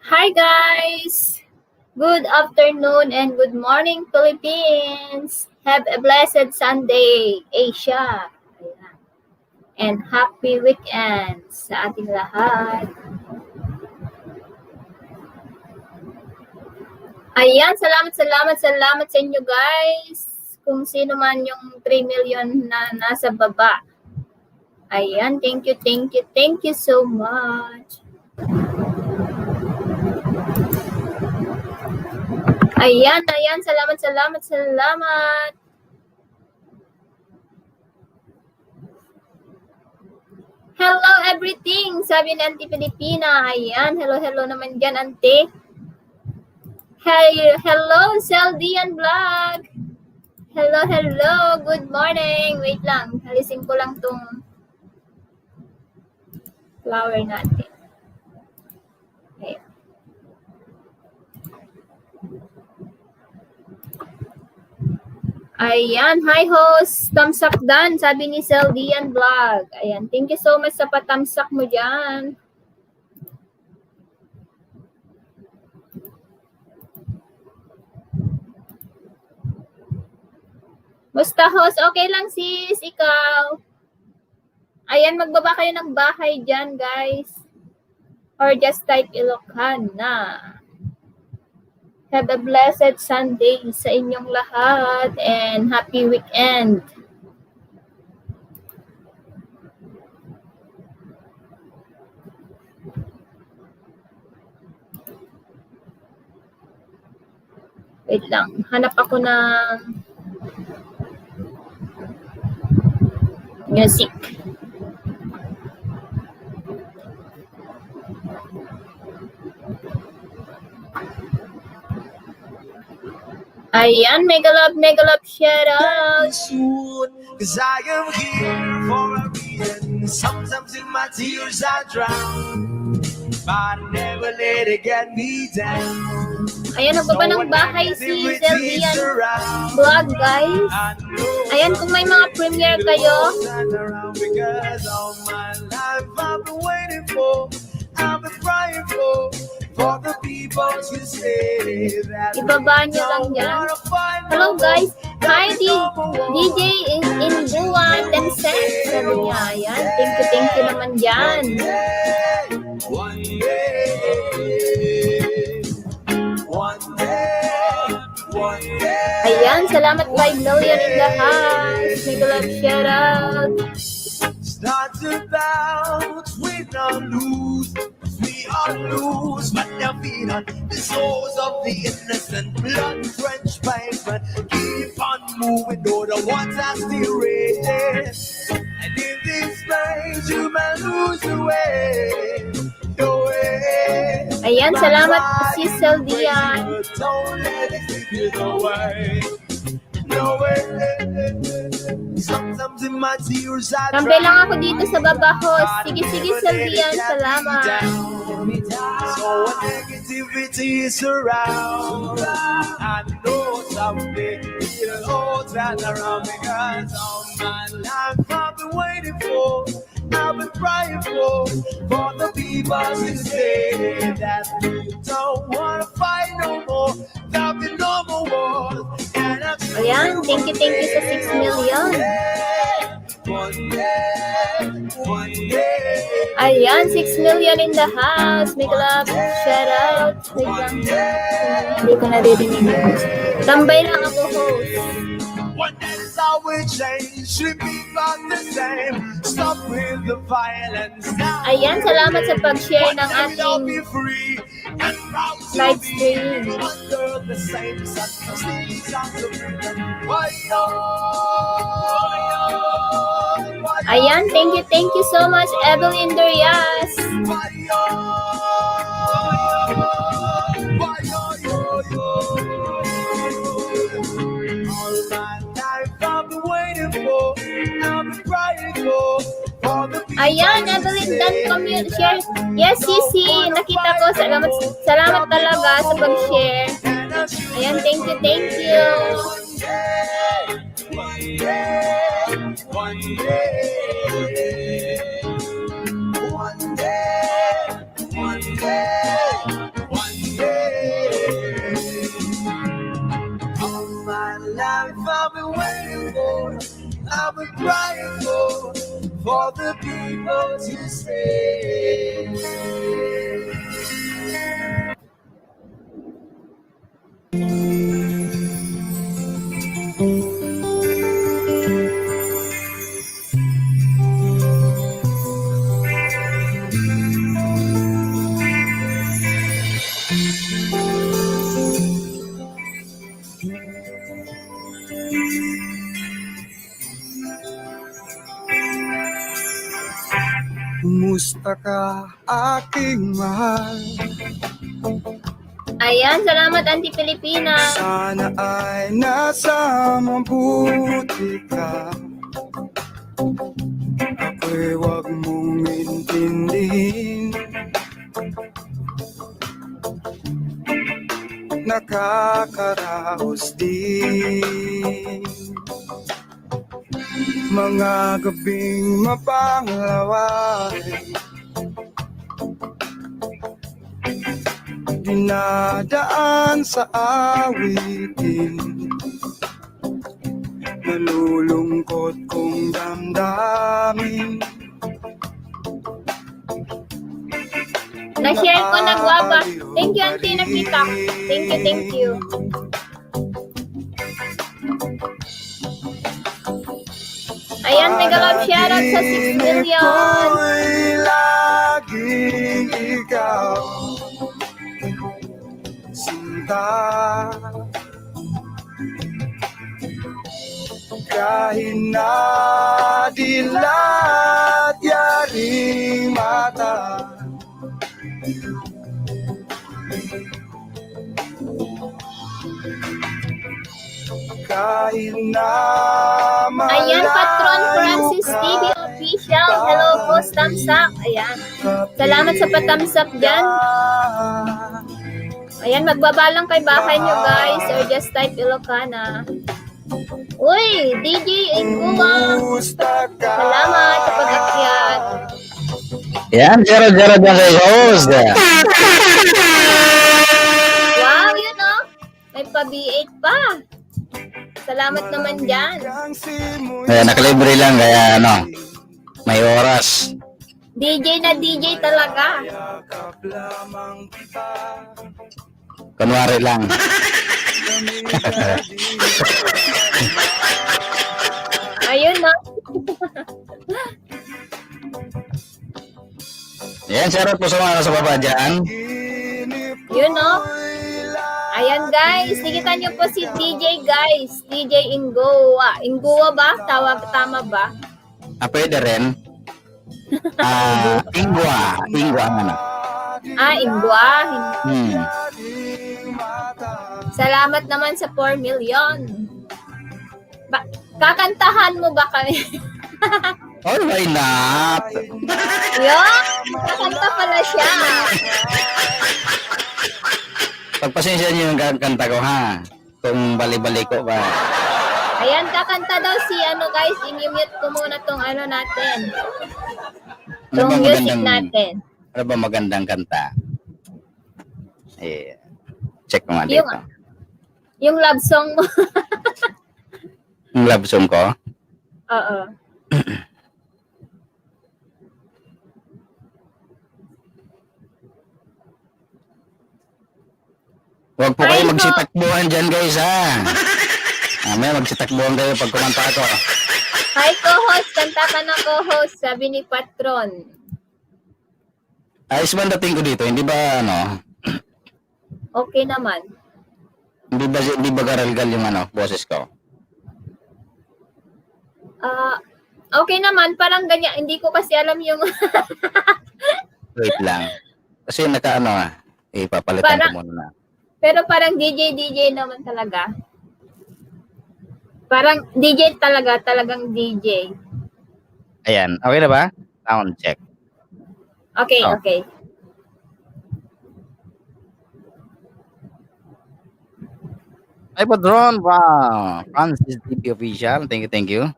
Hi guys! Good afternoon and good morning Philippines! Have a blessed Sunday, Asia! Ayan. And happy weekend sa ating lahat. Ayan, salamat sa inyo guys. Kung sino man yung 3 million na nasa baba. Ayan, thank you so much. Ayan, salamat. Hello everything, sabi ni Auntie Pilipina. Ayan, hello naman dyan, Auntie. Hello, Seldian Vlog. Hello, good morning. Wait lang, halisin ko lang tong flower natin. Okay. Ayan, hi host, thumbs up done, sabi ni Seldian Vlog. Ayan, thank you so much sa pa-thumbs up mo dyan. Musta host? Okay lang sis, ikaw. Ayan, magbaba kayo ng bahay dyan guys. Or just type Ilocana. Have a blessed Sunday sa inyong lahat and happy weekend. Wait lang, hanap ako ng music. Ayan, mega love, shout out. Soon, 'cause I am here for a reason. Sometimes in my tears I drown, but I never let it get me down. Ayan, nagbaba ng bahay si Selvian Vlog, guys. Ayan, kung may mga premiere kayo. Ibaba nyo lang yan. Hello guys. Hi DJ in Buwan Tencent. Sabi niya, ayan. Thank you naman dyan. Ayan, salamat 5 million in the house. Mega love shout out. It's not about win or lose. We are lose, but they're feed on the souls of the innocent, blood-drenched pavement. Keep on moving, though the ones are still raging. And in this place, you may lose the way. No way. Ayan, salamat si Seldian. Don't let it slip you away. No way. Sometimes in my tears I Tambay lang ako dito sa baba host. Sige, Seldian. Salamat. So when negativity is around, I know someday it'll all turn around, because all my life I've been waiting for, I've been crying for the people to say that we don't wanna fight no more, there'll be no more wars. Ayan, thank you sa 6 million. Ayan, 6 million in the house. Make love, shout out. Wait lang. Hindi ko naririnig. Tambay lang ako, host. One day is how we change, should be about the same. Stop with the violence now. Ayan, salamat sa pag-share ng ating live stream. Under the same sun, these are the freedom. Ayan, thank you so much, Evelyn Durias. Ayan, Evelyn Dan Commute Share. Yes, Sisi, nakita ko. Salamat talaga sa pag-share. Ayan, thank you. for the people to stay. Kumusta ka, aking mahal? Ayan, salamat Auntie Pilipina. Sana ay nasa mabuti ka. Ako'y huwag mong intindihin. Nakakaraos din mga gabing mapanglaway, dinadaan sa awitin, nalulungkot kong damdamin. Na-share ko nagwaba. Thank you, Auntie Nakita. Thank you, thank you. Ayan, mega love shoutout sa 6 million. Ako'y laging ikaw, sinta. Kahit na dilat yaring mata, kahit na Ayan, Patron malayo Francis ka, TV Official. Hello po, thumbs up. Ayan. Salamat sa pa-thumbs up dyan. Ayan, magbabalang kay bahay nyo guys. Or just type Ilocana. Uy, DJ Inguwang. Kumusta ka? Salamat sa pag-akyat. Yan, 0-0 dyan kay host. Wow, yun oh. May pa-B8 pa. Salamat naman dyan. Kaya nakalibre lang, kaya ano, may oras. DJ na DJ talaga. Kunwari lang. Ayun no. Yan, shoutout po sa mga nasa baba dyan. Yun no. Ayan guys, tigitan nyo po si DJ guys. DJ Ingowa. Ingowa ba? Tama ba? Pwede rin. Ingwa. Ingwa ang ano. Ingwa. Hmm. Salamat naman sa 4 million. Kakantahan mo ba kami? Oh, why not? Yun, kakanta pala siya. Pagpasensya niyo yung kanta ko, ha? Kung bali-bali ko ba. Ayan, kakanta daw si guys, i-mute ko muna tong natin. Tong music natin. Ano ba magandang kanta? Check mo nga dito. Yung love song mo. Yung love song ko? Oo. Huwag po kayo magsitakbuhan dyan guys, ha? May magsitakbuhan kayo pag kumanta ako. Hi co-host, kanta ka na co-host, sabi ni Patron. Ayos ba ang dating ko dito? Hindi ba Okay naman. Hindi ba garalgal yung boses ko? Okay naman, parang ganyan. Hindi ko kasi alam yung... Wait lang. Kasi ipapalitan ko muna na. Pero parang DJ naman talaga. Parang DJ talagang DJ. Ayan, okay na ba? Sound check. Okay, Oh. okay. Ay, Padron, wow. Francis TV Official. Thank you.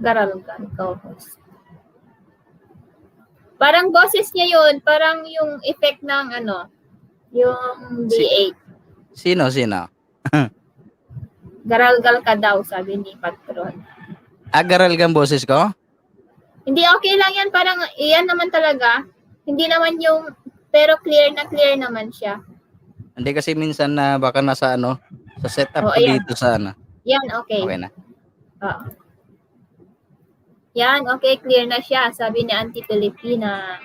Garalgal co-host. Parang boses niya yun. Parang yung effect ng yung B8. Sino, sino? Garalgal ka daw, sabi ni Patron. Agaral kang boses ko? Hindi, okay lang yan. Parang, iyan naman talaga. Hindi naman yung, pero clear na clear naman siya. Hindi kasi minsan na baka nasa ano, sa setup Oh, ko ayan. dito sa ano. Yan, okay. Okay na. Oo. Yan, okay, clear na siya, sabi ni Auntie Filipina.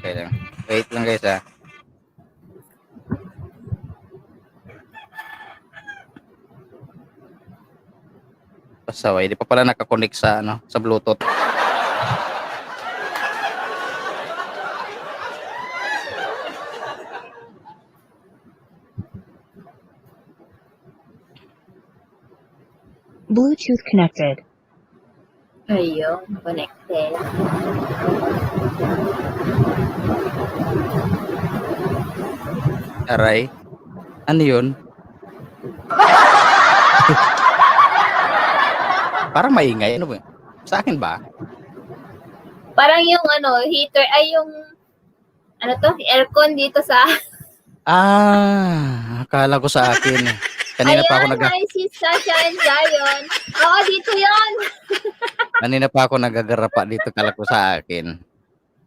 Okay lang. Wait lang guys ha. Pasaway, di pa pala nakakonect sa ano, sa Bluetooth. Bluetooth connected. Ayun, connected. Aray. Ano yun? Parang maingay. Ano ba? Sa akin ba? Parang yung ano, heater, ay yung, ano to, aircon dito sa, Akala ko sa akin. Kanina pa ako ayan, nag hi, si Sasha and Zion. Oo, dito yon. Kanina pa ako nagagarapa dito, kala ko sa akin.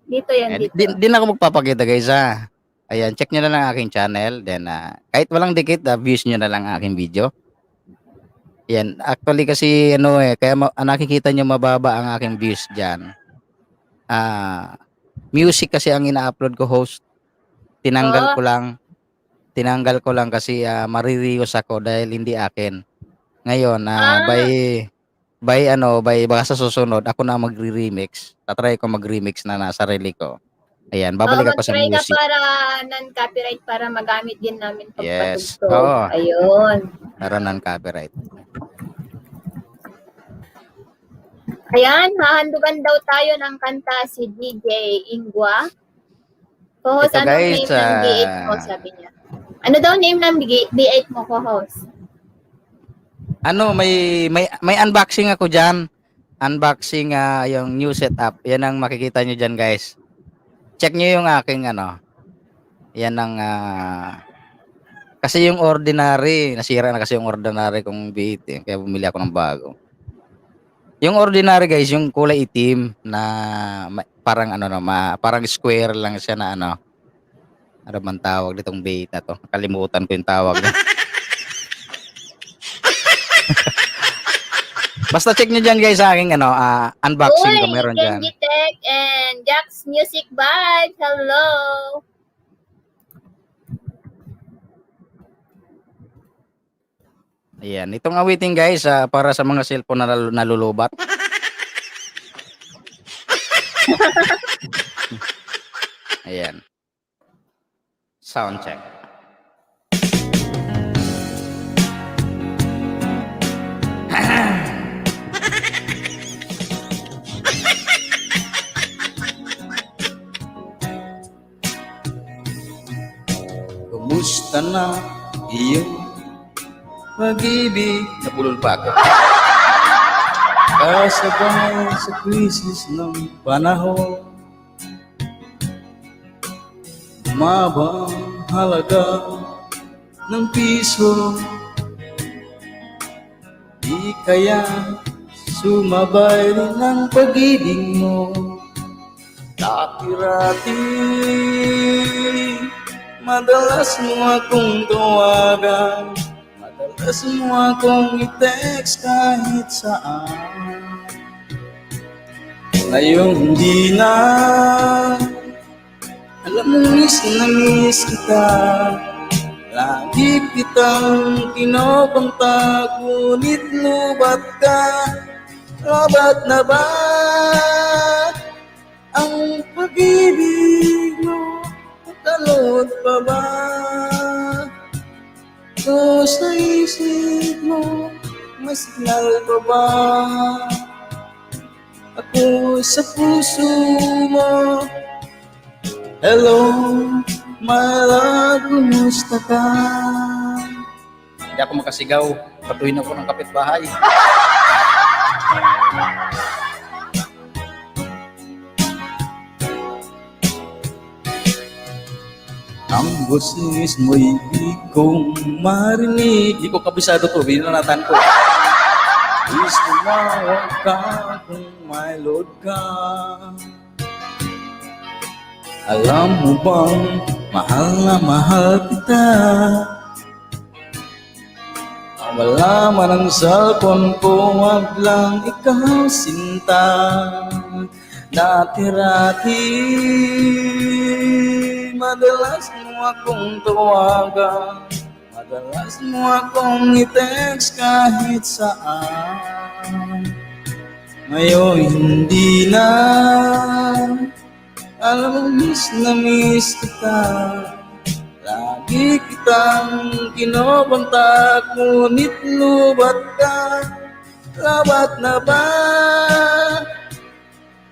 Dito yan, dito. Di na ako magpapakita guys ha. Ayan, check nyo na lang aking channel. Then, kahit walang dikit, views nyo na lang aking video. Yan, actually kasi ano kaya nakikita nyo mababa ang aking views dyan. Music kasi ang ina-upload ko, host. Tinanggal ko lang kasi maririos ako dahil hindi akin. Ngayon, by baka sa susunod ako na magre-remix. Tatry ko mag-remix na sarili ko. Ayan, babalik ako sa mag-try music. ka para non-copyright para magamit din namin Yes. pagpatugtog. Oo. Ayun. Para non-copyright. Ayan, hahandugan daw tayo ng kanta si DJ Ingwa. Co-host, Ito, anong guys, name ng B8 mo, sabi niya. Ano daw name ng B8 mo, co-host? Ano, may unboxing ako diyan. Unboxing yung new setup. Yan ang makikita nyo diyan, guys. Check nyo yung aking ano. Yan ang kasi yung ordinary, nasira na kasi yung ordinary kong B8 kaya bumili ako ng bago. Yung ordinary guys, yung kulay itim na parang ano parang square lang siya na ano. Ano man tawag nitong B8 na to? Nakalimutan ko yung tawag niya. Basta check nyo dyan guys sa aking unboxing ko meron dyan. Kenji Tech and Jack's Music Vibes. Hello! Ayan, itong awitin guys para sa mga cellphone na nalulubat. Ayan. Sound check. Kumusta na iyong pag-ibig? Napulol pa ako. Kasabay sa krisis ng panahon, bumaba ang halaga ng piso. Di kaya sumabay rin ang pag-ibig mo. Dati-rati madalas mo akong tawagan, madalas mo akong i-text kahit saan. Ngayon hindi na, alam mo na miss kita. Lagi kitang kinokontak, ngunit lubat ka. Lobat na ba ang pag-ibig mo? Talot pa ba ito sa isip mo? Mas mahal pa ba ako sa puso mo? Hello, my love, kumusta ka? Hindi ako makasigaw. Patuhin ako ng kapitbahay. Ang boses mo'y di kong marinig. Di ko kabisado to, binanatan ko. Please tumawag ka kung may load ka. Alam mo bang mahal na mahal kita? Wala man ang cellphone ko, wag lang ikaw sinta. Dati-rati, madalas mo akong tawagan, madalas mo akong i-text kahit saan. Ngayon hindi na, alam mo miss na miss kita. Lagi kitang kinokontak, ngunit lubat ka. Labat na ba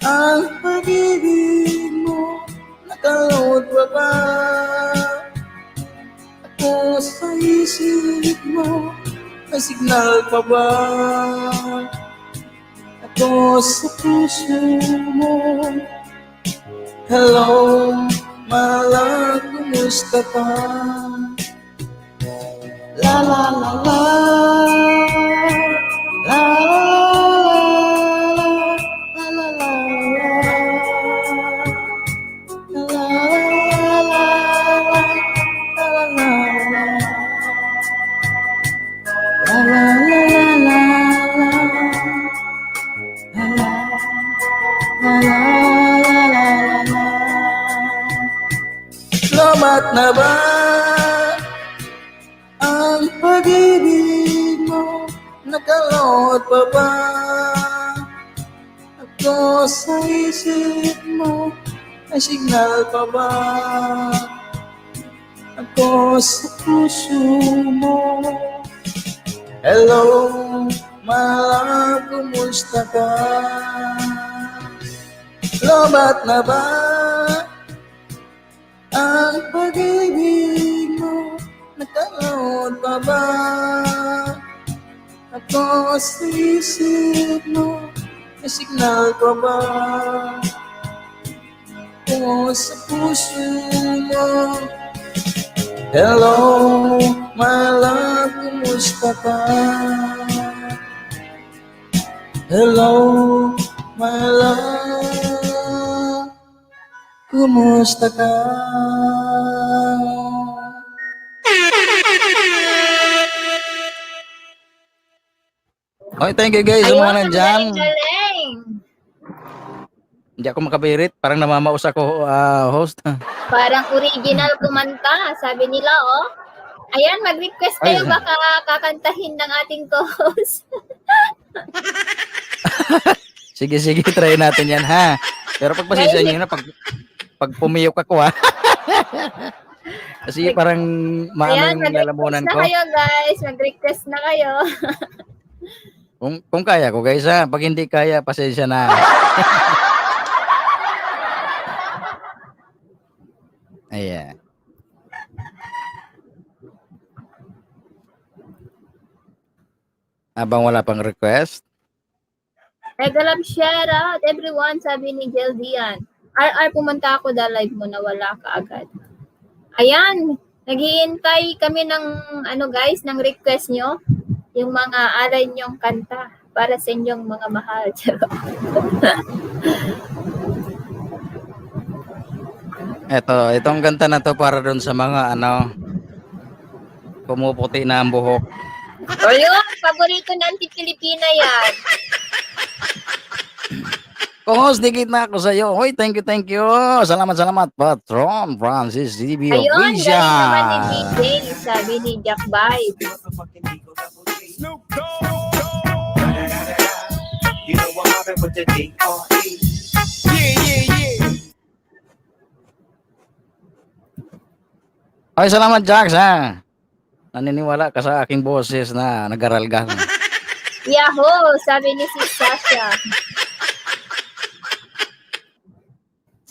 ang pag-ibig mo? Nakalood pa ba ako sa isip mo? May signal pa ba ako sa puso mo? Hello, mahal, kumusta ka? La la la la, la la la la, la la la, la la la, la la la, la la la. Lobat na ba ang pag-ibig mo? Nakalot pa ba ako sa isip mo? May signal pa ba ako sa puso mo? Hello, mahal, kumusta ka? Lobat na ba ang pag-ibig mo? Nakalood pa ba ako sa isip mo? May signal pa ba ako sa puso mo? Hello, my love, kumusta ka? Hello, my love, kumusta ka? Okay, thank you guys sa mga nandyan. Galing. Hindi ako makabirit, parang namamaus ako host. Parang original kumanta, sabi nila, oh. Ayan, mag-request kayo, Ay. baka kakantahin ng ating co-host. Sige, try natin yan ha. Pero pagpasensya nyo na, pag pumiyok ako ha. Kasi parang maano Ayan, yung lalamunan mag-request na ko. kayo, guys. Mag-request na kayo. Kung kaya ko guys ha, pag hindi kaya, pasensya na. Ayan. Abang wala pang request. Mega love shout out, everyone, sabi ni Jel Dian. RR, pumunta ako dahil live mo, nawala ka agad. Ayan, naghihintay kami ng, guys, ng request nyo. Yung mga alay nyong kanta para sa inyong mga mahal. Itong kanta na to para doon sa mga pumuputi na ang buhok. O yun, paborito ng Pilipina yan. Kung dikit na ako sa iyo. Hoy, thank you. Salamat, Patron Francis DB Ayun, galing naman ni Official. DJ, sabi ni Jack Vibe. Snoop Dogg. You know what happened with the D.R.E. Yeah. Ay, salamat, Jax, ha. Naniniwala ka sa aking boses na nag-aral-gal. Yahoo, sabi ni si Sasha.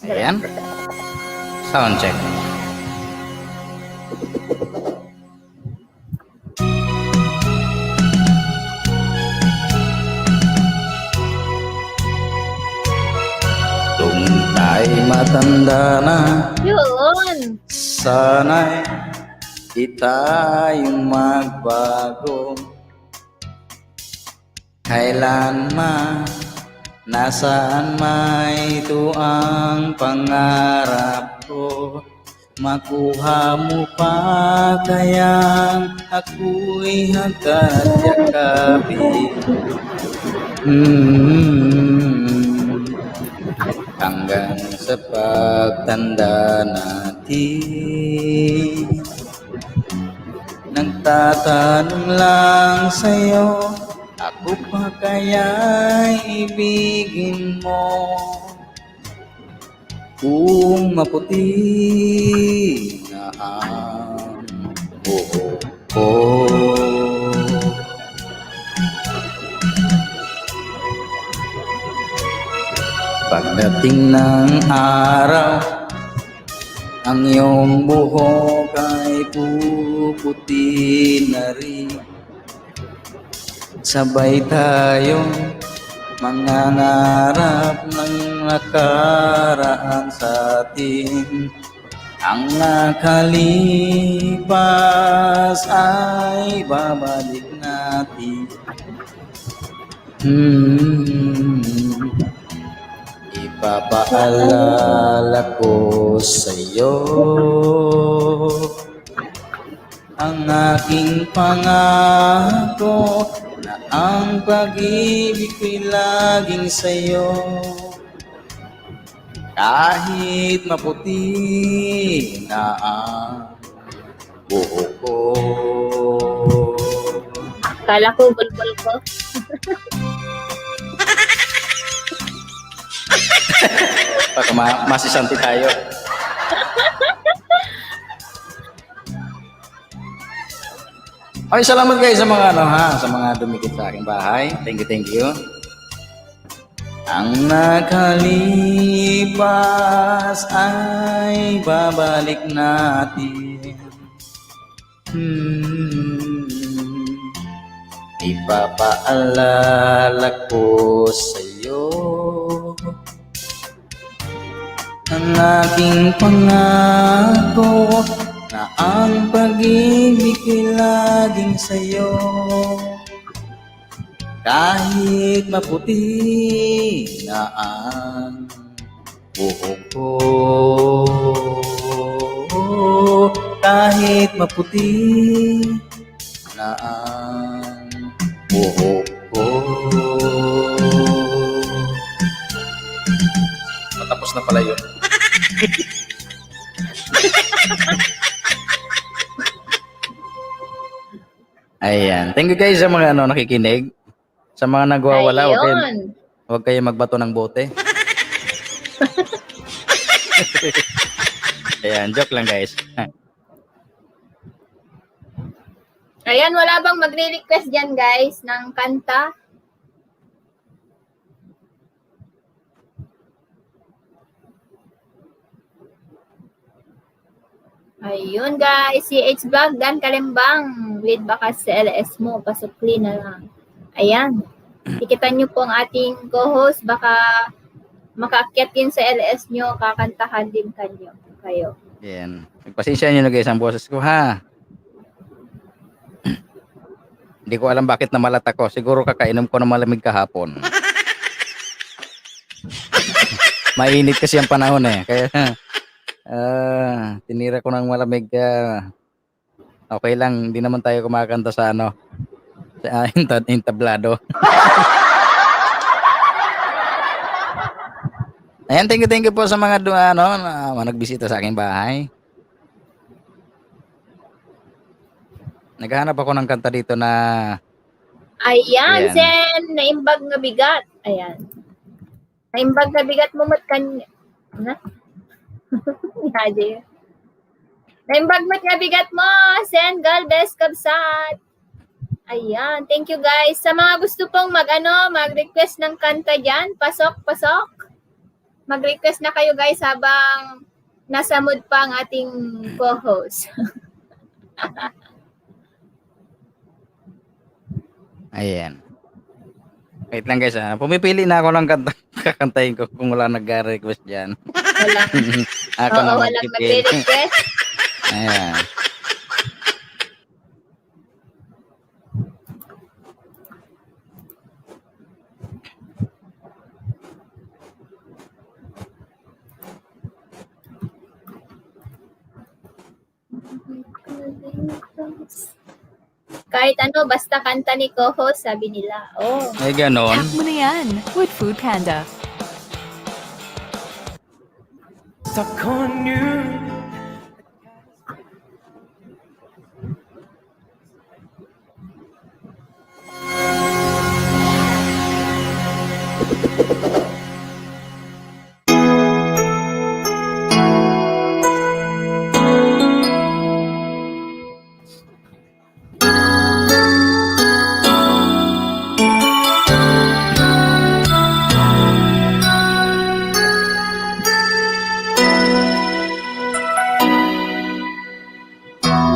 Ayan. Sound check. Kung tayo matanda na, Yun. sana'y di tayong magbago. Kailanman, nasaan may ito ang pangarap ko. Makuha mo pa kayang ako'y hanggang yakapin. Hanggang sa pagtanda natin, nagtatanong lang sa'yo, ako pa kaya'y ibigin mo? Kung maputi na ang buhok ko. Pagdating ng araw, ang iyong buhok ay puputi na rin. Sabay tayong mangangarap ng nakaraan sa atin. Ang nakalipas ay babalik natin. Ipapaalala ko sa'yo ang aking pangako na ang pag-ibig ko'y laging sa'yo. Kahit maputi na ang buhok ko. Kala ko bulbul ko. Baka masisanti tayo. Okay, salamat guys sa mga sa mga dumikit sa aking bahay. Thank you. Ang nakalipas ay babalik natin. Ipapaalala ko sa'yo ang aking pangako na ang pag-ibig ko'y laging sa'yo. Kahit maputi na ang buhok ko, kahit maputi na ang buhok ko. Matapos na pala yun. Ayan. Thank you guys sa mga nakikinig. Sa mga nagwawala, Ayun. huwag kayo magbato ng bote. Ayan, joke lang guys. Ayan, wala bang magre-request dyan guys ng kanta? Ayun guys, si H Vlog Dan Kalembang with bakas sa LS mo, pasukli na lang. Ayan, tikitan nyo po ang ating co-host, baka makaakyat yun sa LS nyo, kakantahan din kayo. Ayan. Pasensya nyo na guys ang boses ko ha. Hindi ko alam bakit namalat ako. Siguro kakainom ko ng malamig kahapon. Mainit kasi ang panahon eh. Kaya tinira ko ng malamig. Okay lang, hindi naman tayo kumakanta sa sa entablado. Ayan, thank you po sa mga nagbisita sa aking bahay. Naghahanap ako ng kanta dito na Ayan, Ayan. Zen, naimbag nga bigat. Ayan. Naimbag nga bigat mo mat kan... Na? Haji. Naimbag mat nga bigat mo, Zen Galvez Kabsat. Ayan, thank you guys. Sa mga gusto pong mag-request ng kanta dyan, pasok. Mag-request na kayo guys habang nasa mood pa ang ating co-host. Ayan. Wait lang guys Pumipili na ako ng kanta. Kakantahin ko kung wala nag-request dyan. Walang, Ako na walang magpipili. magre-request. Ayan. Kahit ano, basta kanta ni co-host, sabi nila. Oh. Ay, ganon. Tap mo na yan with Food Panda. Stuck on you.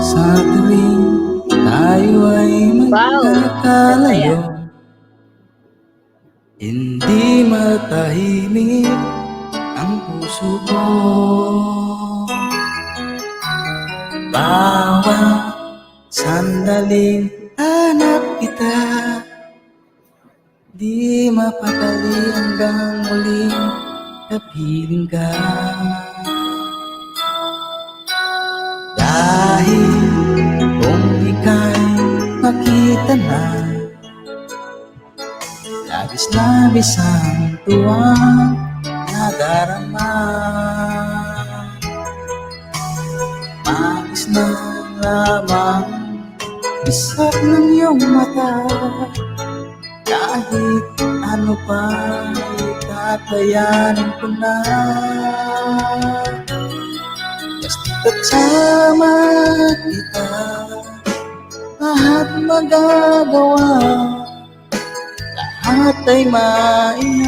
Sa tuwing tayo ay Wow. magkakalayo, hindi matahimik ang puso ko. Bawat sandaling hanap kita, di mapakali hanggang muling kapiling ka. Dahil kung ika'y makita na, labis-labis ang tuwang nadarama. Mangis na lamang isak ng iyong mata, kahit ano pa itatayanin ko na. Basta't sama kita, lahat magagawa, lahat ay maiaalay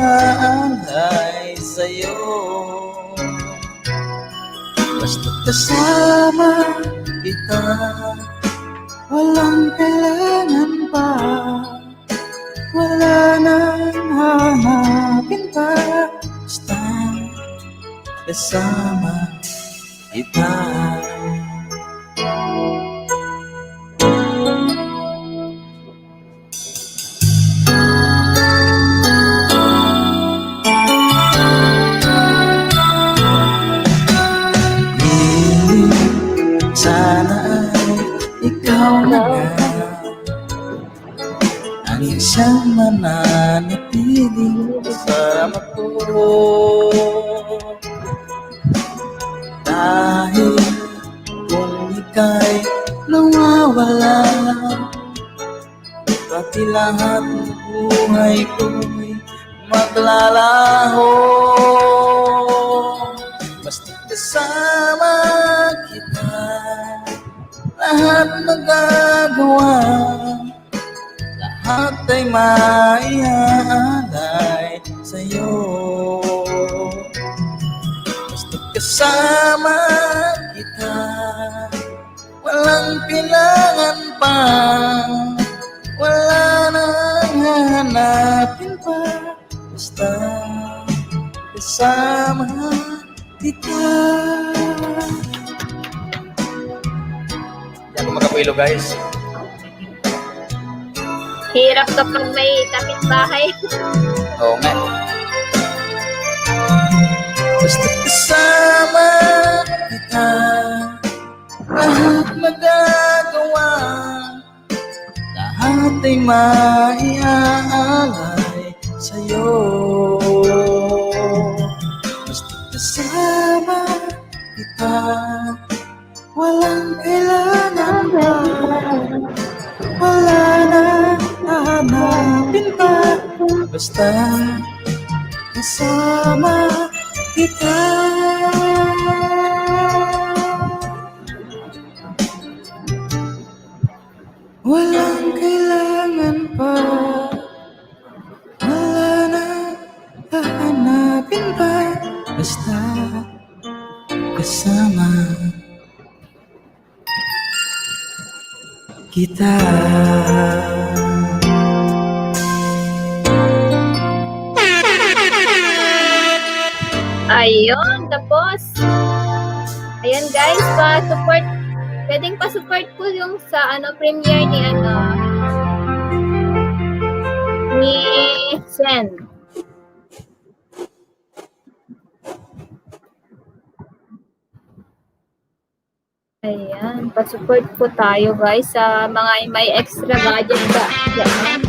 sa'yo. Basta't kasama kita, walang kailangan pa, wala nang hanapin pa. Basta kasama kita. Sana ay ikaw na nga ang isang mananatiling kasama ko. Dahil kung ika'y nawawala, pati lahat ng buhay ko'y maglalaho. Basta kasama kita, lahat magagawa, lahat ay maiaalay sa'yo. Basta kasama kita, walang kailangan pa, wala nang hanapin pa. Basta kasama kita. Hindi ako magkapuilo, guys. Hirap kapag may kapitbahay. Oo nga. Basta kasama kita, lahat magagawa, lahat ay maiaalay sa'yo. Basta kasama kita, walang kailangan pa, wala na hahanapin pa. Basta kasama kita. Walang kailangan pa, wala na hahanapin pa. Basta kasama kita. Ayun, tapos. Ayan guys, pa-support. Pwedeng pa-support po yung sa premiere ni Sen. Ayan, pa-support po tayo guys sa mga may extra budget ba. Yan.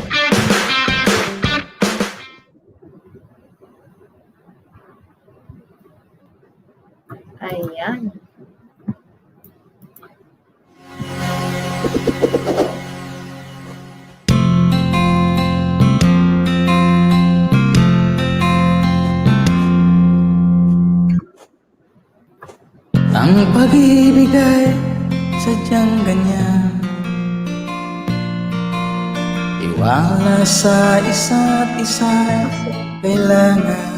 Ayan. Ang pag-ibig ay sadyang ganyan. Tiwala sa isa't isa kailangan.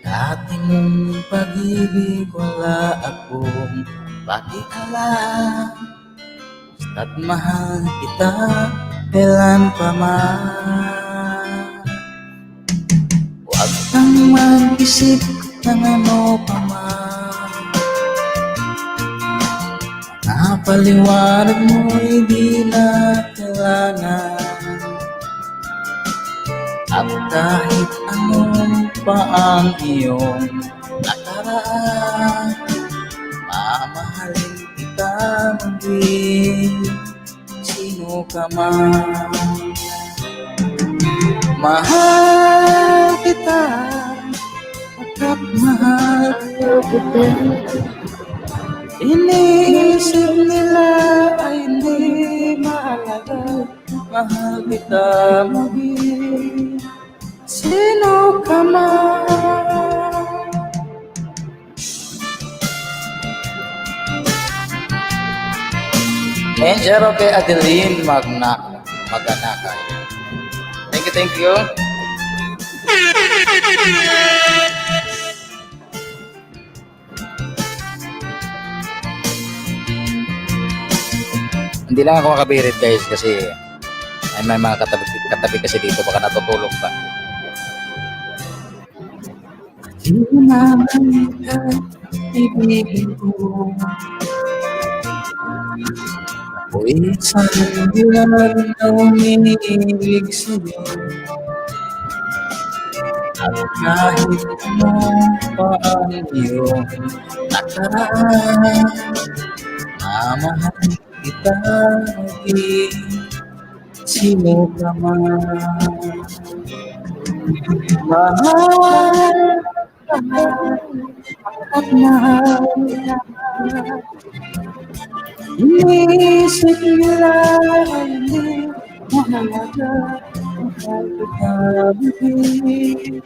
Dati mong pag-ibig wala akong pakialam. Basta't mahal kita kailan pa man. Huwag kang mag-isip ng ano pa man. Mga paliwanag mo'y di na kailangan. At kahit anong pa ang iyong nakaraan, mamahalin kita maging sino ka man. Mahal kita pagkat mahal kita. Iniisip nila ay hindi mahalaga. Mahal kita maging sino ka man. Angel kay Adeline Maganaka. Thank you. Hindi lang ako makabirit guys kasi ay may mga katabi kasi dito baka natutulog pa. Hindi naman ka ibigin ko. Ako'y sandiyan na umiibig sa'yo. At kahit ano pa ang iyong nakaraan, mamahalin kita maging sino ka man. Mahal ka at mahal ka. Inisip nila ay hindi mahalaga. Mahal kita maging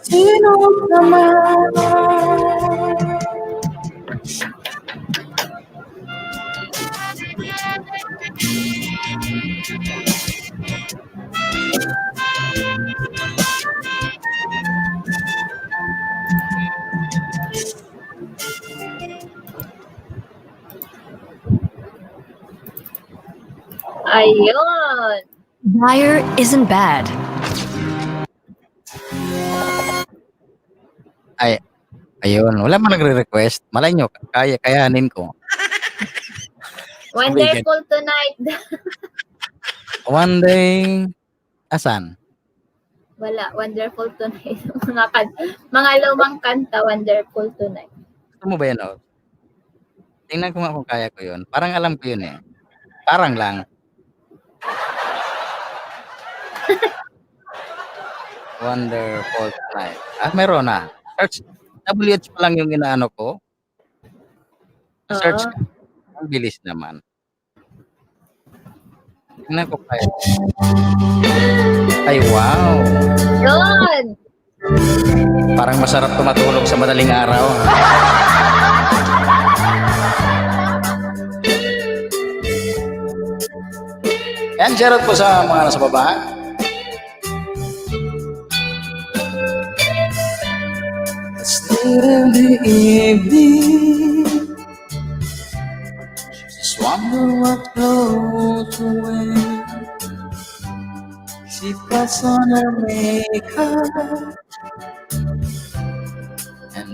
sino ka man. Ayun. Liar isn't bad. Ayun, wala man nagre-request. Malay nyo, kayanin ko. Wonderful tonight. One day, asan? Wala, wonderful tonight. mga lumang kanta, wonderful tonight. Gusto mo ba yan, oh? Tingnan ko nga kung kaya ko yun. Parang alam ko yun eh. Parang lang. Wonderful tonight. Meron na. Search. WH pa lang yung inaano ko. Search. Ang bilis naman. Tingnan ko kaya. Ay, wow. Yun. Parang masarap tumatulog sa madaling araw. Yan, Gerald po sa mga nasa baba. It's late in the evening. Just wonder what clothes to wear. She puts on her makeup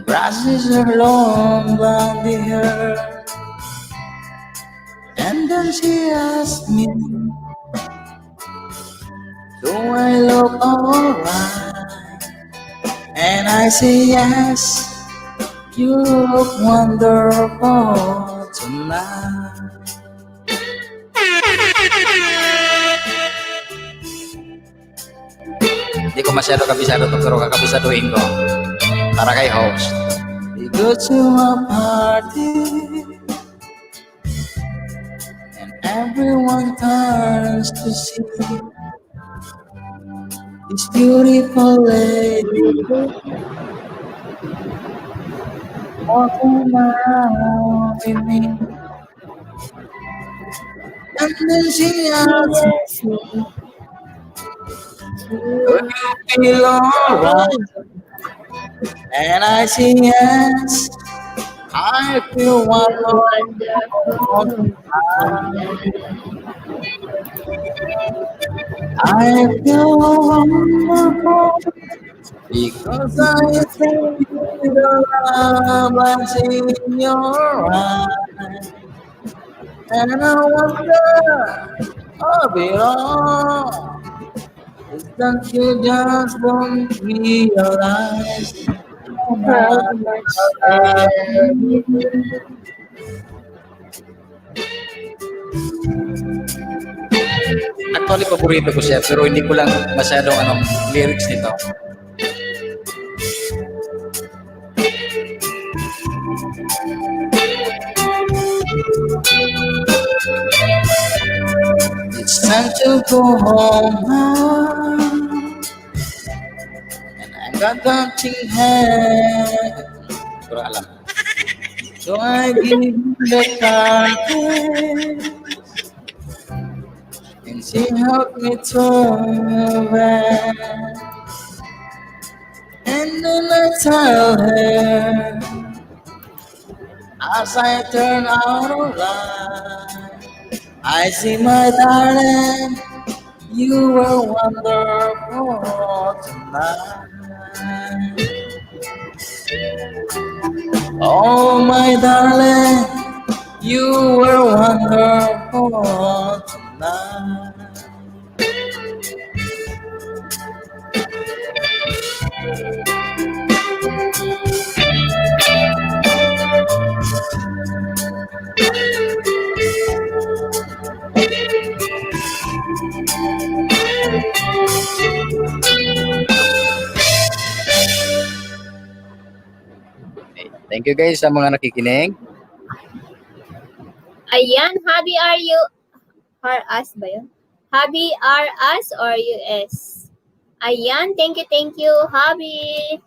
brushes her long blonde hair, and then she asked me, do I look alright? And I say yes, you look wonderful tonight. Hindi ko masyado kabisado to, pero kakabisaduhin ko para kay host. We go to a party and everyone turns to see this beautiful lady walking around with me. And then she asks me, do you feel alright? And I say yes, I feel wonderful. I feel wonderful because I see the love I see in your eyes. And I wonder, oh, belong. Is that you just don't realize how much I love you? Actually, paborito ko siya, pero hindi ko lang masyadong lyrics nito. It's time to go home now, and I got nothing here. Kurang alam. So I give you the carpet, and she helped me turn back. And then I tell her, as I turn out of line, I see my darling, you were wonderful tonight. Oh, my darling, you were wonderful tonight. Thank you guys sa mga nakikinig. Ayan, hobby are you, are us ba yun? Hobby are us or US? Ayan, thank you, hobby.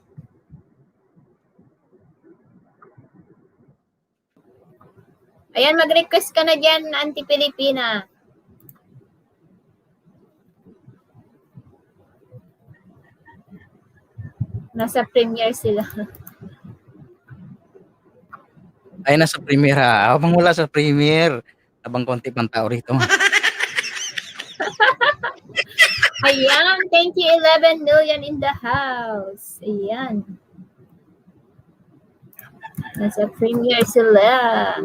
Ayan, mag-request ka na dyan, Auntie Pilipina. Nasa premiere sila. Ay, nasa premiere ha. Habang wala sa premiere, habang konti pang tao rito. Ayan, thank you, 11 million in the house. Ayan. Nasa premiere sila.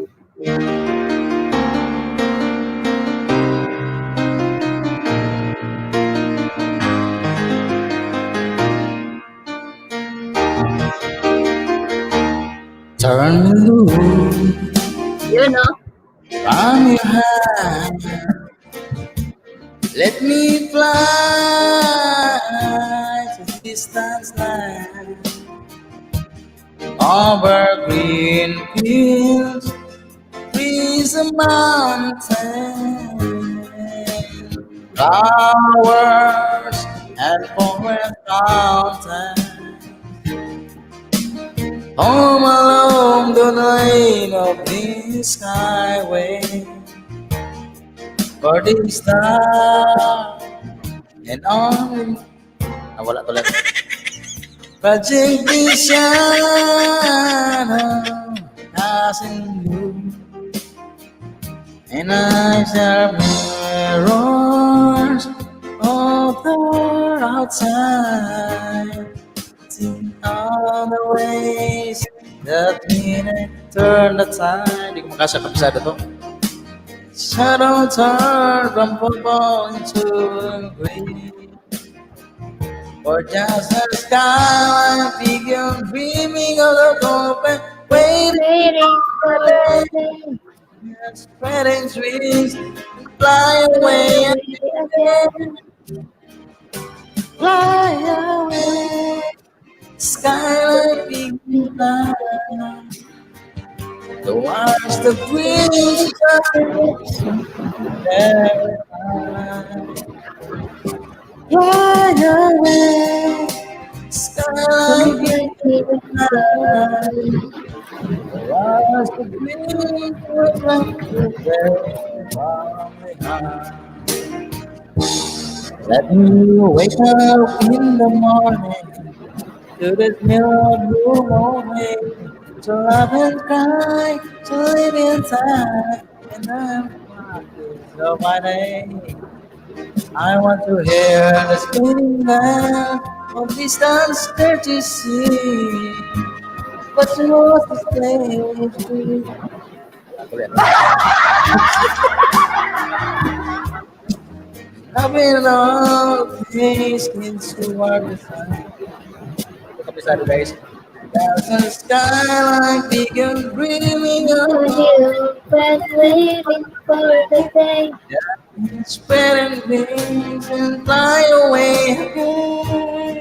Turn me loose Yun, no? from your hand. Let me fly to distant land, over green fields, trees and mountains, flowers and forest fountains. Home along the line of this highway, for this star and on. Wala tuloy. Project this shadow passing you, and I shall mirrors of the world outside. See all the ways That minute, turn the tide. Hindi ko makasa kapisado to. Shadow turn from purple into green. Or just a sky begin dreaming of the open, Waiting for the day. spreading wings, fly away, Again. fly away. Skyline begin light. To watch the breeze fly away. Skyline begin light. Was the dream was like the day from behind. Let me wake up in the morning to this new blue morning, to laugh and cry, to live inside, and I'm of my name. I want to hear the spinning bell of distance there to see. But you know what's the stage? I've been all the days into our design. Kabisado guys. There's a skyline begin dreaming For of you, but waiting for the day. spreading wings and fly away again.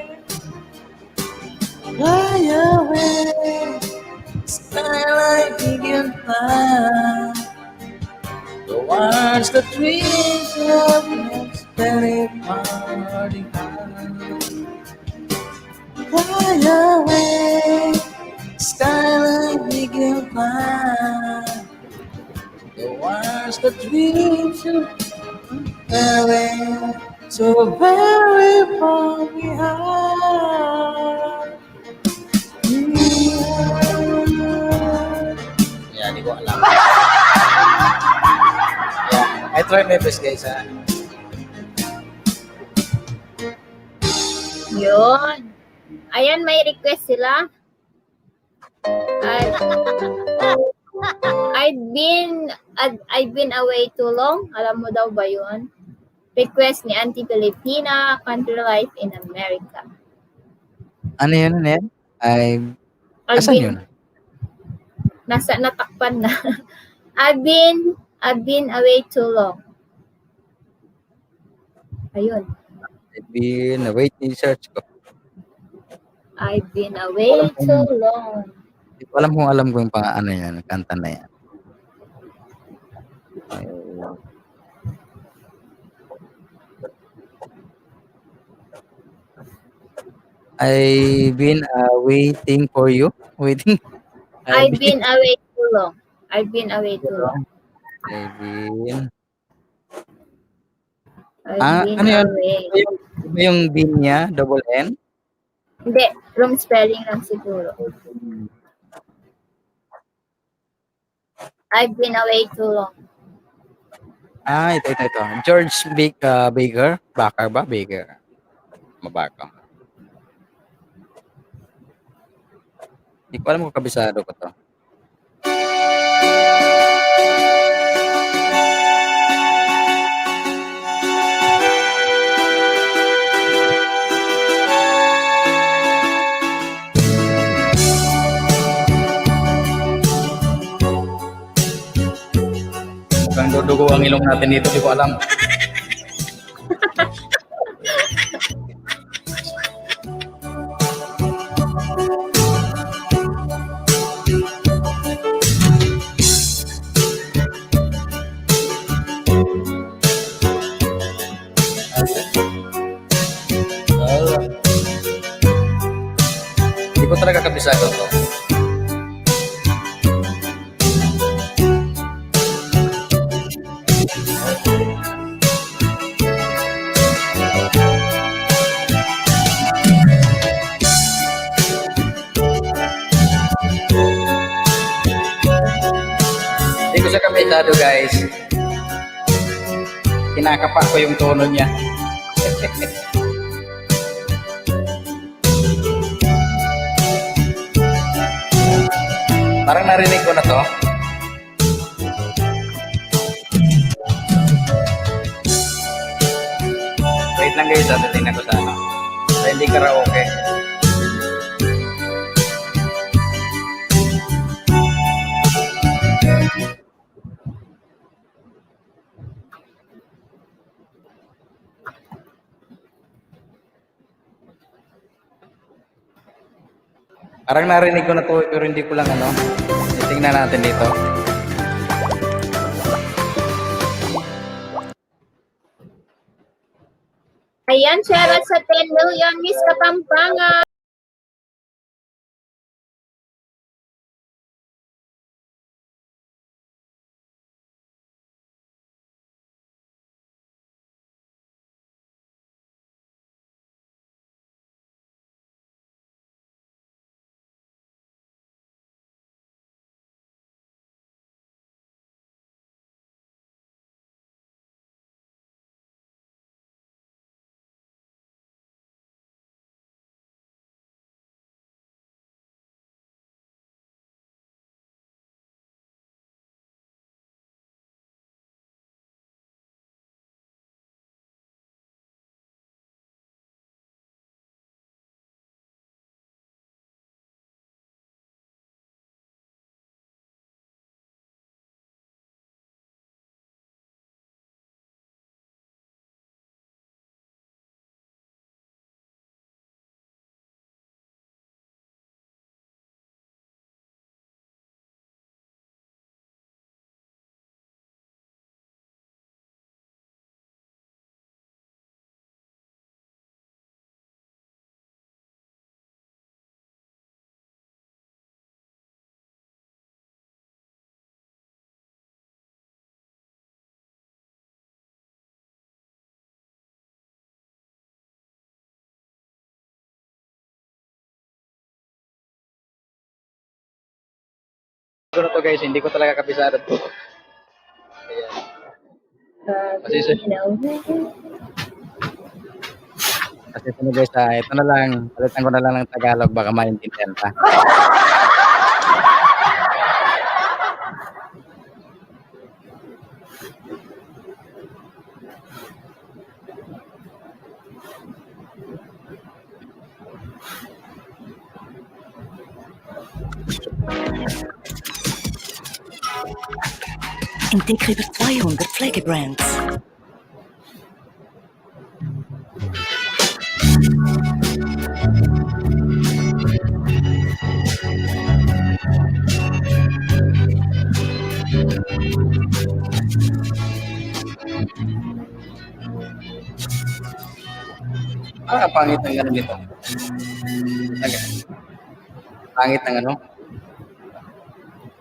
Fly away. Skyline begin fly. Towards the trees of next very party high. Fly away, skyline begin fly. Towards the dreams of very, so very far behind. Yeah, di ko alam. I try my best guys ha. Yun. Ayan, may request sila. I've I've been away too long. Alam mo daw ba yun? Request ni Auntie Filipina, Country Life in America. Ano yun? Ano yun? I've Asan been, yun? natakpan na. I've been away too long. Ayun. I've been waiting search ko. I've been away too long. Hindi ko alam ko yung ano yan, kanta na yan. I've been waiting for you. Waiting. I've been away too long. I've been away too long. I've been. I've been Ano yun? away. Iba yung bin niya, double N? Hindi, wrong spelling lang siguro. I've been away too long. Ito. George Baker. Bakar ba? Baker. Mabaka. Hindi ko alam kung kabisado ko to. Mukhang dudugo ang ilong natin dito, di ko alam. Hindi ko talaga kabisado to. Hindi ko siya kabisado guys. Kinakapa ko yung tono niya. Parang narinig ko na to. Wait lang guys, titingnan ko sa ano. Sa hindi karaoke. Parang narinig ko na to pero hindi ko lang ano. Tingnan natin dito. Ayan, shoutout sa 10 million, Miss Kapampangan. Siguro to guys, hindi ko talaga kabisado to. Kasi ito guys, ito na lang. Palitan ko na lang ng Tagalog, baka maintindihan pa. Entdecke über 200 Pflegebrands. Ah, pangit ng ano nito. Pangit ng ano,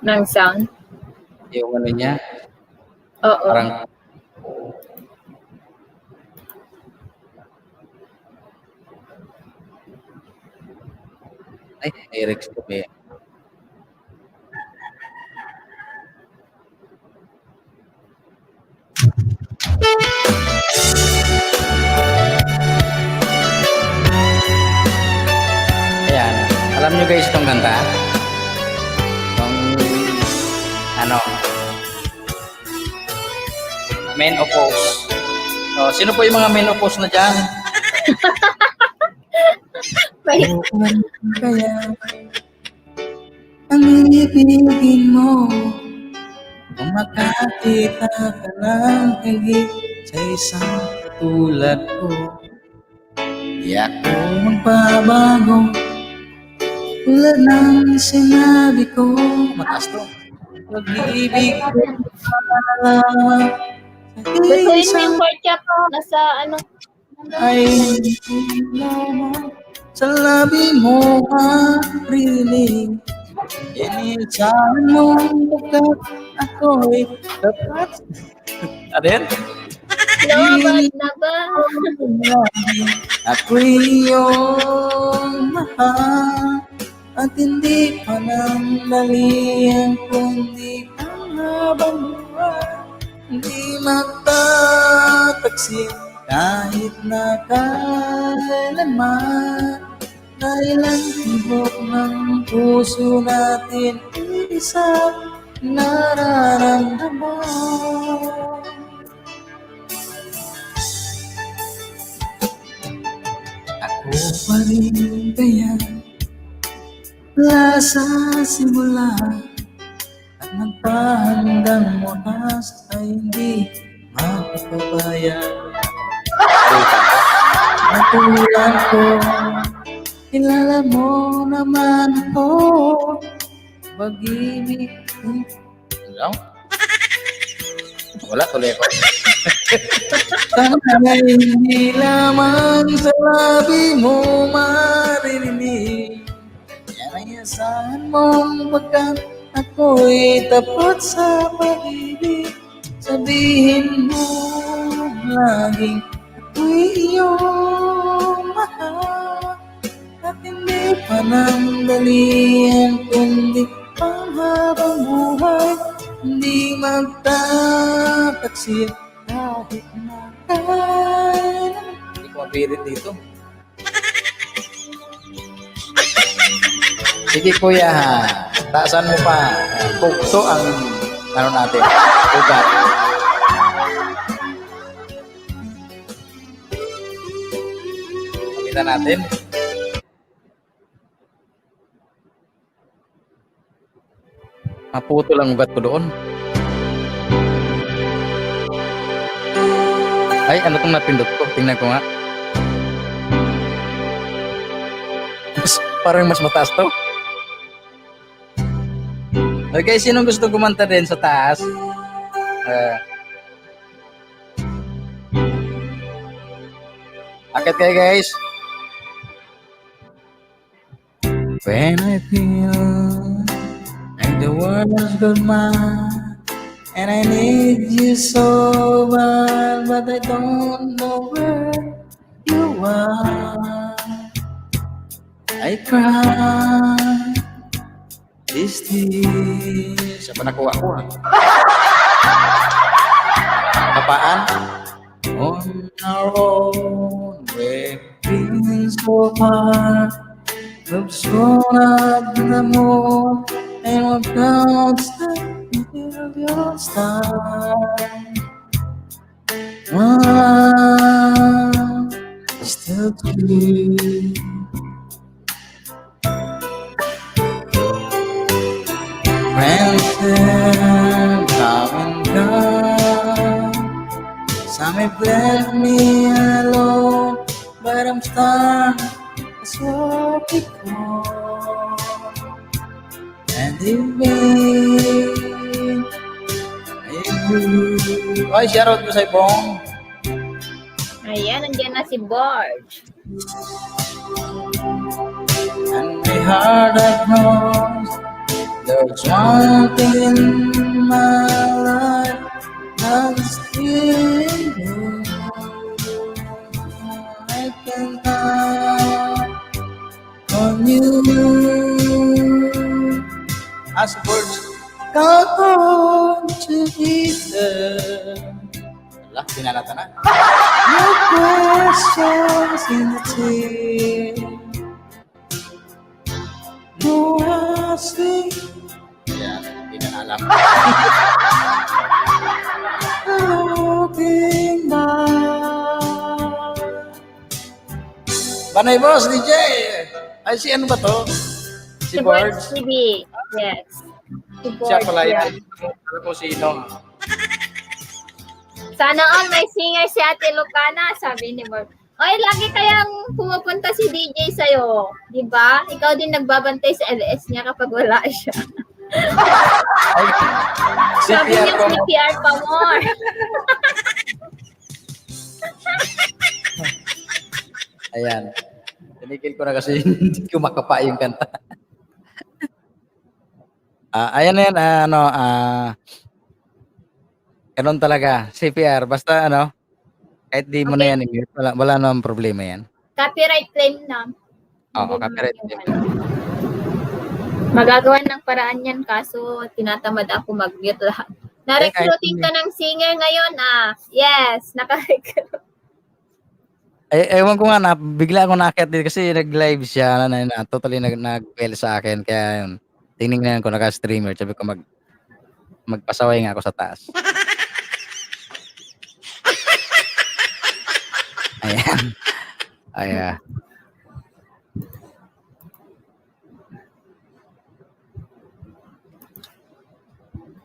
Ng sound. yung ano niya. Oo. Parang ay, lyrics ko eh. Ayan. Alam nyo guys itong kanta? Itong ano, menopause. Oh, sino po yung mga menopause na dyan? May Kaya ang ibigin mo kung makakita ka ng higit sa isang katulad ko. Di ako magbabago tulad ng sinabi ko. Mataas to. Pag-ibig ko para Lutuin mo sa yung pork chop ko. Nasa ano. ay sa labi mo marinig. Inisahan mo pagkat ako'y dapat. Ano yan? Lobot na ba? Ako'y iyong mahal at hindi pa nang dalihan kundi ang habang buhay. Hindi magtataksin kahit na kailanman. Dahil ang tibok ng puso natin isa nararamdaman. Ako pa rin kaya mula sa simula at magpahandang wakas ay hindi mapapabayaan. Natulad ko, kilala mo naman ako. Pag-ibig. Ano? Wala, tuloy ako. Sana hindi lamang sa labi mo maririnig. Yan ay asahan mong pagkat ako'y tapat sa pag-ibig. Sabihin mo laging ako'y iyong mahal. At hindi pa nang dalihan kundi panghabang buhay. Hindi magtataksir kahit na kailan. Hindi ko mapilit dito. Sige kuya ha, taasan mo pa. Bukso ang ano natin, ugat. Pakita natin. Maputo lang ugat ko doon. Ay, ano tong napindot ko? Tingnan ko nga. Parang mas mataas to. Okay, sino gusto kumanta din sa taas? Akit kayo guys. When I feel like the world is goodbye and I need you so bad, but I don't know where you are. I cry these tears. Siapa nakuha ko ha? Kapaan? On our own, we've been so far. We've thrown up the moon and we've gone to your star. Still true. Friends have come and gone. Some have left me alone, but I'm starting to swap before. And if ay, shoutout ko sa Ibong. Ayan, nandiyan na si Borge. And my heart that knows there's one thing in my life that's in you. I can count on you. As words, count on to Jesus. Alah, pinalata na. No questions in the tears. No asking. Yan, hindi na alam. Looking back. Panay boss, DJ! Ay, si ano ba to? Si Borge Borge? TV. Yes. Si Siya Borge pala yan. yan. Ano ko sino? Sana all may singer si Ate Lucana, sabi ni Borge. Oy, lagi kayang pumupunta si DJ sa'yo. Di ba? Ikaw din nagbabantay sa LS niya kapag wala siya. Ay, Sabi CPR niya, ko mo. CPR pa more. Ayan. Tinigil ko na kasi hindi ko makapa yung kanta. Ayan na yan, ganun talaga, CPR, basta kahit di mo na yan i-mute, wala namang problema yan. Copyright claim na. Oo, Hindi copyright naman claim. yung Magagawan ng paraan yan, kaso tinatamad ako mag-mute lahat. Na-recruiting ka ng singer ngayon, Yes, naka-recruit. Ewan ko nga, bigla ako nakakit din kasi nag-live siya, totally nag-bell sa akin, kaya yun, tiningnan ko naka-streamer, sabi ko magpasaway nga ako sa taas. Ayan. Ayan.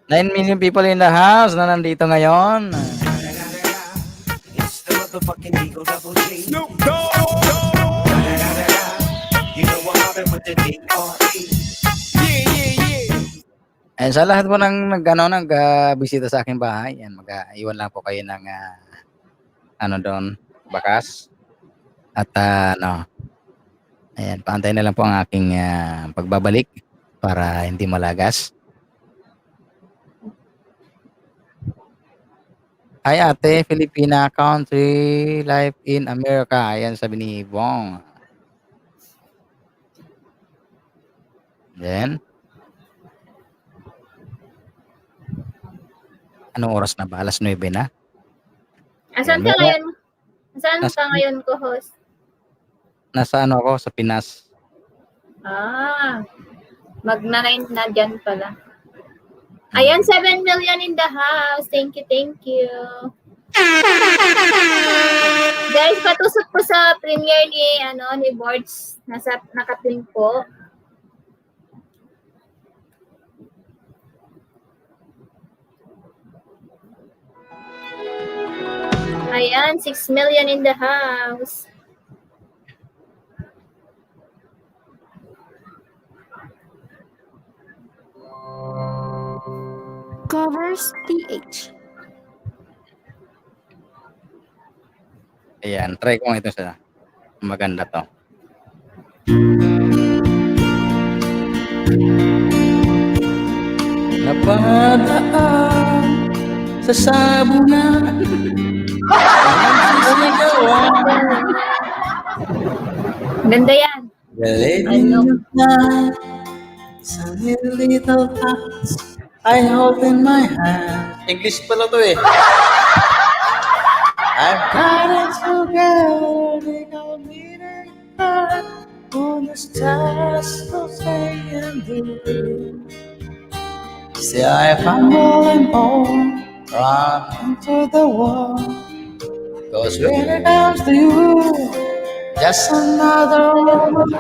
Nine million people in the house na nandito ngayon. It's the motherfucking Eagle Double G. Snoop Dogg. You know what happened with the D.R.E. Yeah. Ayan, sa lahat po ng nag-bisita sa aking bahay, yan, mag-iwan lang po kayo ng doon, bakas. At ayan, paantay na lang po ang aking pagbabalik para hindi malagas. Hi ate, Filipina country, life in America. Ayan, sabi ni Bong. Then, anong oras na ba? Alas 9 na? Asan ka ngayon? Saan ka ngayon, co-host? Nasa ako? Sa Pinas. Magna-9 na dyan pala. Ayan, 7 million in the house. Thank you, thank you. Guys, patusok po sa premiere ni Boards. Nakapin po. Ayan, 6 million in the house. Covers PH. Ayan, try ko nga ito sa maganda to. Napadaan sa sabunan. Ganda yan. Ano? Sunny little thoughts I hold in my hand. English pala to eh. I've got it together, they call me the heart. On the stars to say and do. See, I fumble and fall, run into the wall. Cause when it comes to you, just another woman.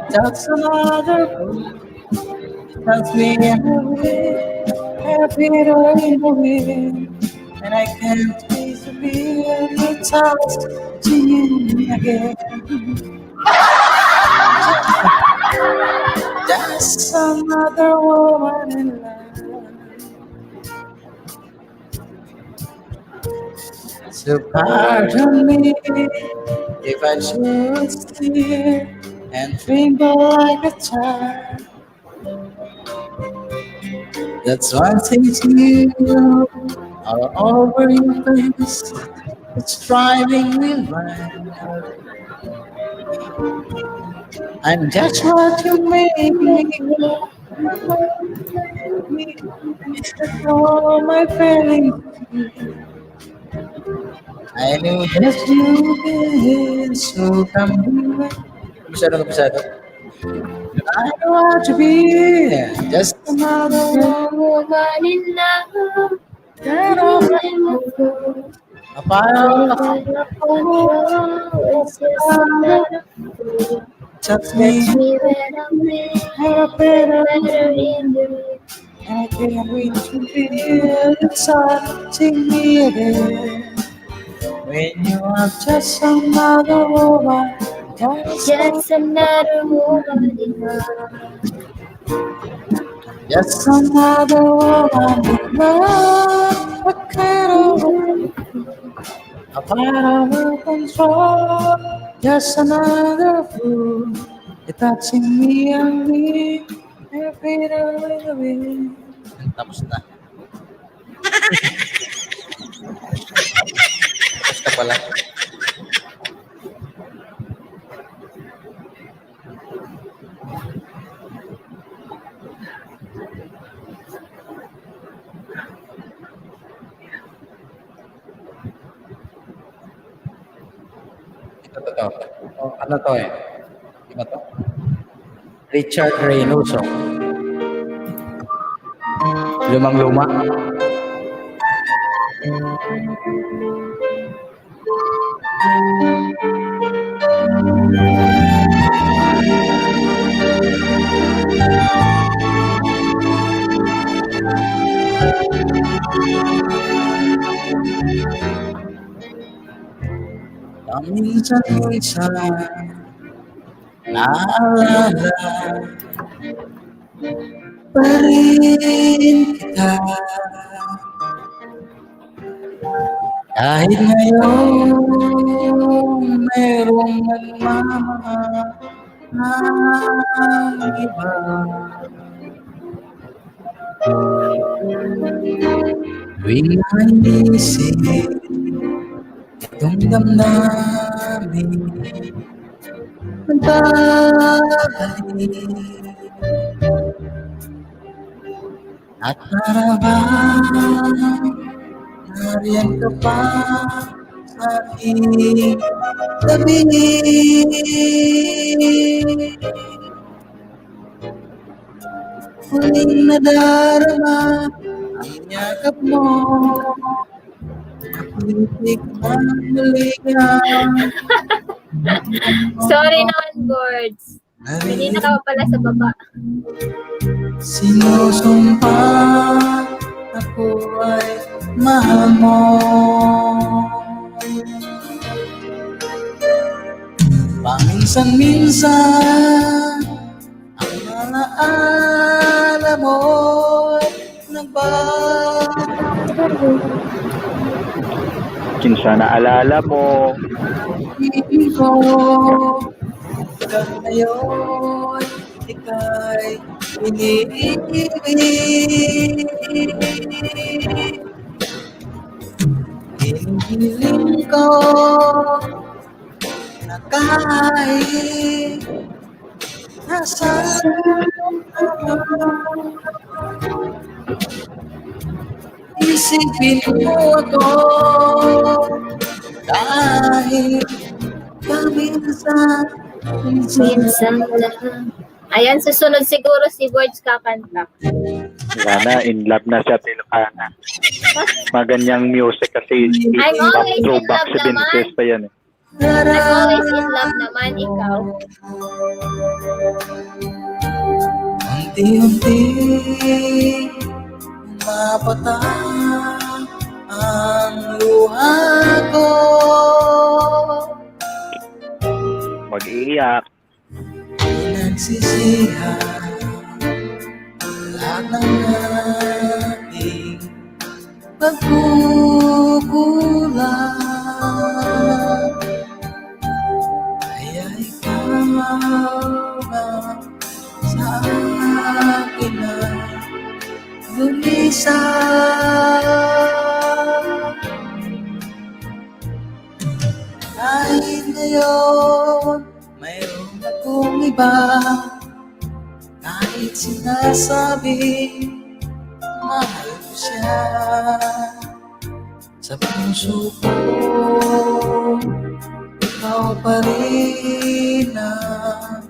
Just another fool. Tells me away, happy in the wind, and I can't wait to be in the touch to you again. Just another woman in love. So pardon me if I should steer and tremble like a child. That's one thing to you all over your face. It's driving me wild. I'm just what you make me. It's all my feelings. I knew just you did, so come back. Bisado. I don't want to be just another Woman in love. kind of a fire. Touch me, when I'm better, better in the wind. and I can't wait to feel the sun sing me again. When you are just another woman, Just another woman in love. just another woman in love. A kind of a part of control. Just another fool. You're touching me and me. Every day the wind. Tapos na. Tapos ka pala. Ito to. Ano to eh? Ano to? Richard Reynoso. Lumang-luma. Paminsan-minsan naalala pa rin kita. Kahit ngayon mayroong nagmamahal ng iba. Tuwing naisip itong damdamin nagbabalik at para bang nariyan ka pa sa aking tabi. Huling nadarama ang yakap mo, kapitik ang malingang. Sorry naman, Gords. Hindi na ka pa pala sa baba. Sinusumpa ako ay mahal mo. Paminsan-minsan ang alaala mo'y nagbabago. Kinsa na alala mo, Ibig ko hanggang ngayon ika'y iniibig. Hinihiling ko na kahit nasaan ka man, isipin mo ako kahit paminsan. Minsan lang. Ayan, susunod siguro si Gords kakanta. sana in love na siya Ilocana. Maganyang music kasi I'm top always in throwback love 70s pa yan eh. I'm always in love naman, ikaw. Unti-unti mapata ang luha ko. Mag-iiyak, Pinagsisihan lahat ng ating pagkukulang. Kaya ikaw na sa akin na lumisan. Kahit ngayon mayroong akong iba, kahit sinasabi mahal ko siya, sa puso ko ikaw pa rin ang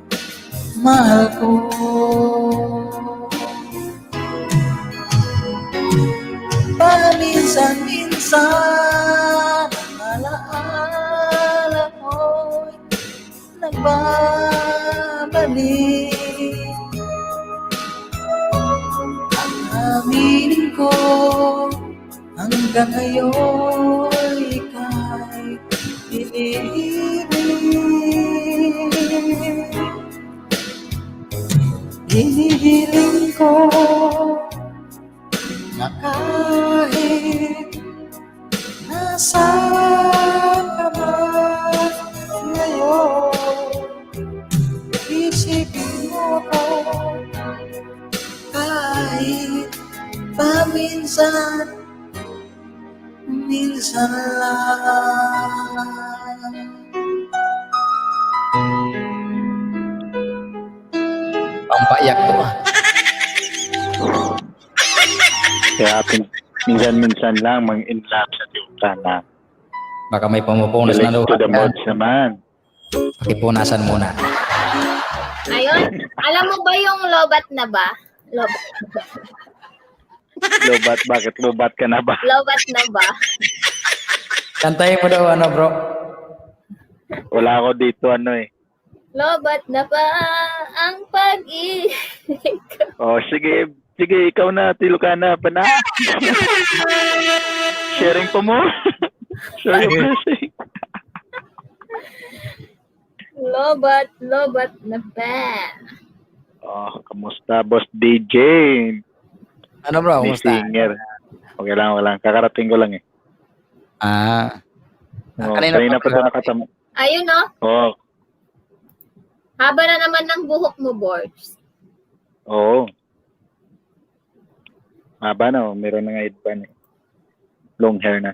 mahal ko. Paminsan-minsan ang alaala mo'y nagbabalik. Ang aminin ko hanggang ngayon ika'y iniibig. Hinihiling ko na kahit nasaan ka man ngayon, isipin mo ko kahit paminsan, minsan lang. Pampayak to ah. kaya minsan-minsan lang mang in love sa Ilocana. Baka may pumupunas na daw. Balik to the mods naman. Pakipunasan muna. Ayun. Alam mo ba yung lobat na ba? Lobat, bakit lobat ka na ba? Lobat na ba? Kantahin mo daw ano bro. Wala ako dito Lobat na ba ang pag-ibig? Oh, sige, ikaw na, Ilocana pa na. Sharing po mo. Sorry, blessing. Lobat na ba? Oh, kamusta, Boss DJ? Ano bro, May kumusta? singer. Okay lang. Kakarating ko lang eh. Kanina pa ito nakatama. Ayun no? Oo. Haba na naman ng buhok mo, Borbs. Oo. Haba na, meron na nga idban eh. Long hair na.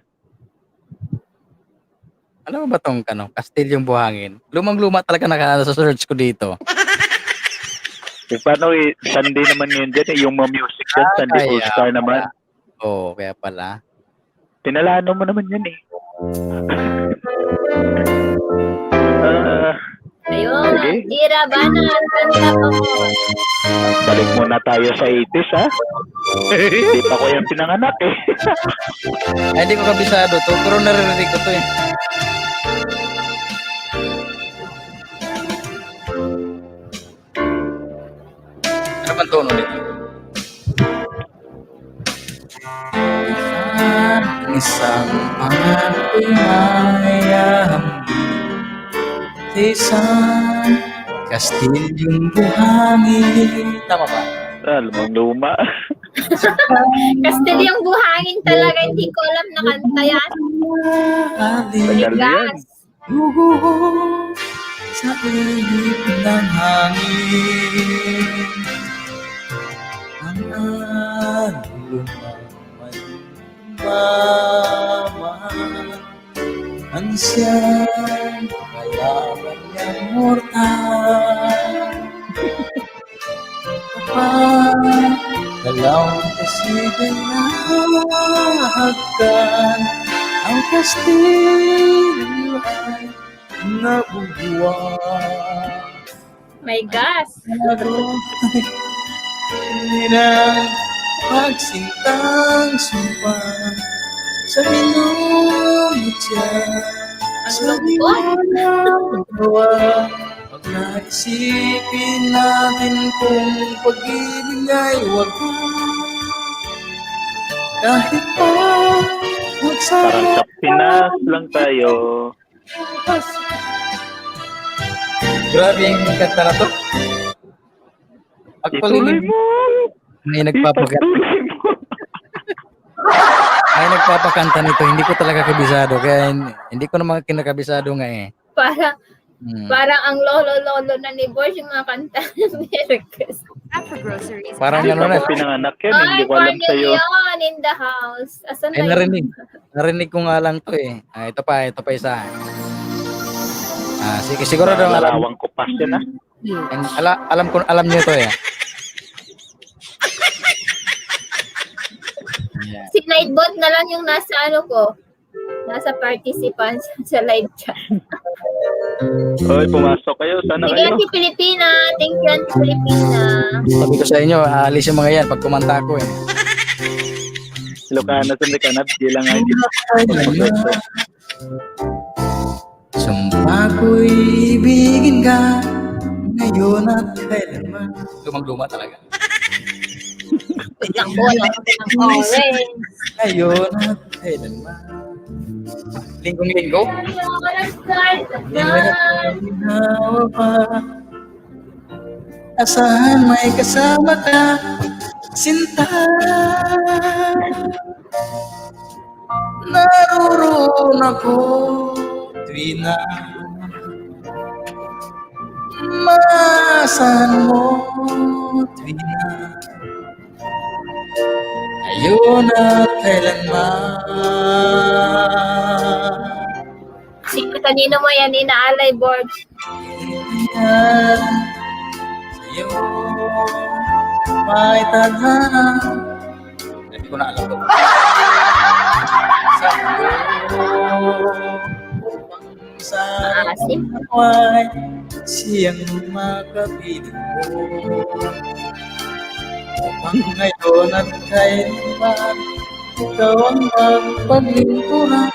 Ano ba tong Kastilyong Buhangin? Lumang-luma talaga sa search ko dito. Eh, paano Sunday naman ngayon dyan eh, yung mga music dyan, Sunday kaya All-Star naman. Oo, kaya pala. Pinalano mo naman yan eh. Ayun, Sige. tira ba na? Kanta pa mo. Balik muna tayo sa 80s ha. Hindi pa ko yung pinanganak eh. Ay, hindi ko kabisado to, pero naririnig ko to eh. Ano bang tono nito? Isang pangayam isang Kastilyong Buhangin. Tama ba? Lumang-luma. Kastilyong Buhangin talaga, hindi ko alam na kanta yan. Tagal na yan. Lugo sa init ng hangin. Ang lumang ang siyang kalaban niyang mortal. Galaw kasi nahagkan ang Kastilyo ay nabubuwag. My gosh. Ng pagsintang sumpa sa minumutya sa diwa. Pag naisipin natin kung pag-ibig ay wagas, kahit pa Parang magsama sa Pinas lang tayo. Grabe yung kanta na to. Ituloy Pagpalinig mo. may nagpapakanta. Ituloy mo. May nagpapakanta nito, hindi ko talaga kabisado. Kaya hindi ko naman kinakabisado nga eh. Parang ang lolo-lolo na ni Borbs yung mga kanta ng Miracles. After groceries. Parang Hindi ano pa na. ko pinanganak yan. Ay, Hindi ko alam sa'yo. Cornelion in the house. Asan Ay, na yun? narinig ko nga lang to eh. Ito pa isa. Sige, siguro daw alam. Malawang kupas yan ha. Alam niyo to eh. Yeah. Si Nightbot na lang yung nasa nasa participants sa live chat. Oy, pumasok kayo. Sana Sige, kayo. Auntie Pilipina. Thank you, Auntie Pilipina. Sabi ko sa inyo, aalis yung mga yan pag kumanta ko eh. Ilocana sa Licanab. Di lang nga. Sumpa ko'y ibigin ka ngayon at kailanman. Lumang-luma talaga. Ang bola ng orange. Ngayon at kailanman. Linggong-linggo. Ginawa pa. Asahan may kasama ka, sinta. Naroon ako, tuwina. Maasahan mo, tuwina. Ngayon at kailanman. Kanino mo yan inaalay, Borbs? Sa'yo may tadhana. Hindi ko na alam ito. Sa'yo upang sa Asim. Naway siyang makapiling mo. Upang ngayon at kailanman, ikaw ang magpaglingkuhan.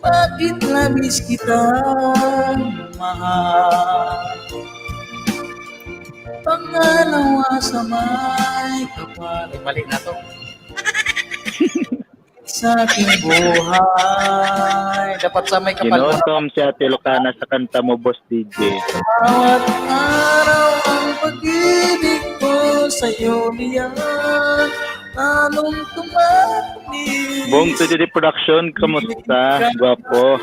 Bakit labis kitang mahal? Pangalawa sa may kapal. Mali na to. Sa aking buhay. Dapat sa may kapal. Ginotom si Ate Lucana sa kanta mo, Boss DJ. Bawat araw ang pag-ibig ko sa'yo niyan. Lalong tumatami. Bong Tudyedi Production, kamusta? Gwapo.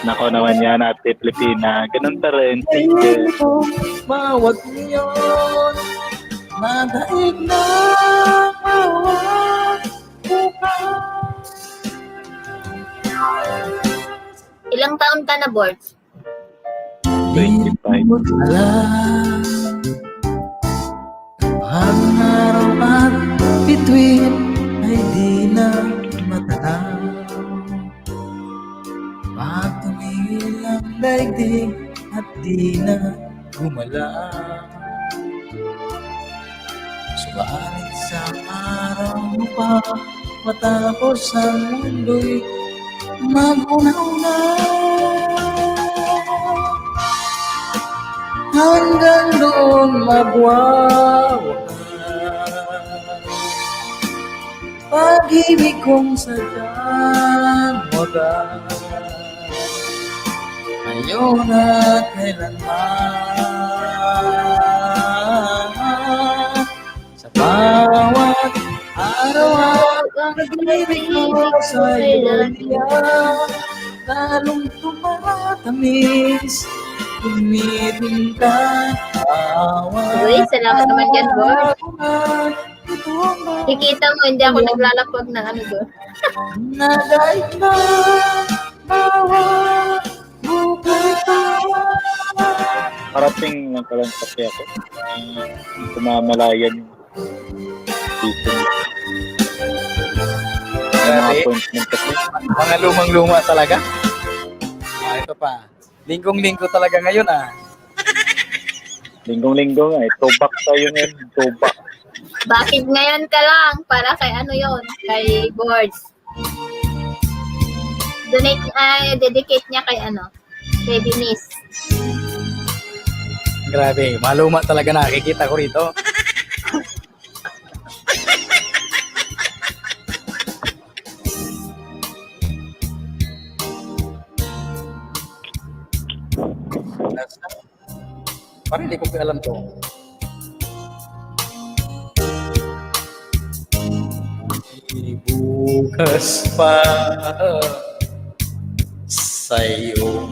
Nako naman yan, Ate Pilipina. Ganun ta rin. Sige. Bawat ngayon, nadaig na bawat bukas. Ilang taon ka na, Boards? 25. Alam, ang araw at bituin ay di na matanaw. Patumingin ang daigdig at di na gumalaw. Subalit sa araw mo pa, matapos ang mundo'y mag-una-una. Hanggang doon magwawakas pag-ibig kong sadyang wagas. Ngayon at kailanman, sa bawat araw at pag-ibig ko sa'yo niyan, lalong tumatamis. Tumitintang awa. Uy, salamat naman dyan, Board. Kikita mo, hindi ako naglalapag na ano doon. Nadaig na bawat bukay. Parating lang ka lang kasi ako. Tumamalayan yung season. May mga Grabe. appointment kasi. Mga lumang-luma talaga. Ito pa. Linggong-linggo talaga ngayon Linggong-linggo nga eh. Throwback tayo ngayon. Throwback. Bakit ngayon ka lang? Para kay ano yon, kay Boards. Donate, dedicate niya kay ano, kay Denise. Grabe, maluma talaga nakikita ko rito. Parang hindi ko alam to. Bukas pa sa'yo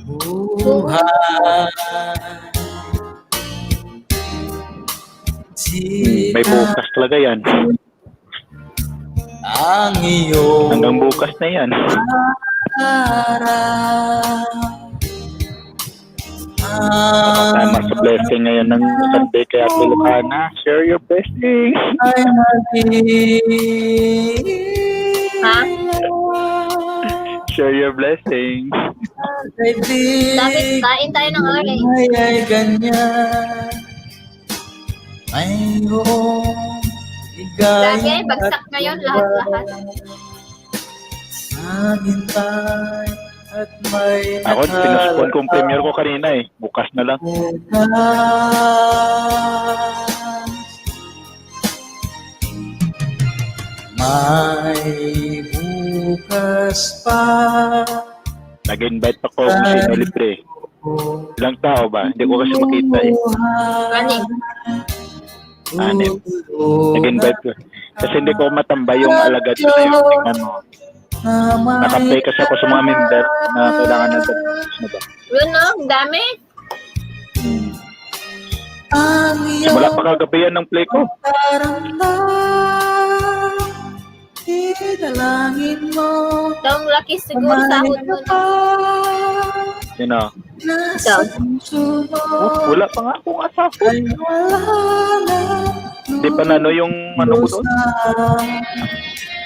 buhay. May bukas talaga yan. Ang iyong Hanggang bukas na yan. Tama sa blessing ngayon ng Sunday kay Ate Lucana. Share your blessing. ay Ha? Share your blessing. Dapat kain tayo ng oray. Ay ganyan. Mayroong Lagi, bagsak ngayon, lahat-lahat. Naghintay at may Ako, pinuspon kong premiere ko kanina eh. Bukas na lang. May bukas pa. Nag-invite ako kung sino libre. Ilang tao ba? Hindi ko kasi makita eh. Running. Anim. Nag-invite ko. Kasi hindi ko matambay yung alagad ko na yung tingnan mo. Naka-play kasi ako sa mga member na kailangan ng ano ba? Yun no, ang dami. Simula pa kagabi yan ng play ko. Italangin mo. Itong laki siguro sahod mo na. Sino? Ikaw. Oh, wala pa nga akong asako. Ay wala na. Hindi pa nano yung ano ko doon.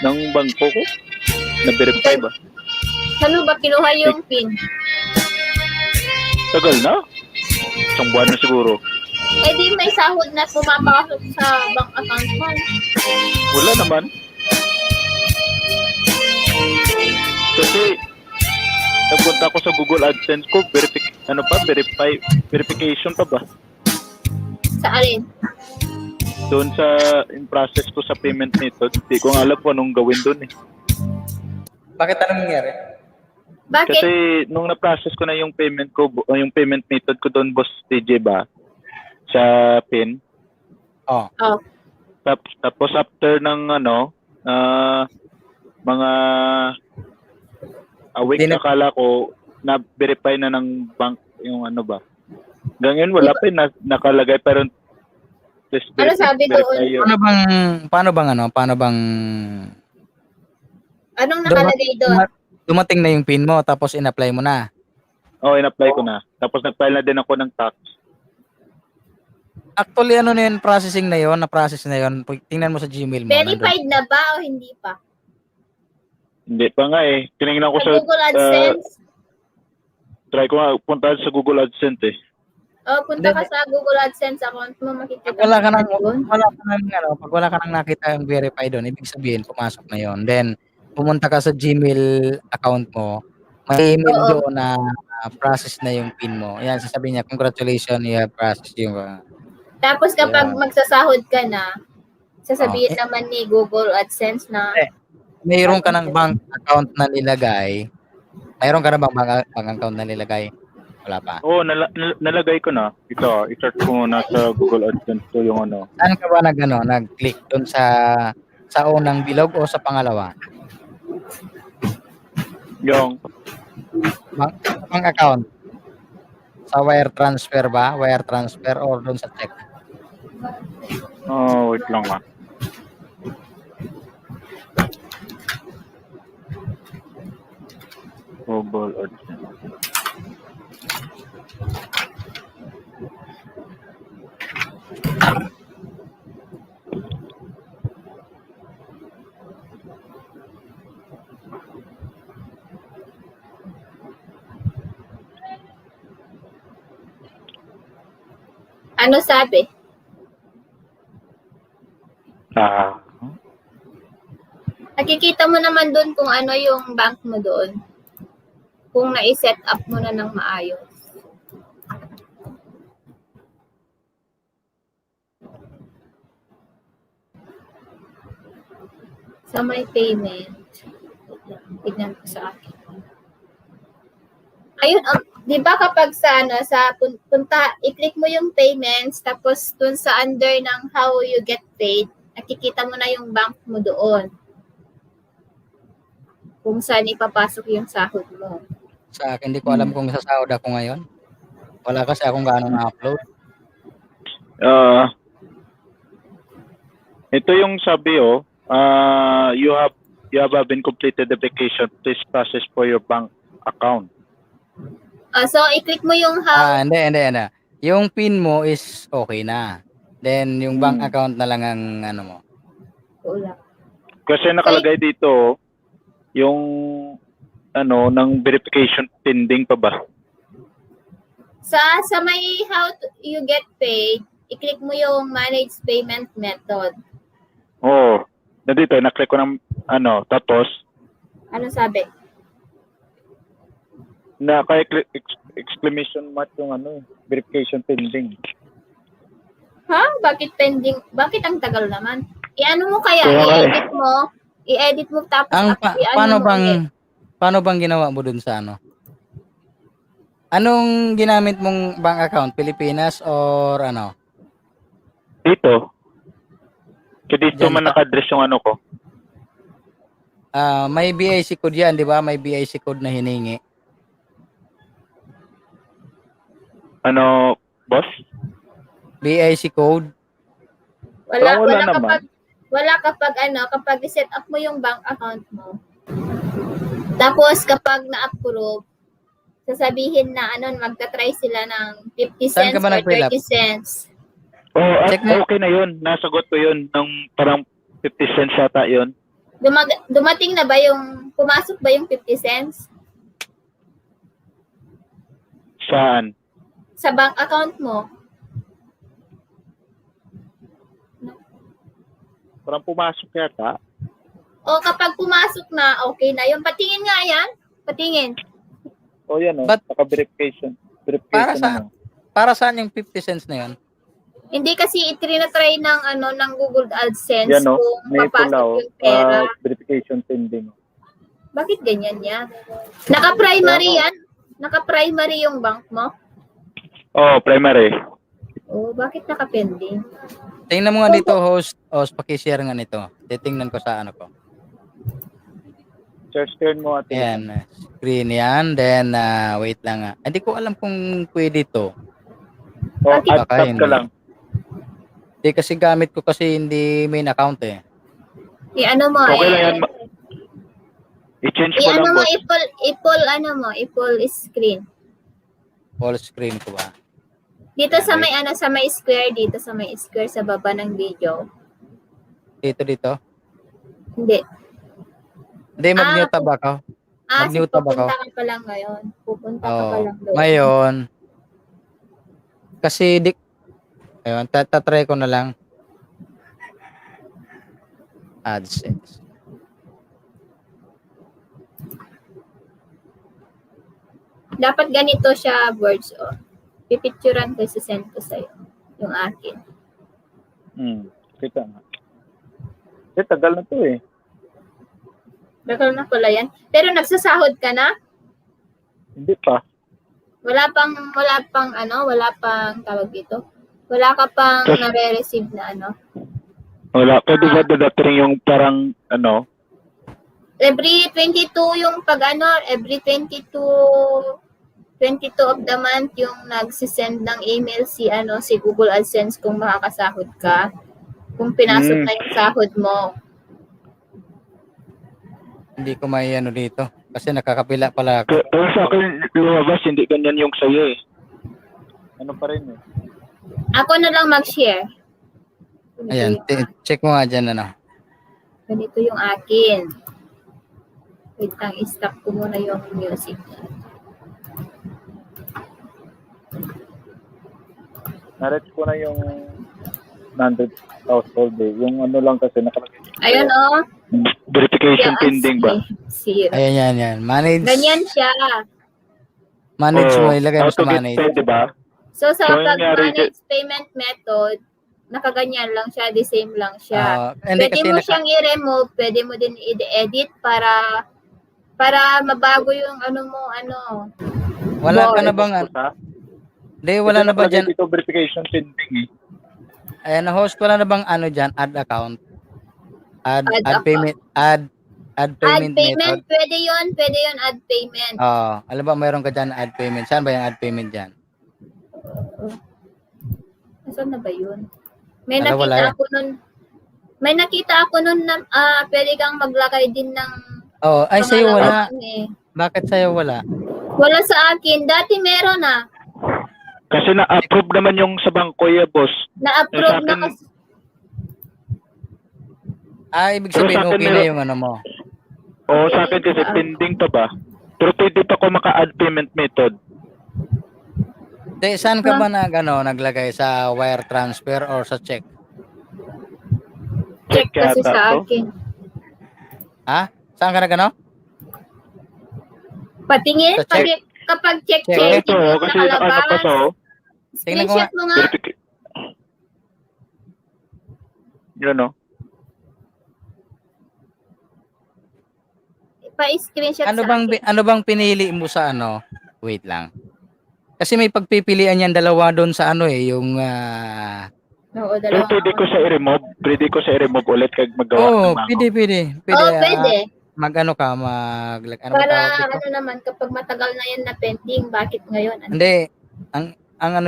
ng bangko ko. Na-verify ba? Saan mo ba kinuha yung PIN? Tagal na. Isang buwan na siguro. Eh di may sahod na pumapasok sa bank account mo. Wala naman. Kasi nagpunta ako sa Google AdSense ko, verification pa ba? Sa alin? Doon sa in process ko sa payment method, hindi ko nga alam kung anong gawin doon eh. Bakit anong nangyari? Bakit? Kasi nung na-process ko na yung payment ko, yung payment method ko doon, Boss TJ ba, sa PIN. Oh. Oh. Tapos after ng mga a week, akala ko na-verify na ng bank yung ano ba. Ganyan wala pa nakalagay pero ano sabi doon? Paano bang Anong nakalagay doon? dumating na yung PIN mo tapos in-apply mo na? Oo, in-apply ko na. Tapos nag-file na din ako ng tax. Actually, ano na yun, na-process na yun. Tingnan mo sa Gmail mo. Verified na ba o hindi pa? Hindi pa nga eh. Tinignan ko Sa sa Google AdSense? try ko nga punta sa Google AdSense eh. Punta ka sa Google AdSense account mo, makikita Pag wala ka nang, doon. pag wala ka nang nakita yung verify doon, ibig sabihin, pumasok na yon. Then, pumunta ka sa Gmail account mo, may email doon na process na yung PIN mo. Yan, sasabihin niya, congratulations, you have processed yung... Tapos kapag magsasahod ka na, sasabihin Oh, naman ni Google AdSense na mayroon ka ng bank account na nilagay. Mayroon ka na bang bank account na nilagay? Wala pa. Oo, nalagay ko na. Ito, i-search ko muna sa Google AdSense ko yung ano. Saan ka ba nag-click doon sa unang bilog o sa pangalawa? Yung, Bank account. Sa wire transfer ba? Wire transfer or doon sa check? wait lang ah. Google AdSense. ano sabi? Nakikita mo naman doon kung ano yung bank mo doon. Kung na-set up mo na ng maayos. Sa may payment. Tignan ko sa akin. Ayun, di ba kapag sa punta, i-click mo yung payments, tapos dun sa under ng how you get paid, nakikita mo na yung bank mo doon. Kung saan ipapasok yung sahod mo. Sa akin, hindi ko alam kung sasahod ako ngayon. Wala kasi akong gaano na-upload. Ito yung sabi you have been completed the application. Please process for your bank account. So, i-click mo yung how. Hindi. Yung PIN mo is okay na. Then, yung bank account na lang ang ano mo. Wala. Kasi nakalagay dito, yung ng verification pending pa ba? Sa may how you get paid, i-click mo yung manage payment method. Oo. Nandito, na-click ko ng tapos, Ano sabi? exclamation mark yung verification pending. Ha? Bakit pending? Bakit ang tagal naman? I-ano mo kaya? I-edit mo tapos paano bang ginawa mo dun sa ano? Anong ginamit mong bank account? Pilipinas or ano? Dito. Kasi dito Diyan man naka-address yung ko. May BIC code yan, di ba? May BIC code na hiningi. Boss? BIC code? Wala naman. kapag i-set up mo yung bank account mo. Tapos kapag na-approve, sasabihin na magta-try sila ng 50 Saan cents ka ba or nag-fill up? 30 cents. Oo, Check mo. okay na yun. Nasagot ko yun. Nung parang 50 cents yata yun. Dumating na ba yung, pumasok ba yung 50 cents Saan? sa bank account mo? Parang pumasok yata. O kapag pumasok na, okay na yun. Patingin nga yan. Patingin. O yan o, But- naka-verification. Para Verification sa na. para saan yung 50 cents na yun? Hindi kasi itinatry ng ng Google AdSense Yan o, kung may papasok pula o. yung pera. Verification pending. Bakit ganyan yan? Naka-primary yan? Naka-primary yung bank mo? Oh, primary. Oh, bakit naka-pending? Tingnan mo nga dito, host, paki-share nga nito. Titingnan ko sa ano ko. Share screen mo at Ayan, screen yan. Then, wait lang nga. Hindi ko alam kung pwede to. O, Bakit? add Baka tab hindi. ka lang. Hindi kasi gamit ko kasi hindi main account eh. I-ano mo Okay lang yan. I-change mo lang, I-ano mo, boss. i-pull screen. Full screen ko ba? Dito sa may sa may square, dito sa may square sa baba ng video. Dito. Hindi. Hindi, mag-mute tab ako. Mag-mute tab ako. Pupunta ka pa lang ngayon. Pupunta ka pa Oo. lang doon. Ngayon, kasi ayun, tatry ko na lang. AdSense. Dapat ganito siya, words. Oh. Pipicturan ko, send ko sa'yo. Yung akin. Kita nga. Tagal na to eh. Bakal na pala yan. Pero nagsasahod ka na? Hindi pa. Wala pang tawag dito. Wala ka pang nare-receive na Wala. Pwede ba dadating yung parang Every 22 yung every 22 of the month yung nagsisend ng email si Google AdSense kung makakasahod ka. Kung pinasok na yung sahod mo. Hindi ko may dito. Kasi nakakapila pala ako. Pero sa akin lumabas, hindi ganyan yung sa'yo eh. Ano pa rin eh. Ako na lang mag-share. Ayan, check mo nga dyan Ganito yung akin. Wait lang, i-stop ko muna yung music. Nareach ko na yung 100 household eh. Yung lang kasi nakalagay. Ayun Verification pending ba? Zero. Ayan, yan. Manage. Ganyan siya. Manage mo, ilagay mo How to sa get manage. paid, diba? So, sa So, yun nga, pag-manage payment method, nakaganyan lang siya, the same lang siya. Hindi Pwede kasi mo siyang i-remove, pwede mo din i-edit para mabago yung wala ka na bang Hindi, wala na ba dyan? Dito verification pending eh. Ayan, host, wala na bang dyan? Add account? Add account. payment, add Add payment payment, method. pwede yun, add payment. Alam ba, mayroon ka dyan add payment. Saan ba yung add payment dyan? Saan na ba yun? May Wala nakita ako nun na pwede kang maglagay din ng Ay, sa'yo wala. eh. Bakit sa'yo wala? Wala sa akin. Dati meron Kasi na-approve naman yung sa bangko ya, boss. Na-approve Sa na akin- kasi. Ibig Pero sabihin, sa akin okay na meron- yung mo. Oo, sa akin kasi pending pa ba? Pero pwede pa ko maka-add payment method. Saan ka ba naglagay? Sa wire transfer or sa check? Check kasi yata sa to. akin. Saan ka Patingin, Sa check. kapag check Check. checking Ito, yung kasi ano pa nakalabas, to. Tingnan ko screenshot mo nga. Yun o. Pa-screenshot Ano sa bang akin. ano bang pinili mo sa Wait lang. Kasi may pagpipilian yan dalawa doon sa yung Oo, Pero dalawa. pwede ko sa i-remove. Pwede ko sa i-remove ulit kag magawa ng bangko. pwede. Oo, pwede. Ano ba Para tawag dito? naman, kapag matagal na yan na pending, bakit ngayon? Hindi. Ang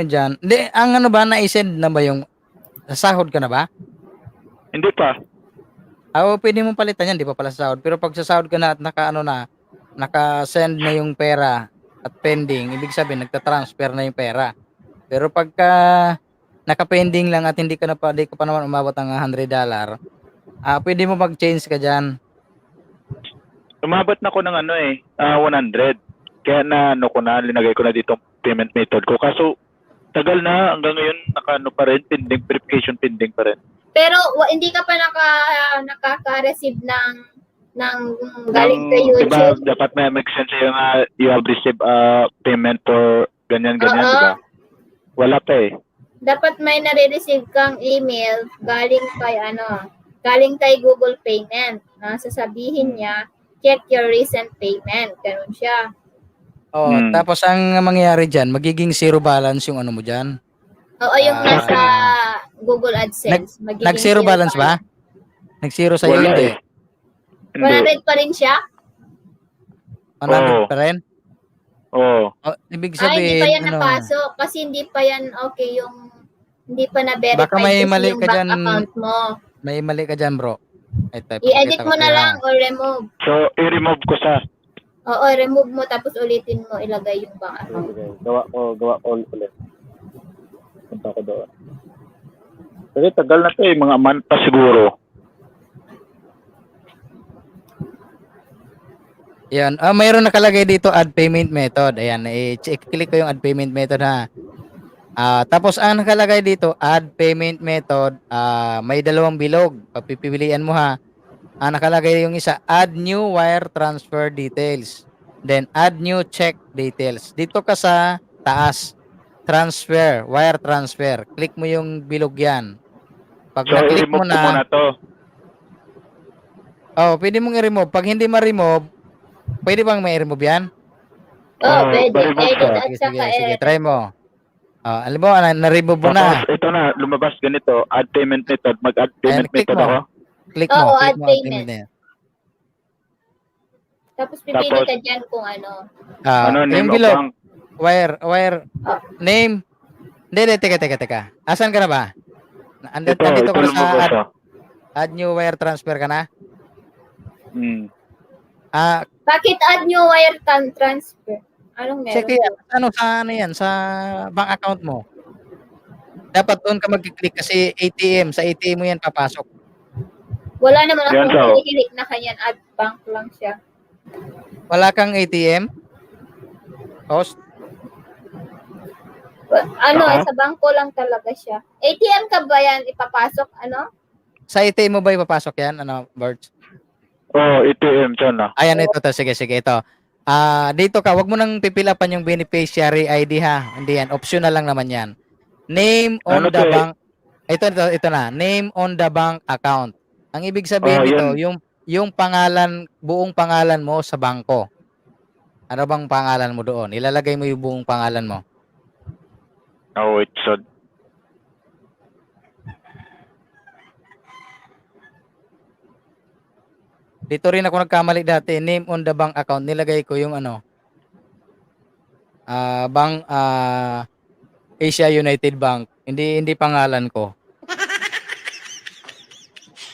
diyan. Hindi, ang ba na-send na ba yung sasahod ka na ba? Hindi pa. Pwede mo palitan yan, di pa pala sasahod. Pero pag sasahod ka na at naka-send na yung pera at pending, ibig sabihin nagta-transfer na yung pera. Pero pagka naka-pending lang at hindi ka pa naman umabot ng $100, pwede mo mag-change ka diyan. umabot na ko ng 100. Kaya na ko na, linagay ko na dito payment method ko. Kaso, tagal na, hanggang ngayon, pa rin, verification pending pa rin. Pero hindi ka pa nakaka-receive ng galing sa YouTube. Diba, dapat may make sense yung you have received payment for ganyan, Oo. diba? Wala pa eh. Dapat may nare-receive kang email galing kay Google Payment. Sasabihin niya, check your recent payment. Ganun siya. Oh, tapos ang mangyayari diyan, magiging zero balance yung ano mo diyan. Oo, yung nasa Google AdSense. magiging Nag-zero balance ba? Nag-zero sa iyo Wala hindi. eh. Hindi. 100 pa rin siya? 100 Oo. pa rin. Oo. Oh, ibig Ay, hindi sabihin pa yan ano, napasok. Kasi hindi pa yan okay yung hindi pa na-verify Baka may kasi mali yung ka bank dyan. account mo. may mali ka diyan, bro. Ito, I-edit ipapakita ko mo na sa'yo, lang ha. or remove. So, i-remove ko sa... Oo, remove mo tapos ulitin mo ilagay yung bank account. Gawa ko ulit. Punta ko doon. Kasi tagal na to eh, mga month pa siguro. Yan. Mayroon nakalagay dito add payment method. Ayan, i-click ko yung add payment method ha. Tapos ang nakalagay dito add payment method, may dalawang bilog. Pagpipilian mo ha. Nakalagay yung isa add new wire transfer details. Then add new check details. Dito ka sa taas. Transfer, wire transfer. Click mo yung bilog yan. Pag So, na-click i-remove mo ko muna na, to. pwede mong i-remove. Pag hindi ma-remove, pwede bang may remove yan? Oo, pwede. remove Edit ka. at Sige, saka sige, edit. try mo. Alam mo, na-remove mo na. Tapos, ito na, lumabas ganito, add payment method. Mag-add payment click method mo. ako. Click Oo, mo. Click add mo, payment. method. Tapos pipili Tapos, ka dyan kung ano. name Yung of bilog, bank. wire, name. Hindi, teka. Asan ka na ba? Ito, Nandito ka na sa lumabas add new wire transfer ka na? Bakit add new wire transfer? Anong meron? Sige, sa bank account mo. Dapat doon ka mag-click kasi ATM, sa ATM mo yan papasok. Wala naman Yan, akong so. kinikilik na kanyan. Add bank lang siya. Wala kang ATM? Host? Sa bangko lang talaga siya. ATM ka ba yan ipapasok? Sa ATM mo ba ipapasok yan? Bert? ATM dyan na. Ayan, ito. Sige, ito. Dito ka, wag mo nang pipilapan yung beneficiary ID ha. Hindi yan. Optional lang naman yan. Name on Ano the to eh? bank. Ito na. Name on the bank account. Ang ibig sabihin nito, yung pangalan, buong pangalan mo sa bangko. Ano bang pangalan mo doon? Ilalagay mo yung buong pangalan mo. Wait, so. Dito rin ako nagkamali dati. Name on the bank account. Nilagay ko yung Asia United Bank. Hindi pangalan ko.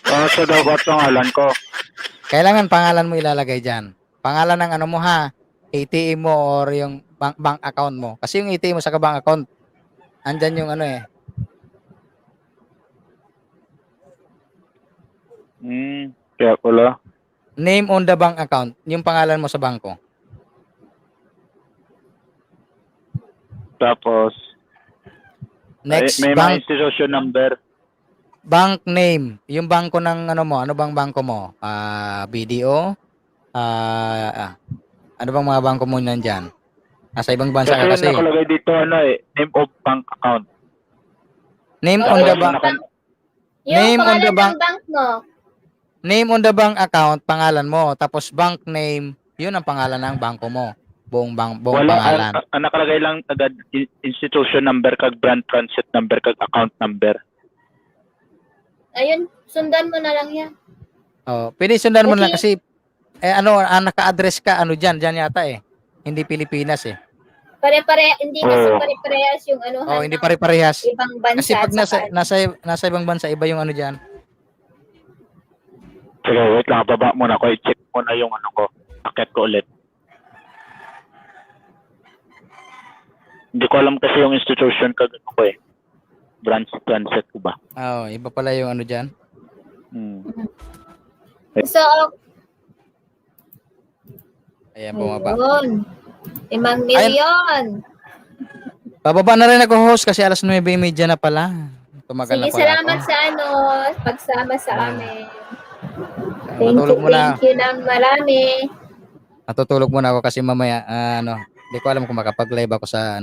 So dapat pangalan ko. Kailangan pangalan mo ilalagay dyan. Pangalan ng ano mo ha. ATM mo or yung bank account mo. Kasi yung ATM mo sa bank account, andyan yung Kaya pala. Name on the bank account. Yung pangalan mo sa bangko. Tapos, Next, may mga institution number. bank name. Yung bangko ng ano bang bangko mo? BDO? Ano bang mga bangko mo nandyan? Nasa ibang bansa ka kasi. Nakalagay dito name of bank account. Name on the bank. Yung Name on pangalan the bank. ng bank mo. Name on the bank account, pangalan mo. Tapos bank name, yun ang pangalan ng bangko mo. Buong pangalan. Nakalagay lang agad institution number kag branch transit number kag account number. Ayun, sundan mo na lang yan. Pwede sundan mo na Okay. kasi naka-address ka diyan yata eh. Hindi Pilipinas eh. Hindi kasi pare-parehas yung Hindi pare-parehas. ibang bansa. Kasi pag sa nasa ibang bansa iba yung diyan. Sige, wait lang, baba muna ko. I-check muna yung ko. Akit ko ulit. Hindi ko alam kasi yung institution kag ko eh. Branch transit ko ba? Iba pala yung diyan. So, Ayan, bumaba. Ayun. 5 milyon. Bababa na rin ako, host, kasi alas 9:30 na pala. Tumagal Sige, na pala salamat ako. sa pagsama sa amin. Matulog muna. Thank you ng marami. Natutulog muna ako kasi mamaya, hindi ko alam kung makapag-live ako sa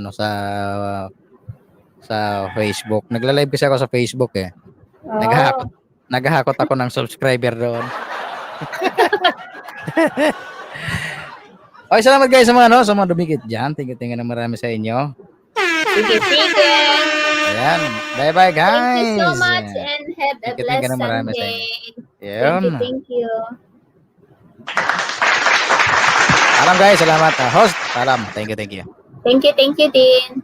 Facebook. Nagla-live kasi ako sa Facebook eh. Oh. Naghahakot ako ng subscriber doon. Okay, salamat guys sa mga dumikit dyan. Tingin na marami sa inyo. Sige. Ayan. Bye-bye guys. Thank you so much and have a Tingin blessed na marami sa Sunday. inyo. Ayan. Thank you. Salam guys, salamat. Host, salam. Thank you. Thank you din.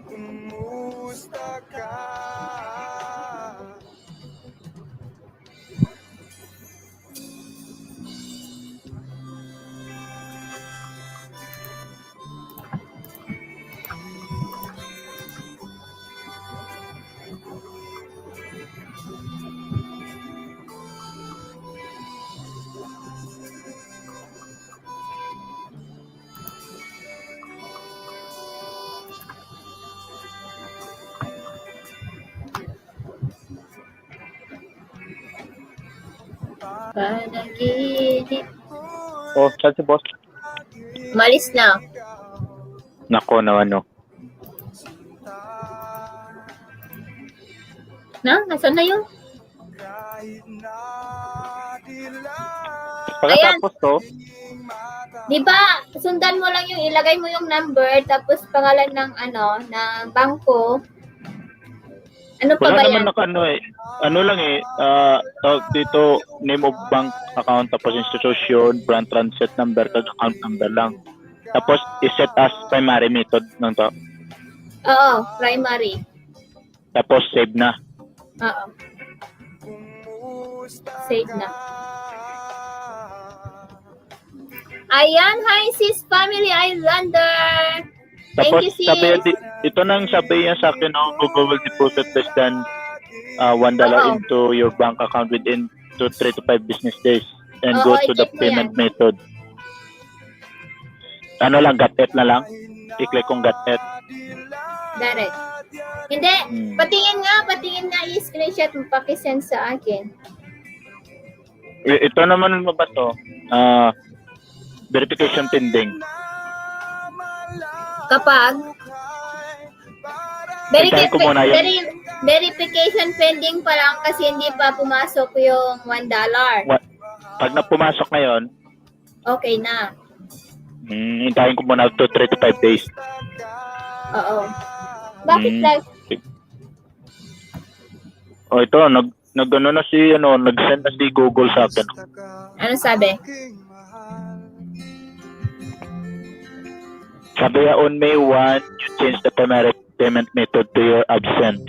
Kumusta ka? Panaginip. Oh, saan si boss? Malis na. Nako na ano. Nasaan na yun? Pagkatapos to, Di ba, sundan mo lang yung ilagay mo yung number tapos pangalan ng ng bangko. Ano pa wala ba naman yan? naka ano lang eh, tawag dito, name of bank account, tapos institution, brand transit number, tag account number lang. Tapos, iset as primary method ng to. Oo, primary. Tapos, save na. Oo. Save na. Ayan, hi sis Family Islander. Thank Tapos, you sis. ito nang sabi niya sa akin, Google will deposit less than $1 Oo. into your bank account within 3 to 5 business days and Oo, go to the i-check mo payment yan. method. Ano lang, got it na lang? I-click kong got it. Direct. Hindi, patingin nga i-screenshot mo paki-send sa akin. Ito naman mo ba to? Verification pending. Kapag Hintayin ko muna yun. verification pending pa lang kasi hindi pa pumasok yung $1. Pag na pumasok ngayon, Okay na. hintayin ko muna to 3 to 5 days. Oo. Bakit lang? O ito, nag-ano na si, nag-send na si Google sa akin. Ano sabi? Sabi niya, on May 1, you change the primary payment method to your absent.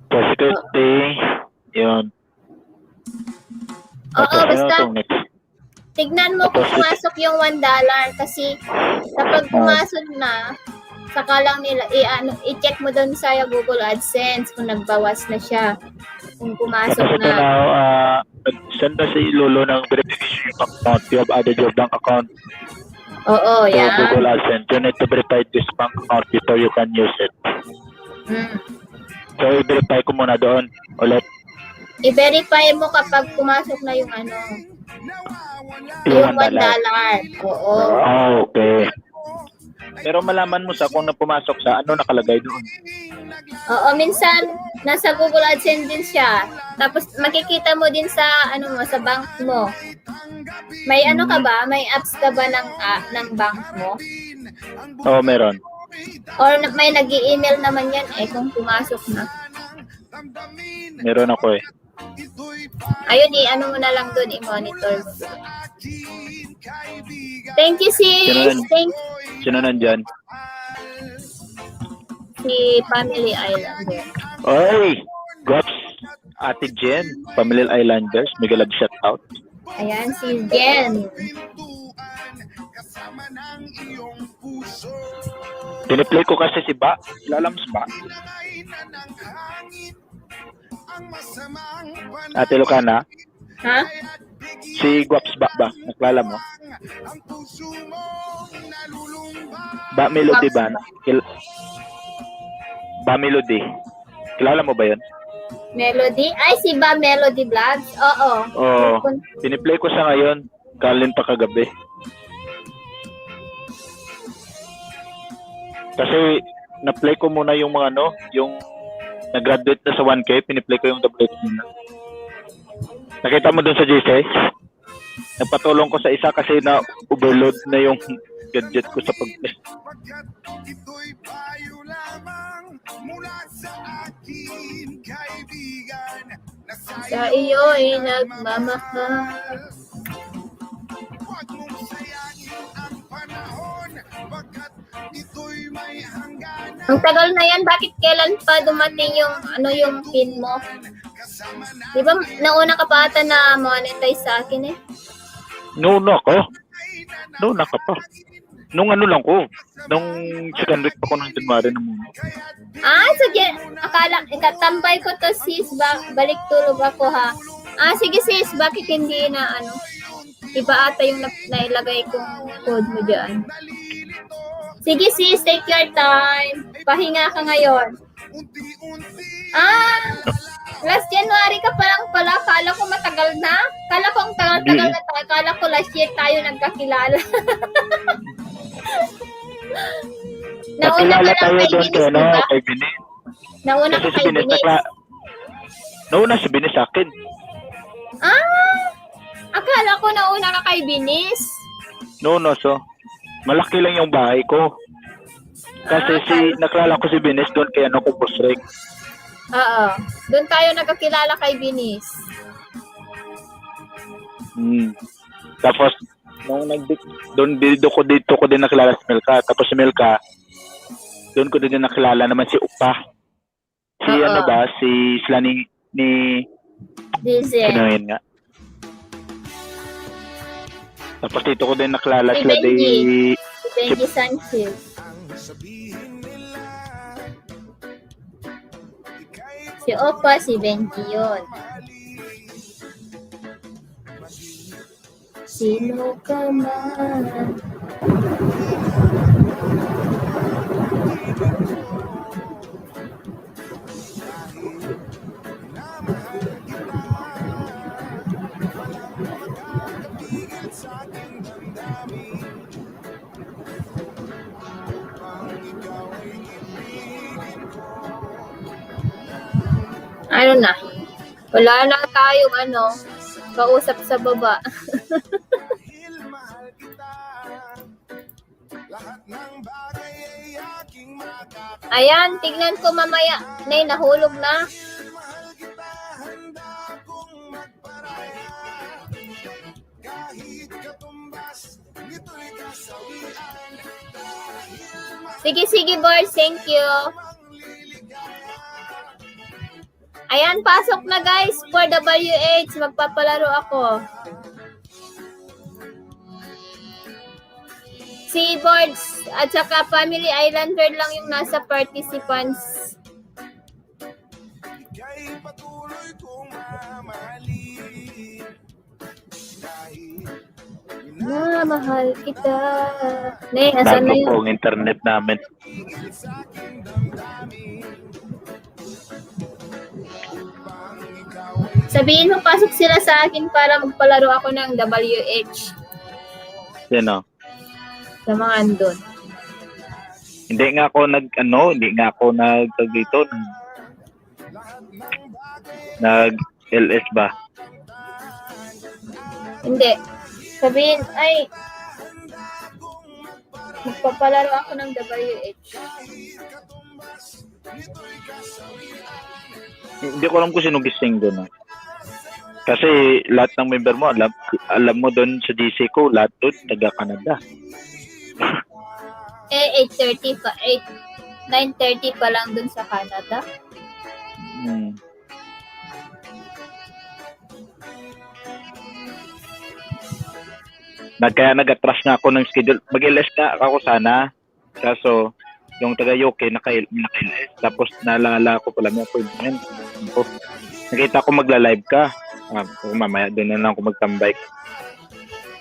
For security, yun. Oo, Tapos, basta itong next? tignan mo kung pumasok yung $1 kasi kapag pumasok na, saka lang nila, i-check mo doon sa Google AdSense kung nagbawas na siya. Kung pumasok Tapos ito na. na, nag-send na si Lolo ng verification account. You have added your bank account Oo, to yan. Google AdSense. You need to verify this bank account before you can use it. So, i-verify ko muna doon ulit. I-verify mo kapag pumasok na yung yung $1. Oo. Okay. Pero malaman mo sa kung na pumasok sa ano nakalagay doon. Oo, minsan nasa Google AdSense din siya. Tapos makikita mo din sa sa bank mo. May ka ba? May apps ka ba ng bank mo? Oo, meron. Or may nag-i-email naman yan kung pumasok na. Meron ako eh. Ayun, mo na lang doon, i-monitor mo. Thank you, sis. Sino nandyan? Si Family Islander. Oy! Gops! Ate Jen, Familial Islanders, mega love shoutout. Ayan, si Jen. Piniplay ko kasi si Ba. Kilala mo si Ba? Ate Lucana, Ha? si Guaps Ba ba? Nakilala mo? Ba Melody ba? Ba Melody. Kilala mo ba yun? Melody? Ay, si Ba Melody Vlogs? Oo. Oo. Piniplay ko siya ngayon. Kalin pa kagabi. Kasi na-play ko muna yung mga yung nag-graduate na sa 1K, piniplay ko yung double muna. Nakita mo dun sa GC? Nagpatulong ko sa isa kasi na overload na yung gadget ko sa pag-play. Sa iyo'y nagmamahal. Ang tagal na yan, bakit kailan pa dumating yung pin mo? Di ba nauna ka pa ata na monetize sa akin eh? Nauna ka pa. Nung lang ko. Nung second week pa ko ng January na muna. Sige. Akala, ikatambay ko to sis, balik tulog ako ha. Sige sis, bakit hindi na iba ata yung nailagay kong code mo dyan. Sige sis, take your time. Pahinga ka ngayon. Last January ka pa lang pala. Kala ko matagal na. Kala ko ang tagal-tagal na tayo. Kala ko last year tayo nagkakilala. Nauna Nakilala ka tayo lang kay doon Binis, diba? kay Binis. Nauna ka Kasi si kay Binis, Binis. nauna si Binis sa akin. Akala ko nauna ka kay Binis. No, so malaki lang yung bahay ko. Kasi nakilala ko si Binis doon kaya ko post rec. Oo. Doon tayo nagkakilala kay Binis. Tapos nung dito ko din nakilala si Melka. Tapos si Melka, doon ko din nakilala naman si Upa. Si si sila ni Dizen. ano yun nga. Tapos dito ko din nakilala Si sila Benji. Si Benji Sanchez. Si Opa, si Benji yun. Sino ka man? Ano na? Wala na tayong kausap sa baba. Ayan, tignan ko mamaya. Nay, nahulog na. Sige, boys. Thank you. Ayan, pasok na guys for WH. Magpapalaro ako. Si Boards at saka Family Islander lang yung nasa participants. Mahal kita. Ne, asan na bago yun? po ang internet namin. Sabihin mo, pasok sila sa akin para magpalaro ako ng WH Yan o. sa mga andun. Hindi nga ako dito, nag-LS ba? Hindi. Sabihin, ay, magpapalaro ako ng WH. Hindi ko alam kung sino gising doon. Kasi lahat ng member mo, alam mo doon sa GC ko, lahat doon, taga-Canada. 8:30 pa, 9:30 pa lang dun sa Canada. Kaya nag-atras nga ako ng schedule. Mag-LS na ako sana. Kaso, yung taga-UK naka-LS. Tapos naalala ko pala may appointment. Nakita ko magla-live ka. Mamaya doon na lang ako magtambay.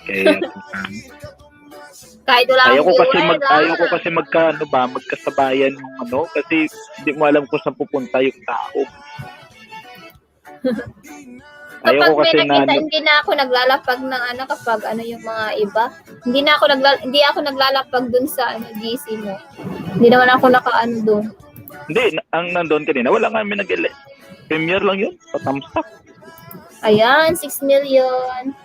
Kaya Kahit wala ayaw ko kasi viewer, magkasabayan yung kasi hindi mo alam kung saan pupunta yung tao. Ayaw Kapag ko kasi may nakita, hindi na ako naglalapag ng kapag yung mga iba. Hindi ako naglalapag dun sa GC mo. Hindi naman ako nakaano dun. Hindi, ang nandoon kanina, wala nga kami nag-LS. Premier lang yun, pa-thumbs up. Ayan, 6 million.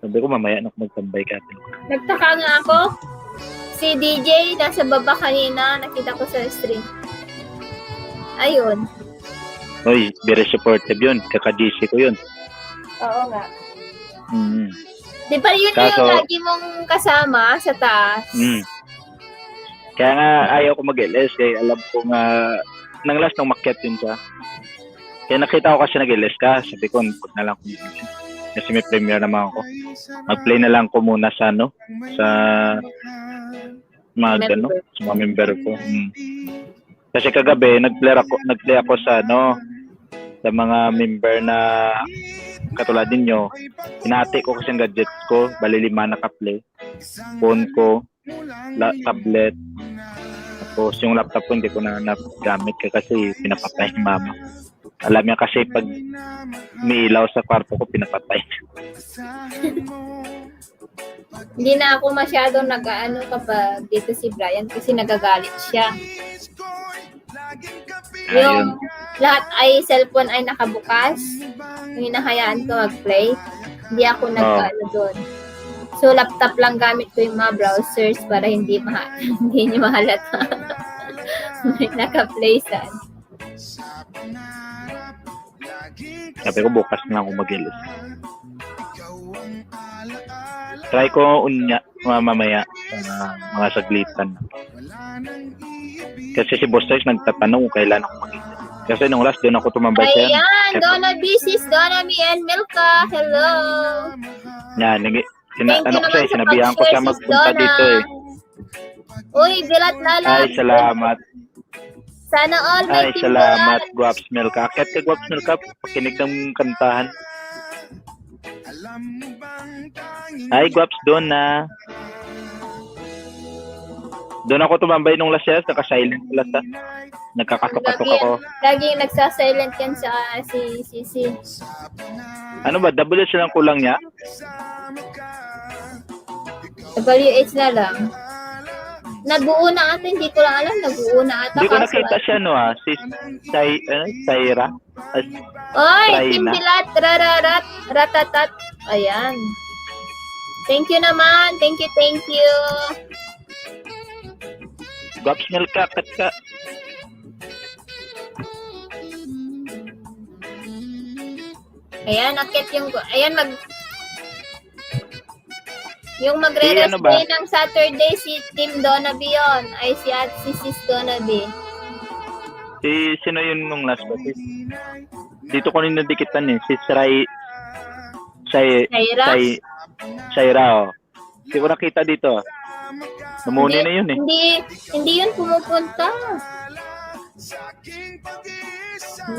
Sabi ko, mamaya na ako magtambay ka. Nagtaka nga ako. Si DJ, nasa baba kanina. Nakita ko sa stream. Ayun. Uy, very supportive yun. Kaka-GC ko yun. Oo nga. Mm. Di ba yun Kaso- yung lagi mong kasama sa taas? Mm. Kaya nga, ayaw ko mag-LS. Kaya alam ko nga, nang last nung makyat yun siya. Kaya nakita ko kasi nag-LS ka. Sabi ko, huwag na lang ko kasi may premiere naman ako. Mag-play na lang ko muna sa sa mga sa mga member ko. Kasi kagabi nag-play ako sa sa mga member na katulad ninyo. Hinati ko kasi ang gadgets ko, bali 5 naka-play. Phone ko, tablet. Tapos yung laptop ko hindi ko na nagamit kasi pinapatay ni mama. Alam niya kasi pag may ilaw sa kwarto ko, pinapatay. Hindi na ako masyadong nag-ano kapag dito si Brian kasi nagagalit siya. Yung lahat ay cellphone ay nakabukas. Yung hinahayaan ko mag-play. Hindi ako nag-ano doon. So laptop lang gamit ko yung mga browsers para hindi niyo mahalata. May naka-play saan. Sabi ko bukas na ako mag-LS. Try ko mamaya mga saglitan. Kasi si Boss Toys nagtatanong kung kailan ako mag-LS. Kasi nung last doon ako tumambay sa yan. Ayan, Donna B, sis Donna B and Milka. Hello. Yan, Thank you naman sa sinabihan ko siya pag-share, sis magpunta Donna. dito eh. Uy, Bilat Lala. Ay, salamat. Sana all may Ay, salamat, Guaps Milka. Akit ka, Guaps Milka. Pakinig ng kantahan. Ay, Guaps, doon na. Doon ako tumambay nung last year. Naka-silent last ha. Nagkakatok-katok ako. Lagi nagsasilent yan sa si Sisi. Ano ba? WH lang kulang niya? WH na lang. Nabuo na ata, hindi ko lang alam. Nabuo na ata. Hindi ko kaso nakita siya si Saira. Oy, Try Team na. Bilat, rararat, ratatat. Ayan. Thank you naman. Thank you. Guaps Milka, kat ka. Ayan, akit yung, ayan, yung ano magre-rest ba? day ng Saturday, si Team Donaby yun. Ay, si Sis Donaby. Sino yun nung last ba? Dito ko rin nadikitan eh. Si Saira? Saira, oh. Hindi ko nakita dito. Namuni na yun eh. Hindi yun pumupunta.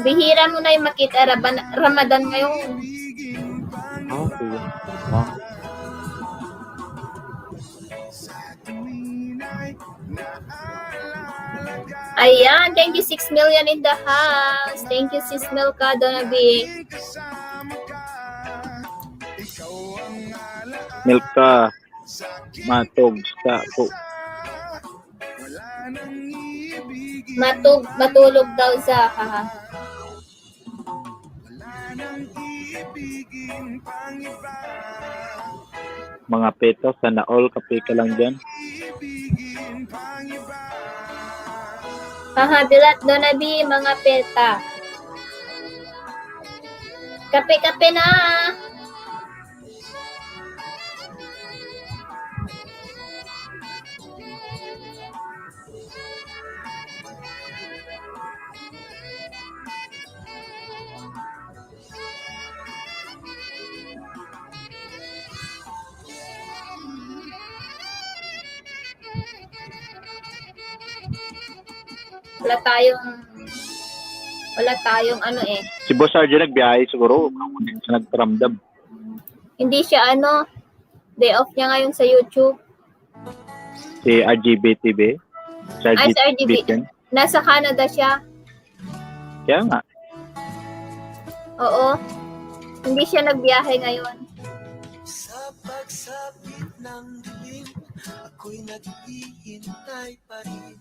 Bihira mo na yung makita. Ramadan ngayon. Okay. Ayan, thank you 6 million in the house. Thank you Sis Milka Donaby. Milka. Matog. Sako. Matulog daw sa Mga peto. Sana all. Kape ka lang dyan. Bilat Donaby, mga peta. Kape-kape na. wala tayong ano eh. Si Boss RJ nagbiyahe siguro. Hindi siya nagparamdam. Hindi siya day off niya ngayon sa YouTube. Si RGB TV. Si Ay, sa RGB. Beacon. Nasa Canada siya. Kaya nga. Oo. Hindi siya nagbiyahe ngayon. Sa pagsapit ng dilim, ako'y naghihintay pa rin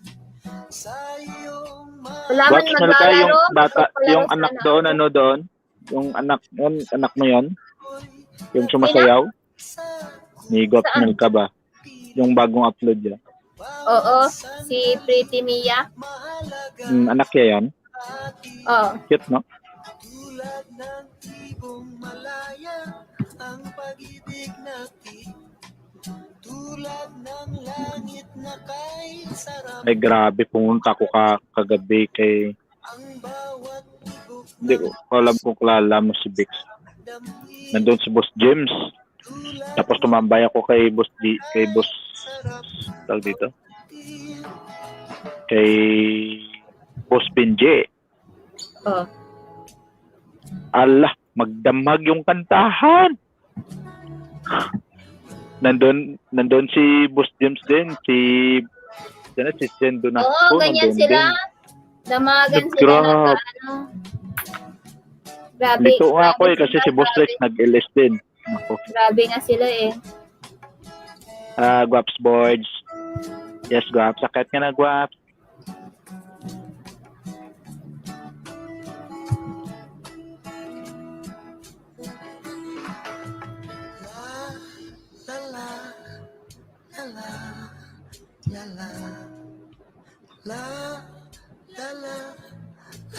sa iyong Wala man Watch Melka, yung maglalaro. bata, magpapalaro yung anak sana doon, ako. ano doon? Yung anak mo yon, yung sumasayaw? Ni Got Saan? Melka ba? Yung bagong upload niya. Oo. Si Pretty Mia. Anak niya yan? Oo. Cute, no? tulad ng ibong malaya ang pag-ibig natin. Tulad ng langit na kay sarap Ay, grabe. Pumunta ko kagabi kay... ang bawat tibok Hindi ko alam kung kilala mo si Bix. damdamin. Nandun si Boss James. Tapos tumambay ako kay Boss tawag dito? Kay Boss Benje. Oh. Allah, magdamag yung kantahan. Nandun si Boss James din, si Sendo na. Oo, ganyan sila. Damagan sila ng ano. Grabe. Lito nga ako grabe kasi sila, si Boss Rex grabe. nag-LS din. Ako. Grabe nga sila eh. Guaps boards. Yes, Guaps. Sakit ka na, Guaps. La la la la la la la la la.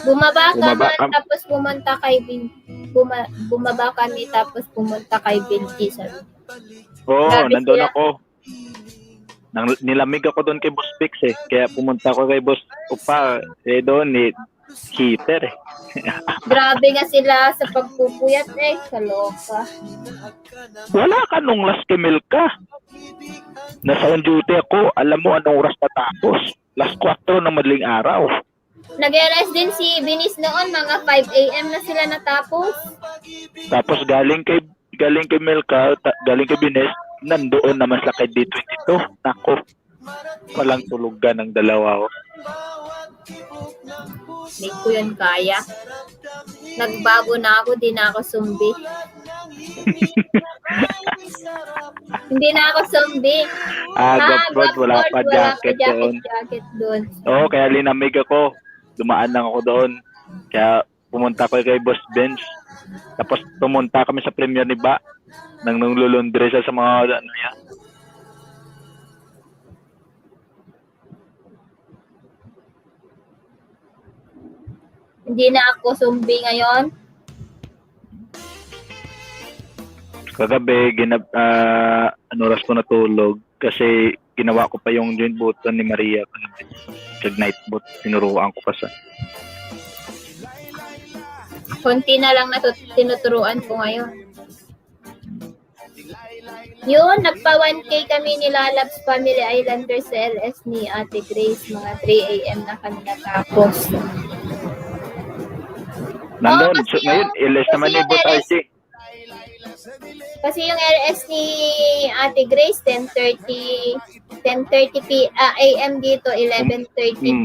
Bumaba Bumaba man, ka- tapos pumunta kay bumaba kami tapos pumunta kay Benji. Sabi. Oo, Grabe nandun sila. ako. Nilamig ako doon kay Boss Pix eh. Kaya pumunta ako kay Boss Upa. Doon heater eh. Grabe nga sila sa pagpupuyat eh. Kaloka. Wala ka nung last kay Milka. Nasa on duty ako. Alam mo anong oras natapos? Last 4 ng madaling araw. Nag-LS din si Binis noon. Mga 5 a.m. na sila natapos. Tapos galing kay Milka, galing kay Bines, nandoon naman sa kay D22. Nako. Walang tulugan ng dalawa ko. Hindi ko yun kaya. Nagbago na ako, di na ako sumbi. Hindi na ako sumbi. Gapod, wala pa jacket doon. jacket doon. Oo, kaya linamig ako. Dumaan lang ako doon. Kaya pumunta ko kay Boss Bench. Tapos pumunta kami sa premiere ni Ba. Nang lulundre siya sa mga ano yan. Hindi na ako sumbi ngayon. Kagabi, ano oras ko natulog kasi ginawa ko pa yung joint button ni Maria kagabi. Kag night boot, tinuruan ko pa sa. Konti na lang tinuturuan ko ngayon. Yun, nagpa 1K kami nila Labs Family Islanders sa LS ni Ate Grace. Mga 3 a.m. na kami natapos. Nandun, kasi ngayon, LS naman ni yung Boss LS RC. Kasi yung LS ni Ate Grace, 10:30 a.m. dito, 11:30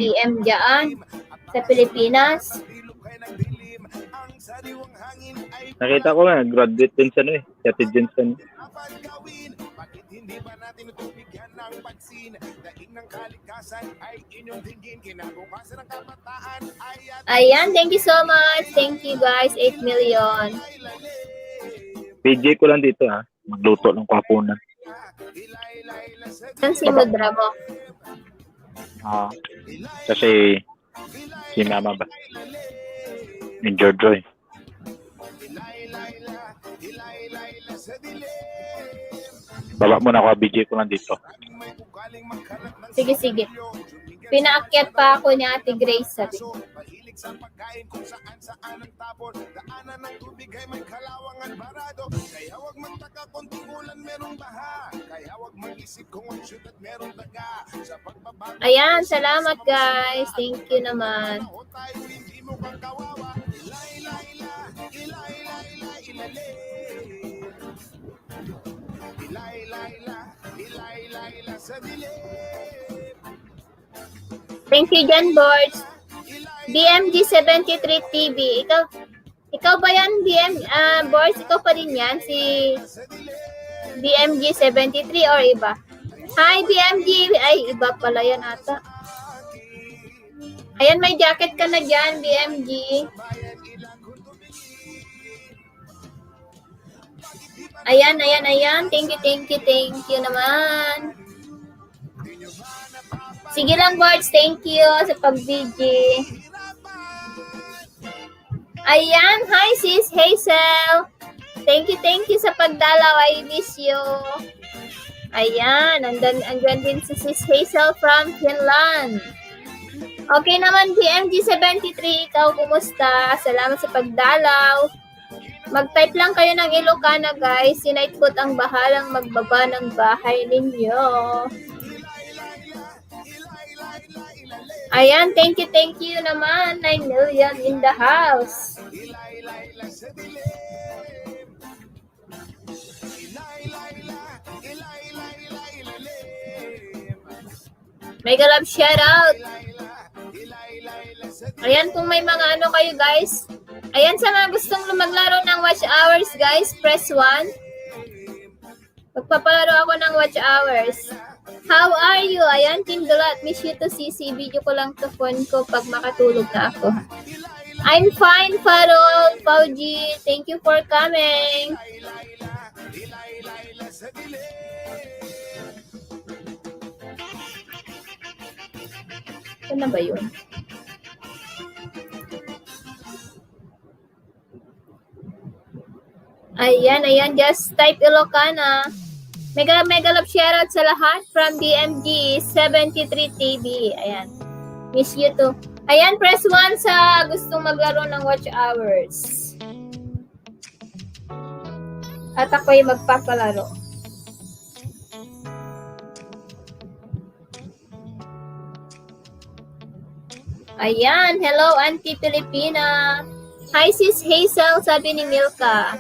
p.m. dyan sa Pilipinas. Nakita ko nga, graduate din siya si Ate Jensen. Ayan, thank you so much. Thank you guys, 8 million. PJ ko lang dito ha. Magluto ng kapunan. Saan si Mudra mo? Kasi si Mama ba? Yung Joy. Baba mo na ako, BJ ko lang dito. Sige, sige. Pinaakyat pa ako ni Ate Grace, sabi. sa pagkain kung saan ang tapon. Daanan ng tubig ay may kalawang at barado. Kaya wag magtaka kung tigulan merong baha. Kaya wag mag-isip kung ang syudad merong daga. Sa pagbabago. Ayan, salamat guys. Thank you naman. Tayo hindi mo kang kawawa. Ilay, sa dilim. Thank you, Jan Boards. BMG73 TV. Ikaw ba yan, Boards? Ikaw pa rin yan? Si BMG73 or iba? Hi, BMG. Ay, iba pala yan ata. Ayan, may jacket ka na dyan, BMG. Ayan. Thank you naman. Sige lang, Boards. Thank you sa pag-BG. Ayan. Hi, sis Hazel. Thank you sa pagdalaw. I miss you. Ayan. Andyan din si sis Hazel from Finland. Okay naman, BMG73. Ikaw, kumusta? Salamat sa pagdalaw. Mag-type lang kayo ng Ilocana, guys. Si Nightfoot ang bahalang magbaba ng bahay ninyo. Ayan, thank you naman. 9 million in the house. Mega love shout out. Ayan, kung may mga ano kayo, guys. Ayan, sa mga gustong maglaro ng watch hours, guys, press 1. Magpapalaro ako ng watch hours. How are you? Ayan, Team Dulat. Miss you to CC. Video ko lang to phone ko pag makatulog na ako. I'm fine, Farol, Pauji. Thank you for coming. Ano ba yun? Ayan. Just type Ilocana. Mega love shoutout sa lahat from BMG 73 TV. Ayan. Miss you too. Ayan, press 1 sa gustong maglaro ng watch hours. At ako'y magpapalaro. Ayan. Hello, Auntie Filipina. Hi, sis Hazel, sabi ni Milka.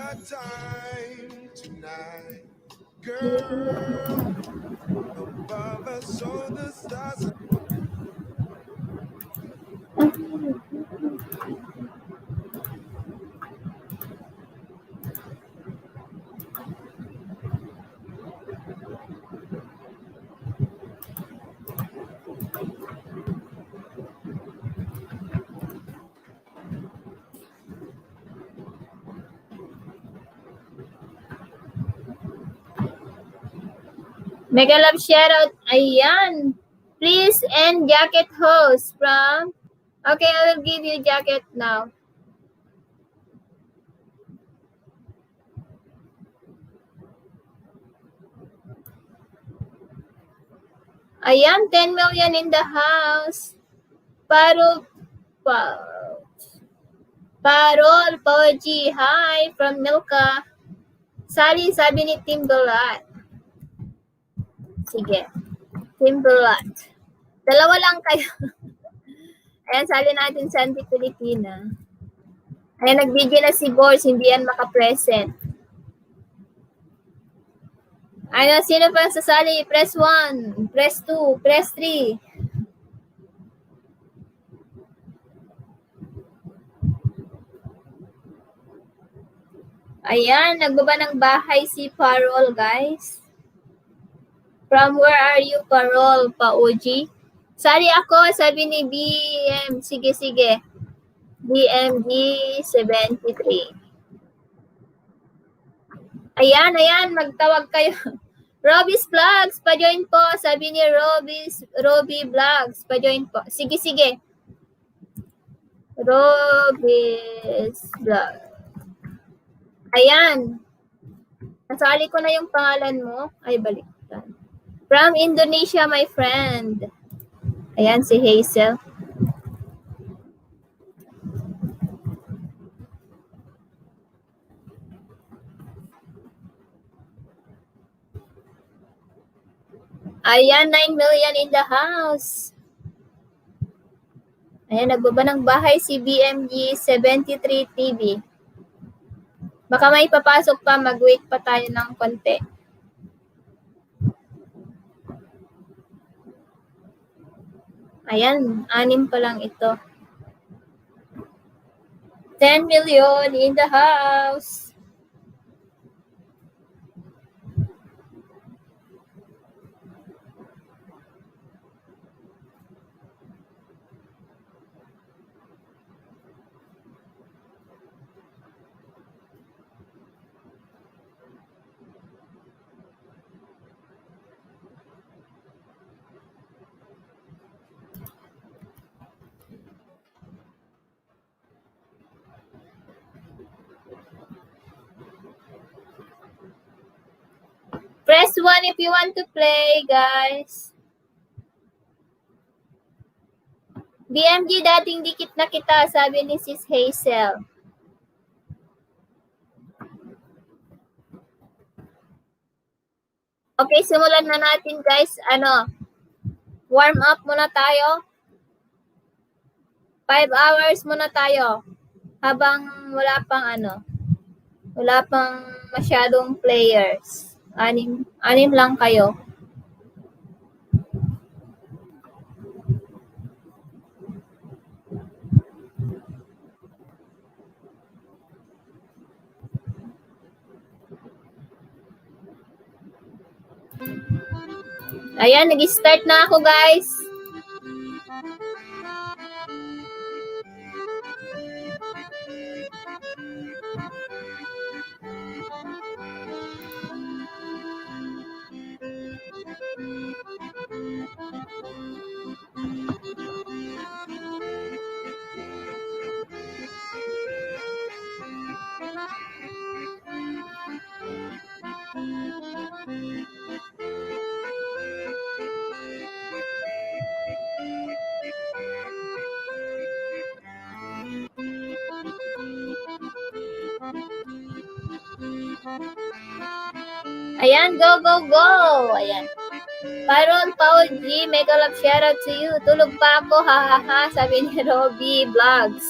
Mega love shoutout. Ayan. Please end jacket host from... Okay, I will give you jacket now. Ayan, 10 million in the house. Parol, Poji, hi, from Milka. Sally, sabi ni Team Dolat. Sige. Timberlat. Dalawa lang kayo. Ayan, sali natin sa Auntie Filipina. Ayan, nag-video na si Boris, hindi yan makapresent. Ano, sino pa sasali? Press 1, press 2, press 3. Ayan, nagbaba ng bahay si Parol, guys. From where are you, Parol, Pauji? Sali ako, sabi ni BM. Sige. BMG 73. Ayan, magtawag kayo. Robby's Vlogs, pa-join po. Sabi ni Robby Vlogs, pa-join po. Sige. Robby's Vlogs. Ayan. Nasali ko na yung pangalan mo. Ay, baliktad. From Indonesia, my friend. Ayan, si Hazel. Ayan, 9 million in the house. Ayan, nagbaba ng bahay si BMG 73 TV. Baka may papasok pa, mag-wait pa tayo ng konti. Ayan, 6 pa lang ito. 10 million in the house. Press 1 if you want to play, guys. BMG, dating dikit na kita, sabi ni Sis Hazel. Okay, simulan na natin, guys. Warm up muna tayo. 5 hours muna tayo. Habang wala pang masyadong players. 6 lang kayo. Ayan, nag-start na ako, guys. Ayan, go, go, go! Ayan. Byron Paul G, mega love shoutout to you. Tulog pa ako, hahaha, sabi ni Robby Vlogs.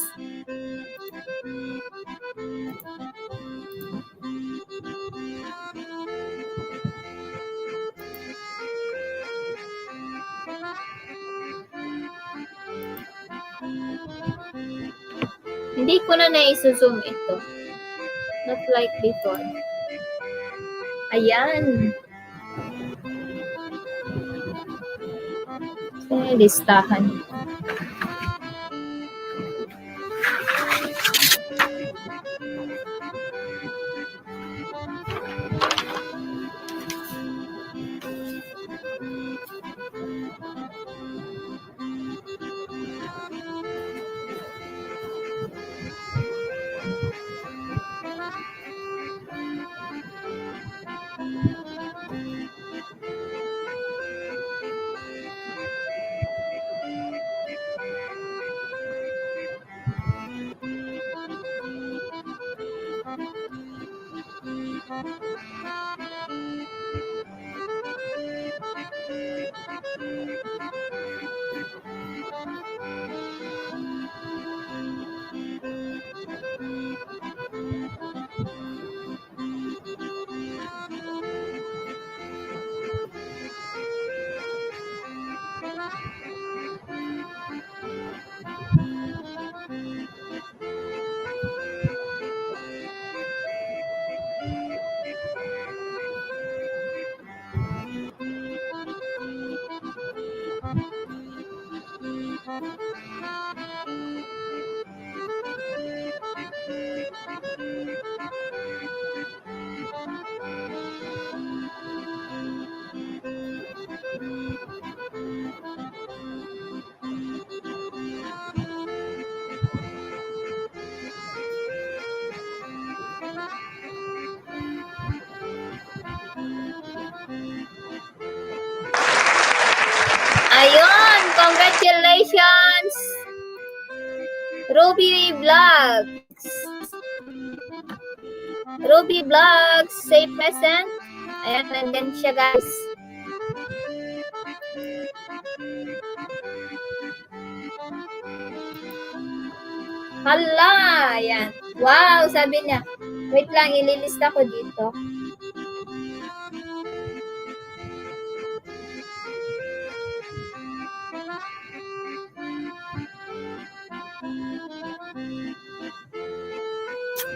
Hindi ko na naisusum ito. Not like before. Ayan. Listahan. Ayun, congratulations! Ruby Vlogs. Ruby Vlogs, say present. Ayan, nandyan siya, guys. Hala! Ayan. Wow! Sabi niya. Wait lang, ililista ko dito.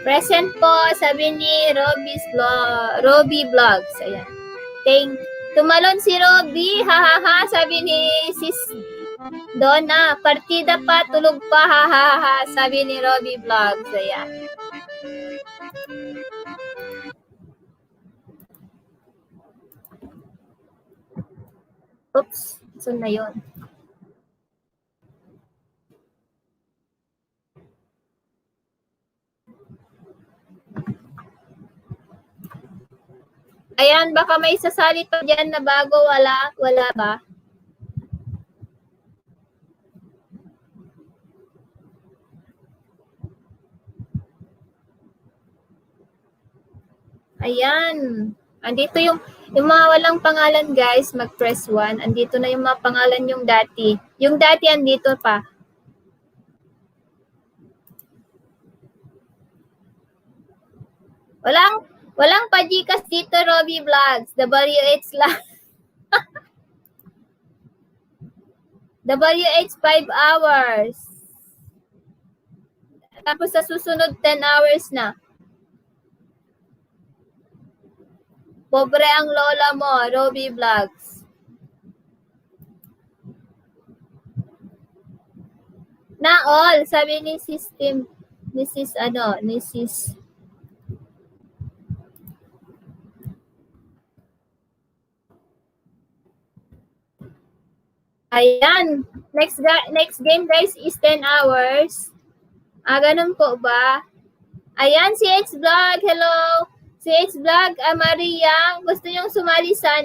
Present po, sabi ni Robby Vlogs. Ayan. Tumalon si Robby, hahaha, sabi ni Sis Donna. Partida pa, tulog pa, hahaha, sabi ni Robby Vlogs. Ayan. Oops, saan na yun? Ayan, baka may sasali pa dyan na bago, wala ba? Ayan. Andito yung mga walang pangalan, guys, mag-press 1. Andito na yung mga pangalan yung dati. Yung dati andito pa. Walang pajikas dito, Robby Vlogs. WH lang. WH 5 hours. Tapos sa susunod 10 hours na. Pobre ang lola mo, Robby Vlogs. Na all, sabi ni System, ni Sis. Ayan. Next game, guys, is 10 hours. Ganun po ba? Ayan, si H Vlog. Hello. Si H Vlog, Maria, gusto niyong sumali sa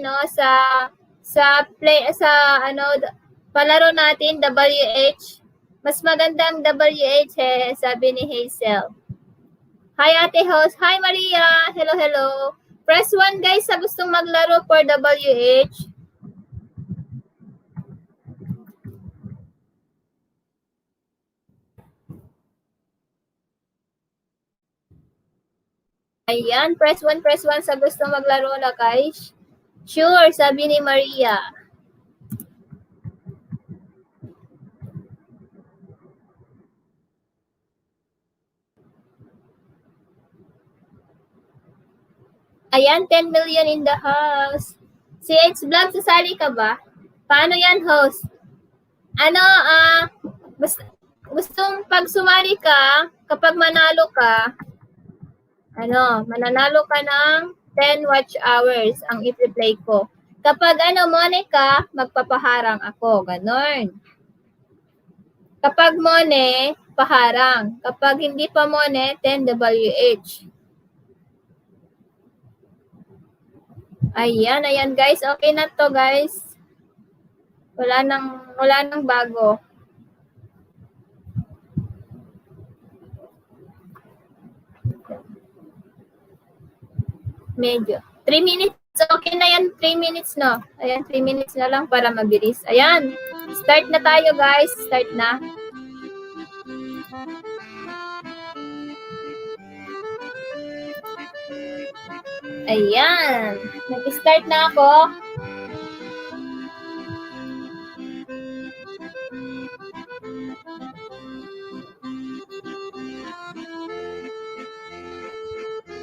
palaro natin WH. Mas magandang WH sabi ni Hazel. Hi Ate Host. Hi Maria. Hello. Press 1 guys sa gustong maglaro for WH. Ayan, press 1 sa gusto maglaro na, guys. Sure, sabi ni Maria. Ayan, 10 million in the house. Si H Vlog, sasali ka ba? Paano yan, host? Gustong pag sumali ka, kapag manalo ka, mananalo ka ng 10 watch hours ang i-play ko. Kapag Monica, magpapaharang ako. Ganon. Kapag Mone, paharang. Kapag hindi pa Mone, 10 WH. Ayan guys. Okay na to guys. Wala nang bago. Medyo. 3 minutes. Okay na yan. 3 minutes, no? Ayan, 3 minutes na lang para mabilis. Ayan. Start na tayo, guys. Start na. Ayan. Nag-start na ako.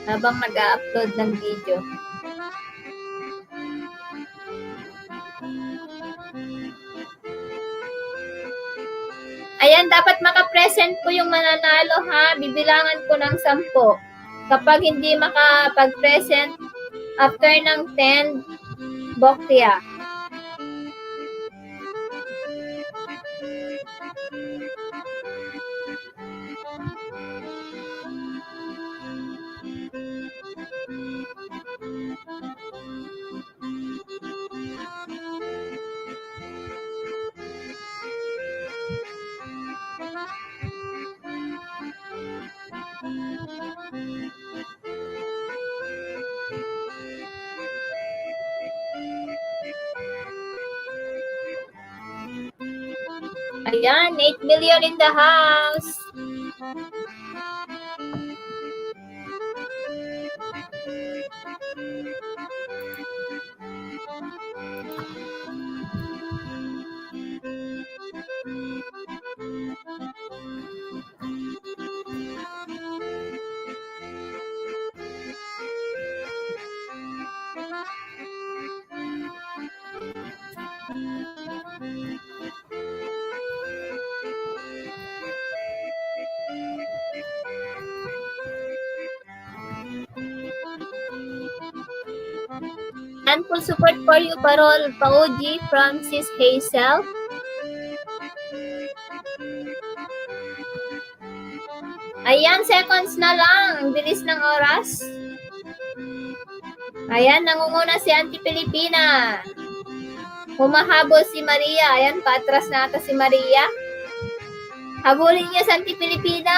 Habang nag-upload ng video. Ayan, dapat makapresent po yung mananalo ha. Bibilangan ko ng 10. Kapag hindi makapag-present after ng 10, bokya. Ayan, 8 million in the house. And full support for you, Parol Pauji from Sis Hazel. Ayan, seconds na lang. Bilis ng oras. Ayan, nangunguna si Auntie Pilipina. Humahabol si Maria. Ayan, patras na ata si Maria. Habulin niya si Auntie Pilipina.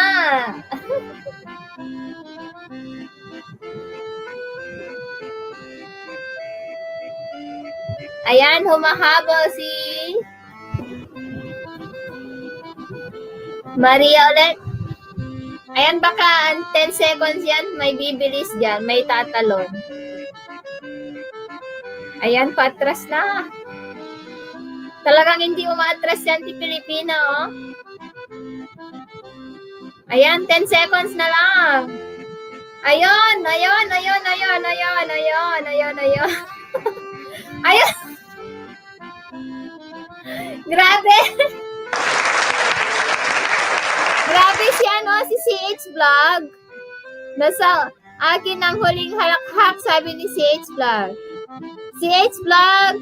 Ayan, humahabol si Maria ulit. Ayan, baka 10 seconds yan. May bibilis dyan. May tatalon. Ayan, patras na. Talagang hindi umatras si Auntie Pilipina, oh. Ayan, 10 seconds na lang. Ayun, ayun, ayun, ayun, ayun, ayun, ayun, ayun. Ayun. Grabe. Grabe si si CH Vlog. Nasa akin ang huling halakhak, sabi ni CH Vlog. CH Vlog,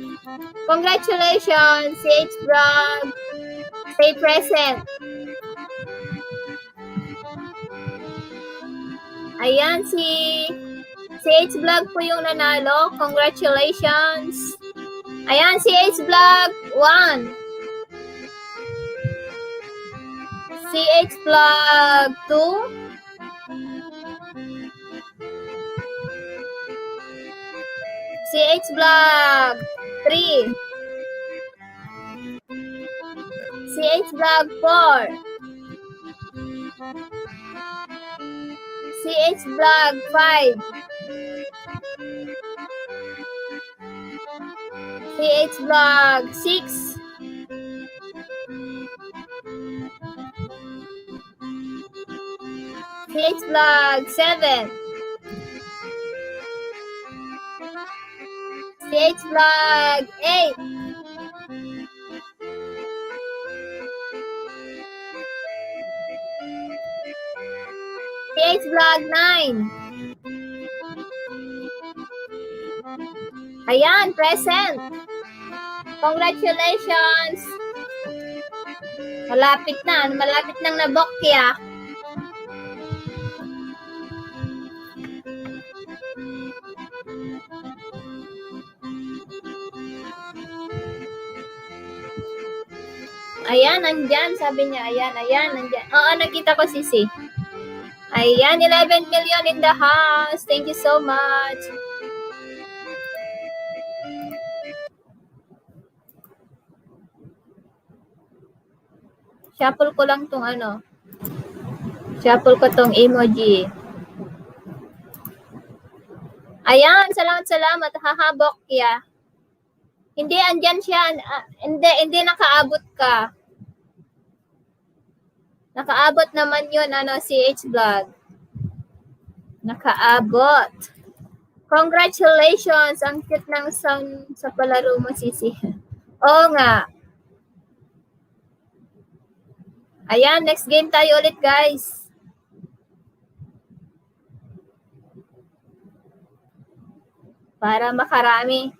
congratulations, CH Vlog. Stay present. Ayan, si CH Vlog po yung nanalo. Congratulations. Ayan, CH Vlog 1. CH Vlog 2. CH Vlog 3. CH Vlog 4. CH Vlog 5. CH Vlog 6. CH Vlog 7. CH Vlog 8. CH Vlog 9. Ayan, present. Congratulations. Malapit nang nabokya. Ayan, nandyan. Sabi niya, ayan, nandyan. Oo, nakita ko sisi. Ayan, 11 million in the house. Thank you so much. Shuffle ko lang tong Shuffle ko tong emoji. Ayan, salamat. Hahabok ya. Hindi, andyan siya. Hindi nakaabot ka. Nakaabot naman yun, CH Vlog. Nakaabot. Congratulations! Ang cute ng sound sa palaro mo, Sisi. Oo nga. Ayan, next game tayo ulit, guys. Para makarami.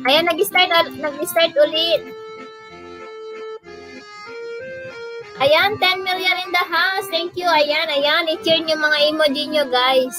Ayan, nag-start ulit. Ayan, 10 million in the house. Thank you. Ayan. I-cheer nyo mga emoji nyo, guys.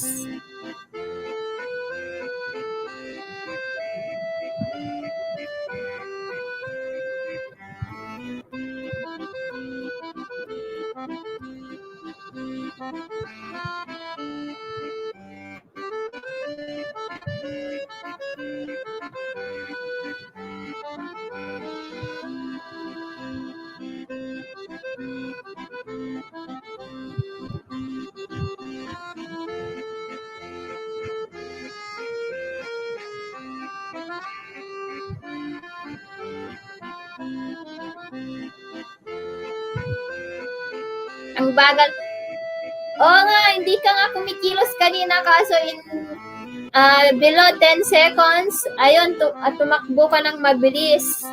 Ang bagal. Oo nga, hindi ka nga kumikilos kanina kaso in below 10 seconds, ayun, tumakbo ka ng mabilis.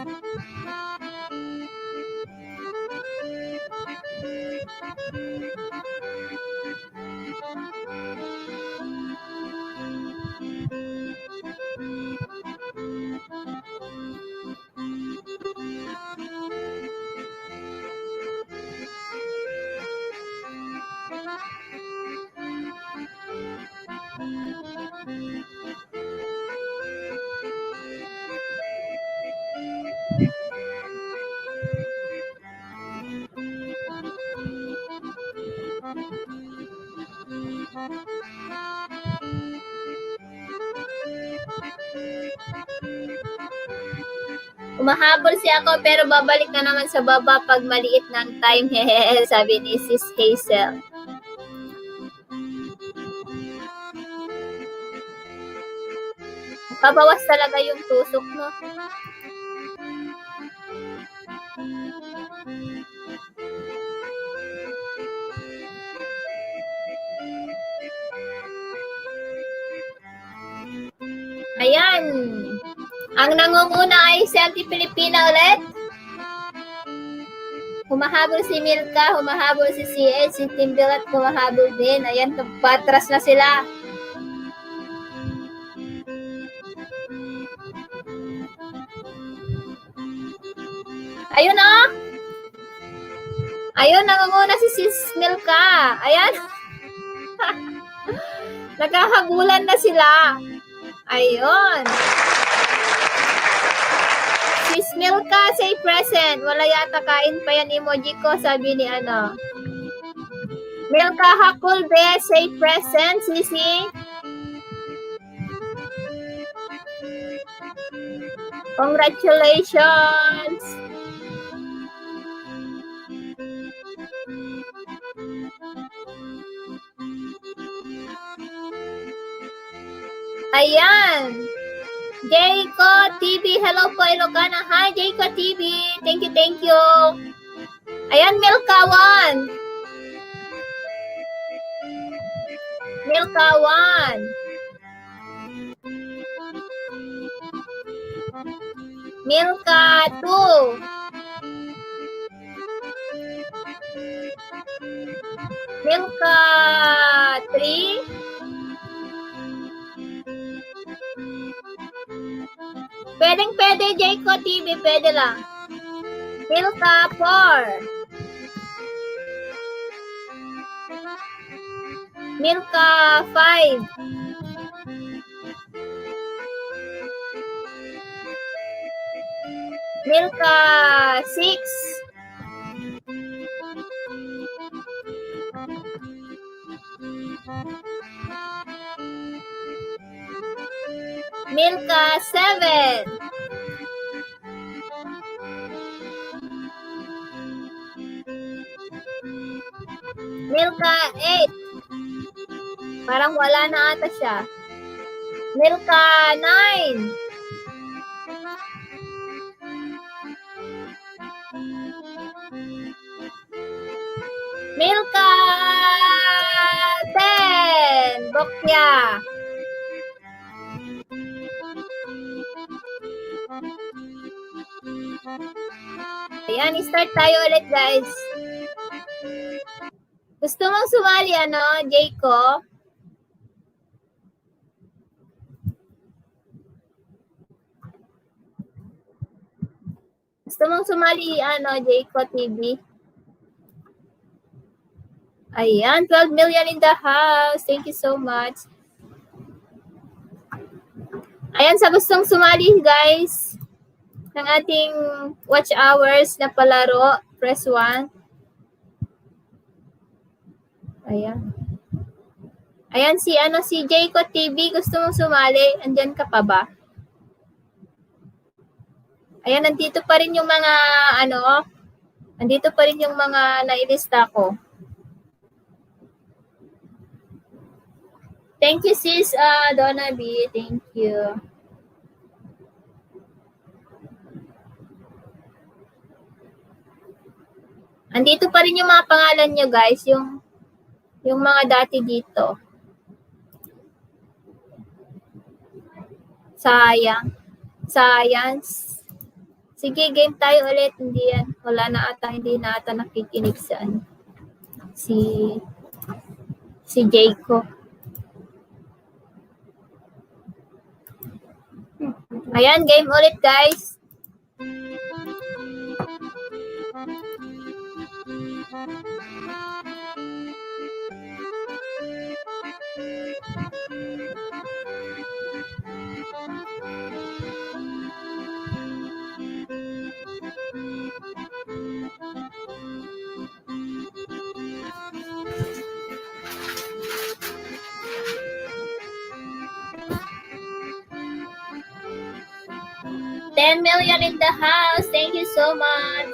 Umahabol si ako pero babalik na naman sa baba pag maliit ng time. Hehehe, sabi ni Sis Hazel. Pabawas talaga yung tusok mo. Ayan. Ang nangunguna ay si Auntie Pilipina ulit. Humahabol si Milka, humahabol si CH, si Timbilat humahabol din. Ayan, patras na sila. Ayun oh. Ayun, nangunguna si Sis Milka. Ayan. Naghahabulan na sila. Ayun. Sis Milka, say present. Wala yata kain pa yan emoji ko, sabi ni ano. Milka Hakulbe, say present, Sisi. Congratulations. Ayan. Jayco TV, hello po Ilocana. Hi Jayco TV, thank you, thank you. Ayan, Milkawan. Milkawan. Milka 2. Milka 3. Pwede, Jayco TV, pwede lang. Milka 4. Milka 5. Milka 6. Milka 7. Milka 8. Parang wala na ata siya. Milka 9. Milka 10. Bokya. Ayan, start tayo ulit guys. Gusto mong sumali ano, Jayco? Gusto mong sumali ano, Jayco TV? Ayan, 12 million in the house. Thank you so much. Ayan, sa gustong sumali guys, ng ating watch hours na palaro, press 1. Ayan. Ayan si Jayco TV, gusto mong sumali? Andyan ka pa ba? Ayan, nandito pa rin yung mga, nandito pa rin yung mga nailista ko. Thank you, sis, Donna B. Thank you. Andito pa rin yung mga pangalan nyo, guys. Yung mga dati dito. Sayang. Science. Sige, game tayo ulit. Hindi yan. Wala na ata. Hindi na ata nakikinig sa si Jayco. Ayan, game ulit, guys. $10 million in the house. Thank you so much.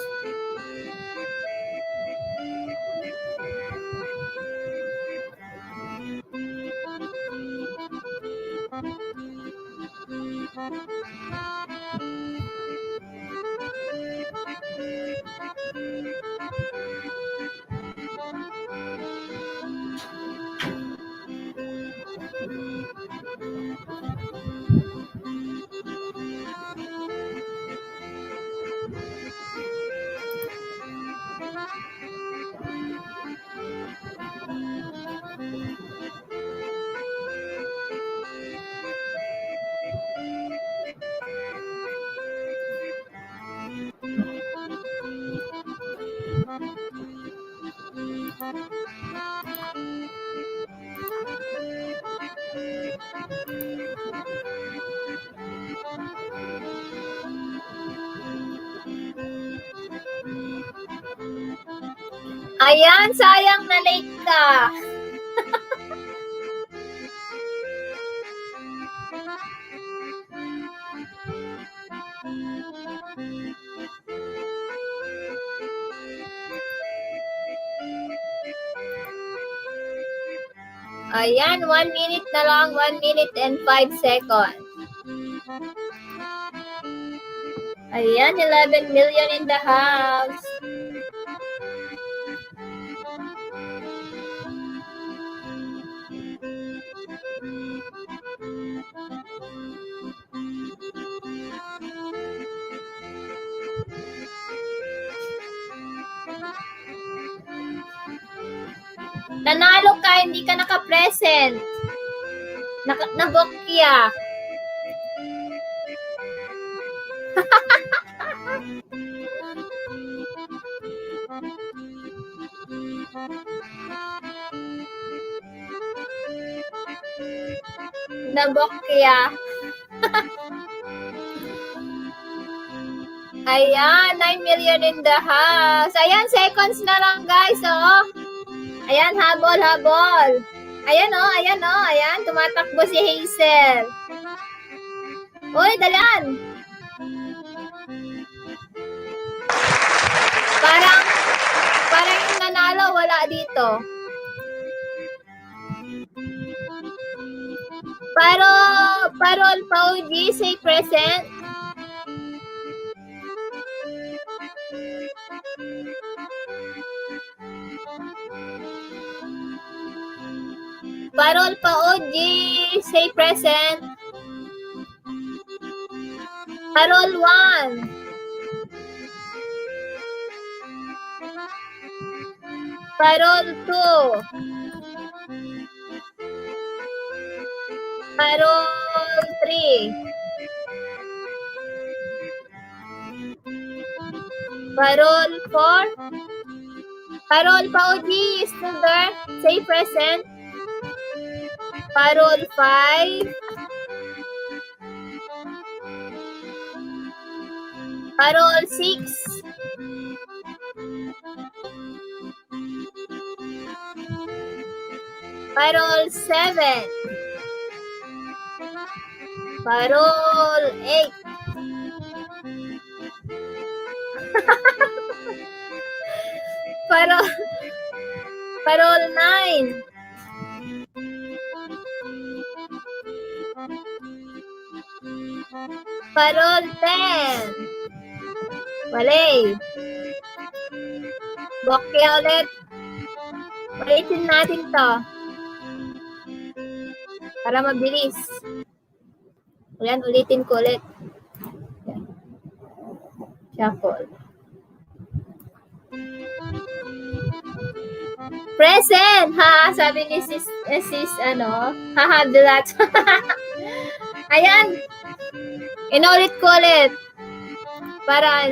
Ayan, sayang na late ka. Ayan, 1 minute na lang, 1 minute and 5 seconds. Ayan, 11 million in the house. Nanalo ka, hindi ka naka-present. Nabokya. Nabokya. Ayan, 9 million in the house. Ayan, seconds na lang, guys, oh. Ayan, habol, habol. Ayan, oh, ayan, oh, ayan. Tumatakbo si Hazel. Uy, dalian. Parang yung nanalo, wala dito. Parol Pauji, say present. Parol Pauji, say present. Parol 1. Parol 2. Parol 3. Parol 4. Parol Pauji is still there. Say present. Parol 5. Parol 6. Parol 7. Parol 8. Parol, parol 9. Parol 10. Wale. Bokya ulit. Ulitin natin to. Para mabilis. Ayan, ulitin ko ulit. Ayan. Shuffle. Present! Ha, sabi ni sis haha, dulat. Ayan. Inulit ko ulit. Para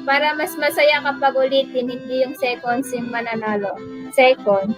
para mas masaya kapag ulitin, hindi yung seconds yung mananalo. Second.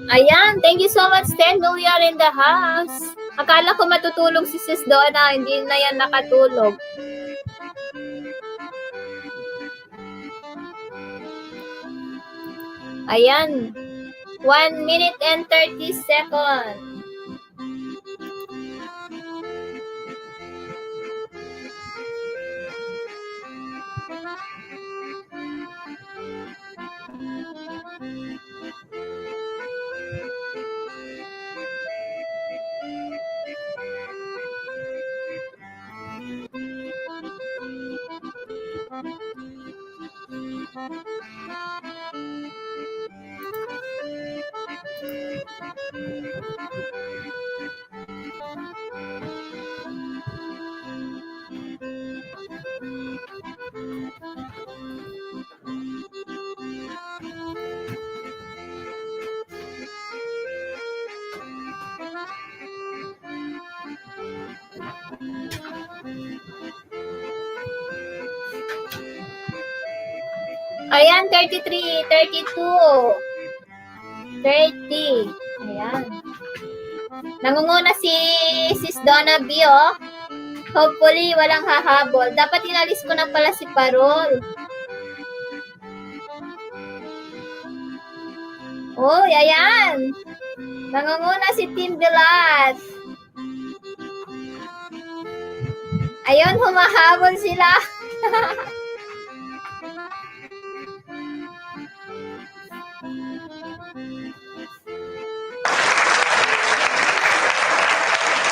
Ayan, thank you so much, 10 million in the house. Akala ko matutulog si Sis Donna, hindi na yan nakatulog. Ayan, 1 minute and 30 seconds. Ayan, 33, 32, 30. Ayan. Nangunguna si Sis Donna B, oh. Hopefully, walang hahabol. Dapat inalis ko na pala si Parol. Oh, ayan. Nangunguna si Team Dilat. Ayun, humahabol sila.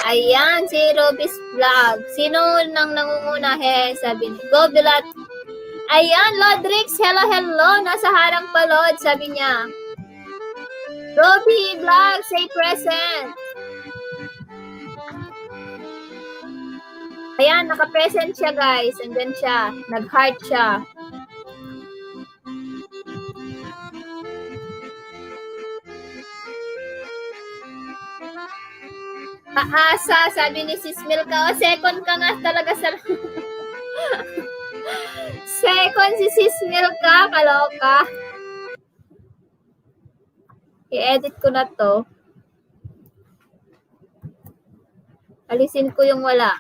Ayan, si Robis Vlog. Sino nang nangunguna? He, sabi niya. Go, Bilat. Ayan, Lodrix. Hello, hello. Nasa harang pa, Lod, sabi niya. Robbie Vlog, say present. Ayan, naka-present siya, guys. Andyan siya. Nag-heart siya. Paasa, sabi ni Sis Milka. O, second ka nga talaga sa... second si Sis Milka. Kaloka. I-edit ko na to. Alisin ko yung wala.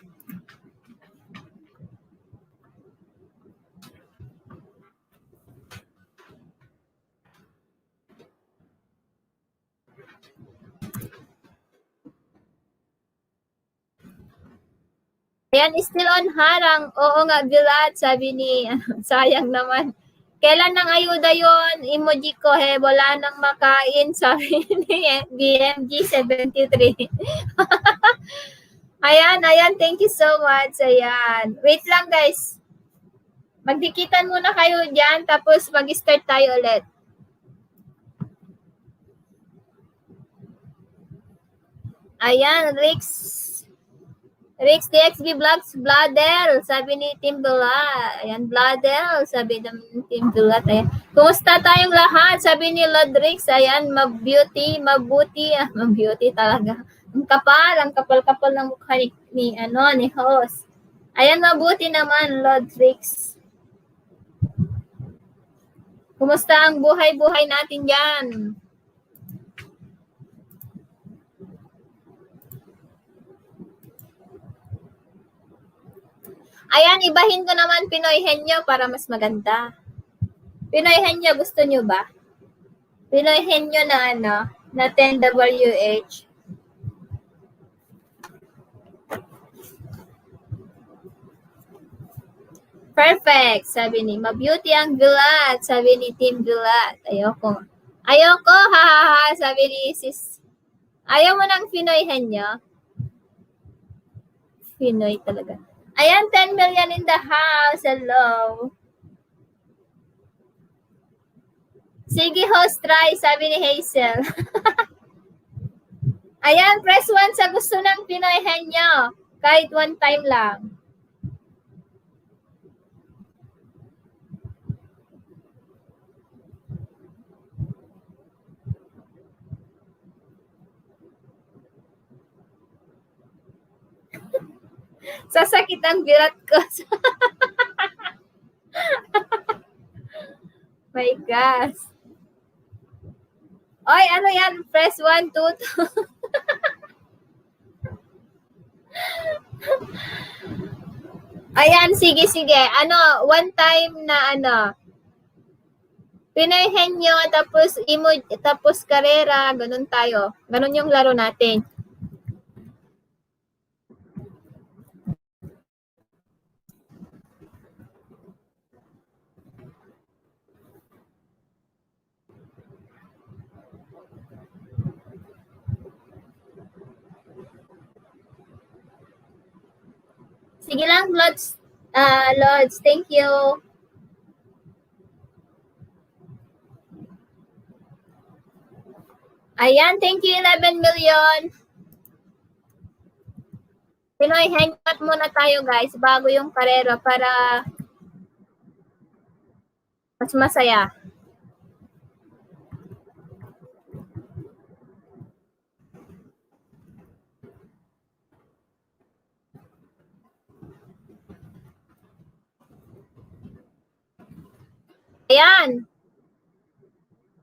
Ayan, still on harang. Oo nga, Bilat, sabi ni, sayang naman. Kailan nang ayuda yon? Emoji ko, he, wala nang makain, sabi ni BMG73. Ayan, thank you so much. Ayan. Wait lang, guys. Magdikitan muna kayo dyan, tapos mag-start tayo ulit. Ayan, Rix DXB Vlogs, Bladel, sabi ni Team Bulat. Ayan, Bladel, sabi ng Team Bulat. Ayan. Kumusta tayong lahat? Sabi ni Lodrix. Ayan, mabuti. Mabuti talaga. Ang kapal-kapal ng mukha ni host. Ayan, mabuti naman, Lodrix. Kumusta ang buhay-buhay natin dyan? Ayan, ibahin ko naman Pinoy Henyo para mas maganda. Pinoy Henyo, gusto nyo ba? Pinoy Henyo na 10WH. Perfect, sabi ni Mabeauty ang Gulat, sabi ni Team Gulat. Ayoko, ha, sabi ni Sis. Ayaw mo ng Pinoy Henyo? Pinoy talaga. Ayan, 10 million in the house. Hello. Sige, host, try, sabi ni Hazel. Ayan, press 1 sa gusto ng Pinoy Henyo. Kahit one time lang. Sasakit ang birat ko. My gosh. Oy, ano yan? Press 1, 2, 2. Ayan, sige. Ano, one time na Pinoy Henyo, tapos tapos karera, ganun tayo. Ganun yung laro natin. Sige lang, Lods. Lods, thank you. Ayan, thank you 11 million. Pinoy hangout muna tayo guys bago yung karera para mas masaya. Ayan.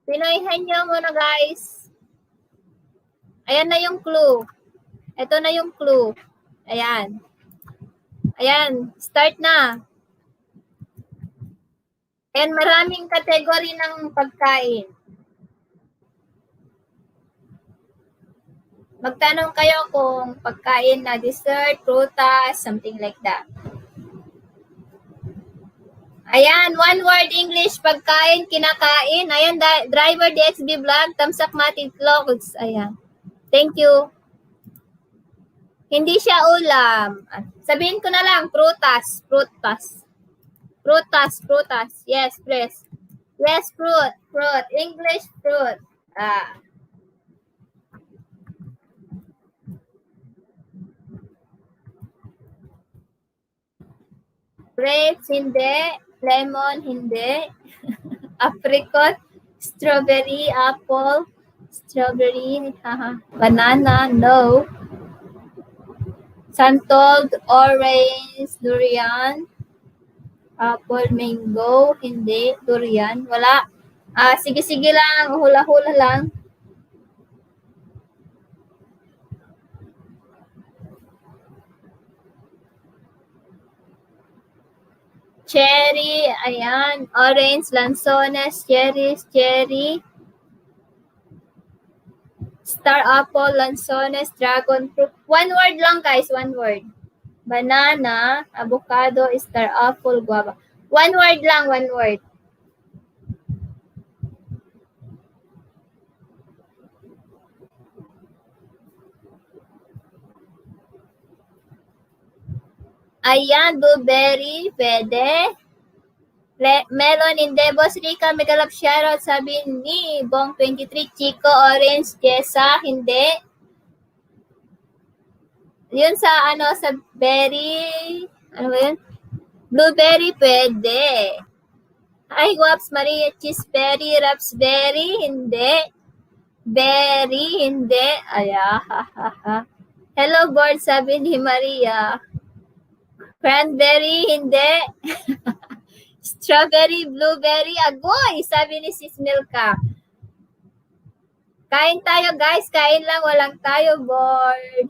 Pinoy hangout muna guys. Ayan na yung clue. Ito na yung clue. Ayan. Ayan. Start na. Ayan, maraming kategory ng pagkain. Magtanong kayo kung pagkain na dessert, prutas, something like that. Ayan, one word English, pagkain, kinakain. Ayan, driver DXB Vlog, Tamsak Matic Vlogs. Ayan. Thank you. Hindi siya ulam. Sabihin ko na lang, prutas. Yes, please. Yes, fruit. English, fruit. Grapes, hindi. Lemon, hindi. Apricot, strawberry, apple, strawberry, banana, no. Santol, orange, durian, apple, mango, hindi, durian, wala. Sige lang, hula-hula lang. Cherry, ayan, orange, lanzones, cherry, star apple, lanzones, dragon fruit. One word lang guys, one word. Banana, avocado, star apple, guava. One word lang, one word. Ayan, blueberry, pwede. Melon, hindi. Boss Rica, megalap shoutout, sabi ni Bong 23. Chico, orange, Jessa, hindi. Yun sa ano, sa berry, ano ba yun? Blueberry, pwede. Ay, Waps, Maria, cheeseberry, raspberry, hindi. Berry, hindi. Ay, Hello, board, sabi ni Maria. Cranberry, hindi. Strawberry, blueberry, agoy, sabi ni Sis Milka. Kain tayo, guys. Kain lang, walang tayo, board.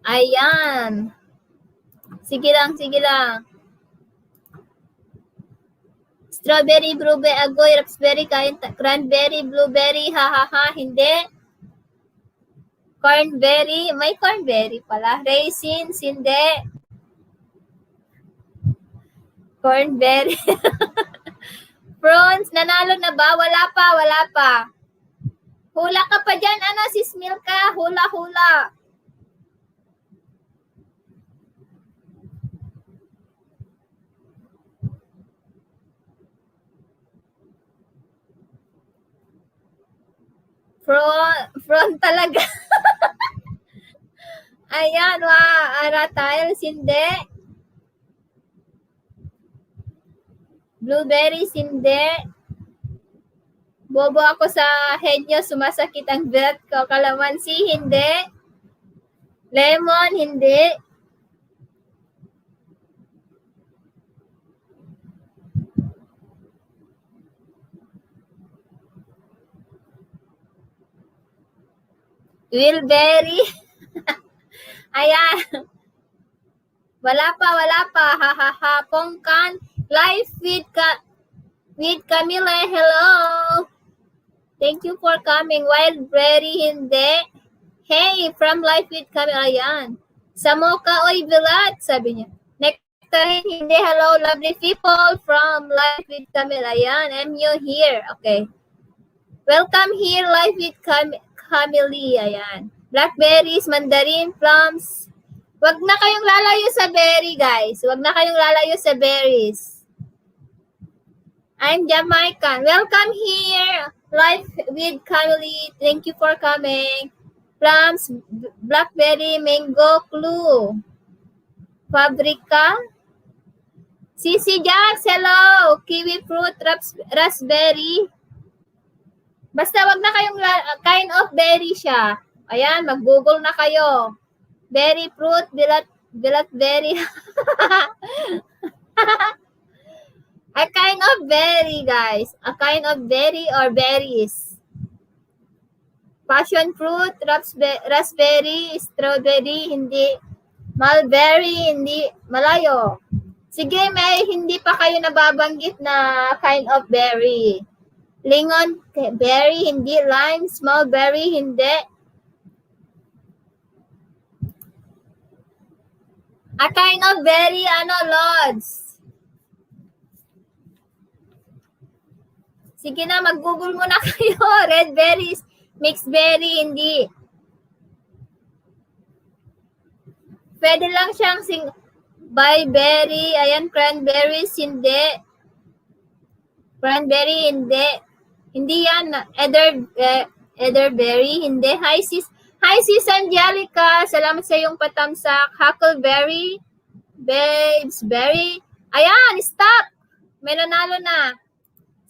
Ayan. Sige lang, sige lang. Strawberry, blueberry, agoy, raspberry, cranberry, blueberry, hindi. Cornberry, may cornberry pala. Raisins, hindi. Cornberry. Prawns, nanalo na ba? Wala pa, wala pa. Hula ka pa dyan, ano, Sis Milka? Hula, hula. Front talaga. Ayan, tiles, hindi. Blueberries, hindi. Bobo ako sa head nyo, sumasakit ang bet ko. Kalamansi, hindi. Lemon, hindi. Wilberry. Ayan. Wala pa. Pongkan. Life with Camille. Hello. Thank you for coming. Wildberry, hindi. Hey, from Life with Camille. Ayan. Samoka, oy, bilat, sabi niya. Nectarine, hindi. Hello, lovely people from Life with Camille. Ayan, MU here. Okay. Welcome here, Life with Camille. Ayan. Blackberries, mandarin, plums. Wag na kayong lalayo sa berry, guys. Wag na kayong lalayo sa berries. I'm Jamaican. Welcome here, Life with Camille. Thank you for coming. Plums, blackberry, mango, clue. Fabrica. Sisi Jax, hello. Kiwi fruit, raspberry. Basta wag na kayong kind of berry siya. Ayan, mag-google na kayo. Berry fruit, bilat berry. A kind of berry, guys. A kind of berry or berries. Passion fruit, raspberry, strawberry, hindi. Mulberry, hindi. Malayo. Sige, may hindi pa kayo nababanggit na kind of berry. Lingon, berry, hindi. Lime, small berry, hindi. A kind of berry, Lods. Sige na, mag-google muna kayo. Red berries, mixed berry, hindi. Pwede lang siyang by berry. Ayan, cranberries, hindi. Cranberry, hindi. Hindi yan. Elderberry, hindi. Hi, sis Angelica. Salamat sa iyong patamsak. Huckleberry. Babesberry. Ayan, stop. May nanalo na.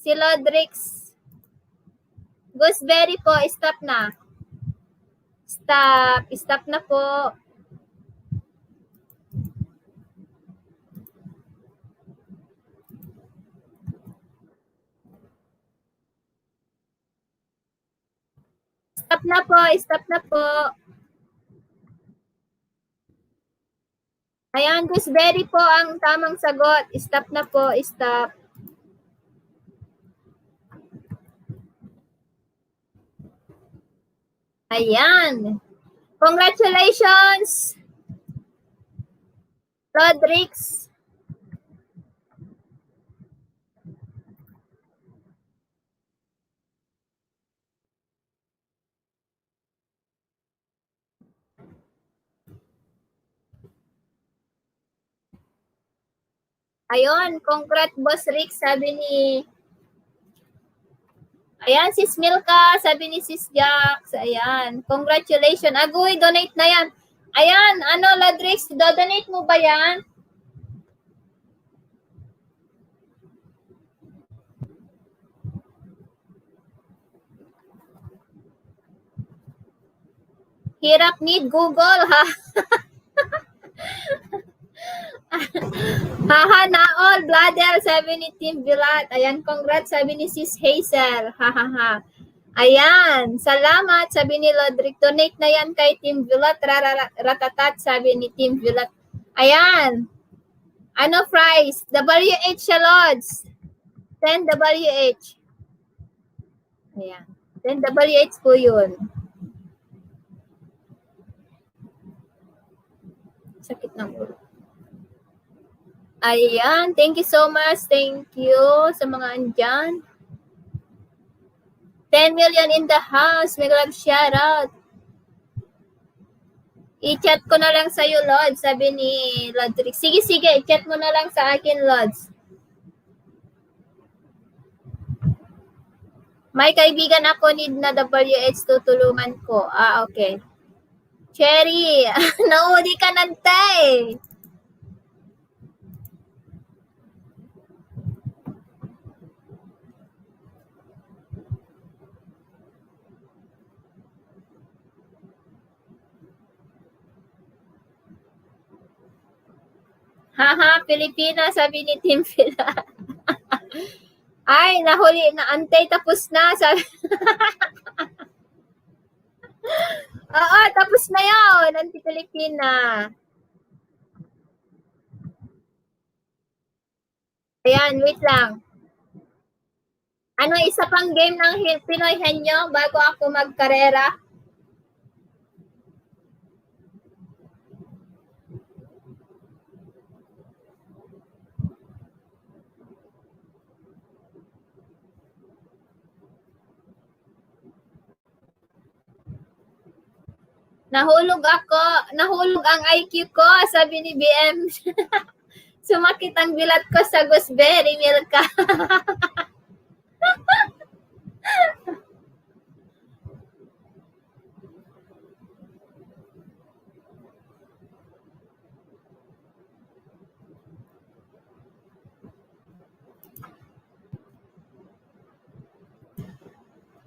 Si Lodrix. Gooseberry po, stop na. Stop na po. Stop na po. Ayan, gooseberry po ang tamang sagot. Stop na po, stop. Ayan. Congratulations, Rodrix. Ayun, congrats Boss Rick, sabi ni Ayan, sis Milka, sabi ni sis Jax. Ayan, congratulations. Agoy, donate na yan. Ayan, ano, Ladrix, donate mo ba yan? Hirap need Google, ha? Haha, na all, bladder, sabi ni Team Vilat. Ayan, congrats, sabi ni sis Hazel. Hahaha. Ayan, salamat, sabi ni Lodrick. Donate na yan kay Team Vilat. Ratatat, sabi ni Team Vilat. Ayan. Ano price? WH siya, Lods. 10 WH. Ayan. 10 WH po yun. Sakit ng ulo. Ayan. Thank you so much. Thank you sa mga andyan. 10 million in the house. May love shoutout. I-chat ko na lang sa'yo, Lods. Sabi ni Lodrick. Sige. Chat mo na lang sa akin, Lods. May kaibigan ako need na WH tutulungan ko. Ah, okay. Cherry, naudi ka nantay. Haha, Pilipina, sabi ni Tim Phila. Ay, nahuli na antay, tapos na. Sabi. Oo, tapos na yun, anti-Pilipina. Ayan, wait lang. Ano, isa pang game ng Pinoy Henyo bago ako magkarera? Nahulog ang IQ ko, sabi ni BM. Sumakit ang bilat ko sa gooseberry milk.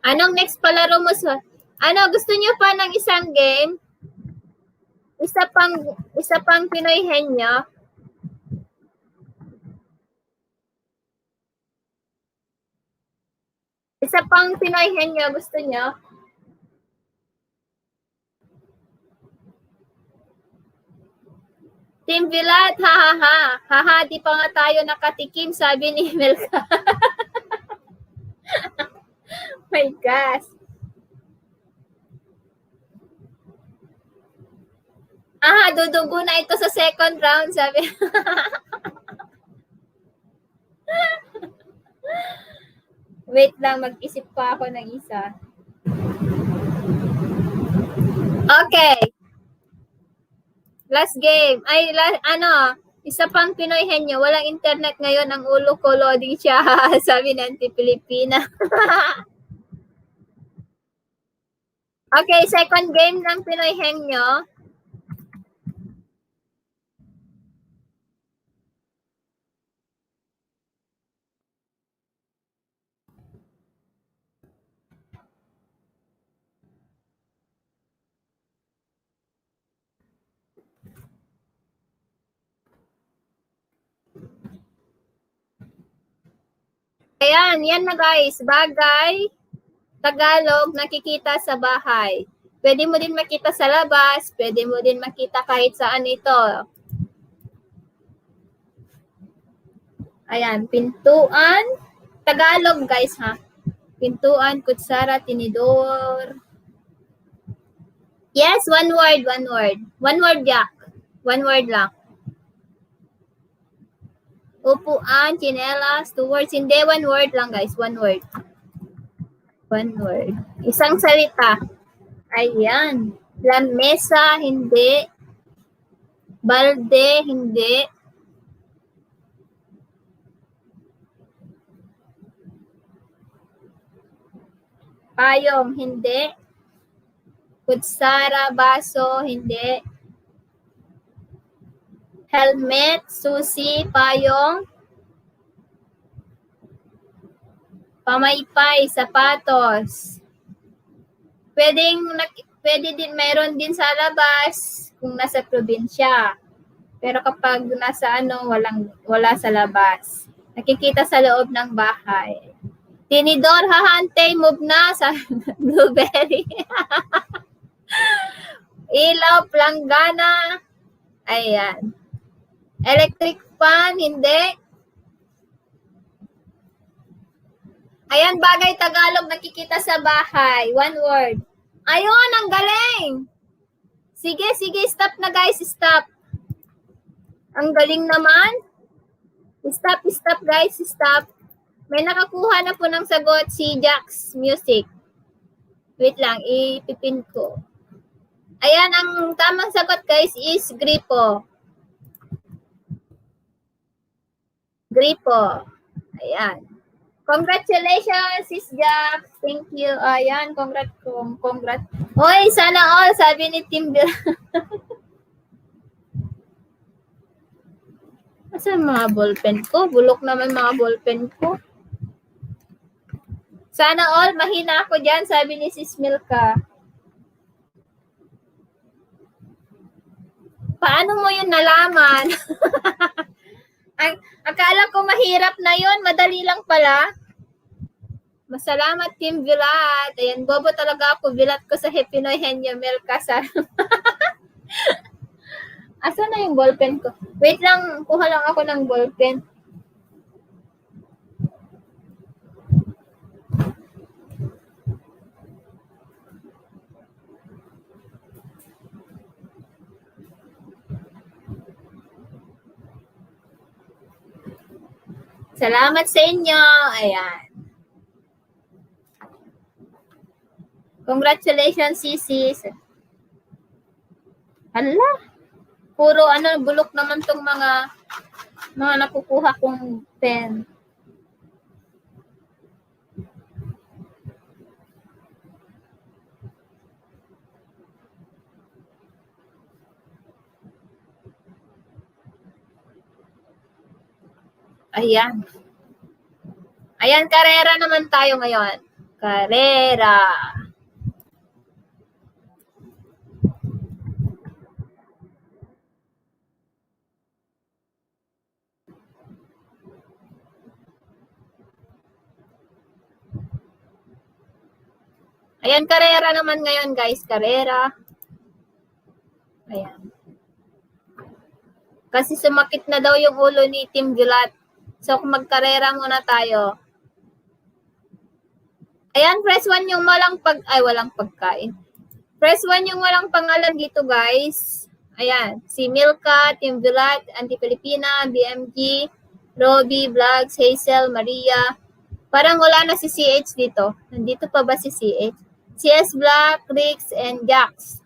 Anong next palaro mo sa? Ano, gusto niyo pa ng isang game? Isa pang Pinoy Henyo? Isa pang Pinoy Henyo, gusto niyo? Team Vilat, ha. Haha, di pa nga tayo nakatikim, sabi ni Melka. My gosh. Dudugo na ito sa second round, sabi. Wait lang, mag-isip pa ako ng isa. Okay. Last game. Isa pang Pinoy Henyo. Walang internet ngayon. Ang ulo ko loading siya. Sabi ng Pilipina. Okay, second game ng Pinoy Henyo. Ayan, yan na guys. Bagay, Tagalog, nakikita sa bahay. Pwede mo din makita sa labas. Pwede mo din makita kahit saan ito. Ayan, pintuan. Tagalog guys ha. Pintuan, kutsara, tinidor. Yes, one word. One word, Jack. One word lang. Upuan, chinelas, 2 words. Hindi, 1 word lang guys. 1 word. 1 word. Isang salita. Ayan. Lamesa, hindi. Balde, hindi. Payong, hindi. Kutsara, baso, hindi. Helmet, susi, payong. Pamaypay, sapatos. Pwede din, meron din sa labas kung nasa probinsya. Pero kapag nasa wala sa labas. Nakikita sa loob ng bahay. Tinidor, hahante, move na sa blueberry. Ilaw, planggana. Ayan. Electric fan, hindi. Ayan, bagay Tagalog, nakikita sa bahay. One word. Ayun, ang galing. Sige, stop na guys, stop. Ang galing naman. Stop guys, stop. May nakakuha na po ng sagot si Jax Music. Wait lang, ipipin ko. Ayan, ang tamang sagot guys is gripo. Gripo. Ayan. Congratulations, Sis Jax. Thank you. Ayan, congrats. Hoy, sana all, sabi ni Team Bill. Asan mga ballpen ko? Bulok naman mga ballpen ko. Sana all, mahina ako dyan, sabi ni Sis Milka. Paano mo yun nalaman? Akala ko mahirap na yun, madali lang pala. Masalamat Team Vilat. Ayan, bobo talaga ako. Vilat ko sa Pinoy Henyo Milka. Asan na yung ballpen ko? Wait lang, kuha lang ako ng ballpen. Salamat sa inyo. Ayan. Congratulations, sisis. Hala. Puro bulok naman tong mga nakukuha kong pen. Ayan. Ayan, karera naman tayo ngayon. Karera. Ayan, karera naman ngayon, guys. Karera. Ayan. Kasi sumakit na daw yung ulo ni Team Vilat. So, kung magkarera muna tayo. Ayan, press 1 yung walang pagkain. Press 1 yung walang pangalan dito, guys. Ayan, si Milka, Team Vilat, Anti-Filipina, BMG, Robbie, Vlogs, Hazel, Maria. Parang wala na si CH dito. Nandito pa ba si CH? CS Black, Rix, and Jax.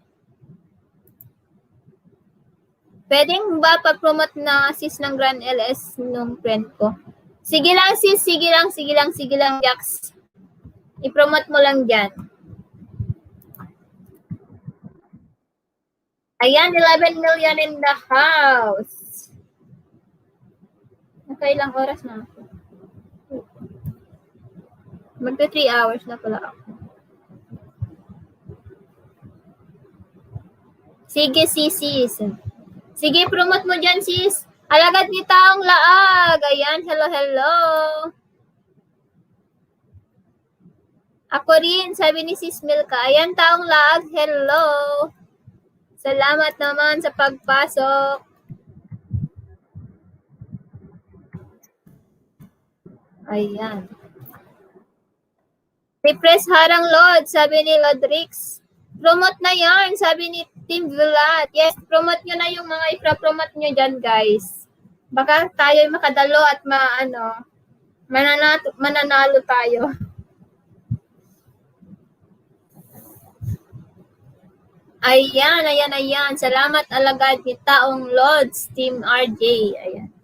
Pwedeng ba pa-promote na sis ng Grand LS nung friend ko? Sige lang sis, sige lang Jax. I-promote mo lang dyan. Ayan, 11 million in the house. Nakailang oras na ako. Magto 3 hours na pala ako. Sige, sis. Sige, promote mo dyan, sis. Alagad ni Taong Laag. Ayan, hello. Ako rin, sabi ni Sis Milka. Ayan, Taong Laag, hello. Salamat naman sa pagpasok. Ayan. Repress harang Lord, sabi ni Lodrix. Promote na yan, sabi ni Team Vilat. Yes, promote nyo na yung mga ipra-promote nyo dyan, guys. Baka tayo makadalo at mananalo tayo. Ayan. Salamat alagad ni Taong Lords, Team RJ. Ayan.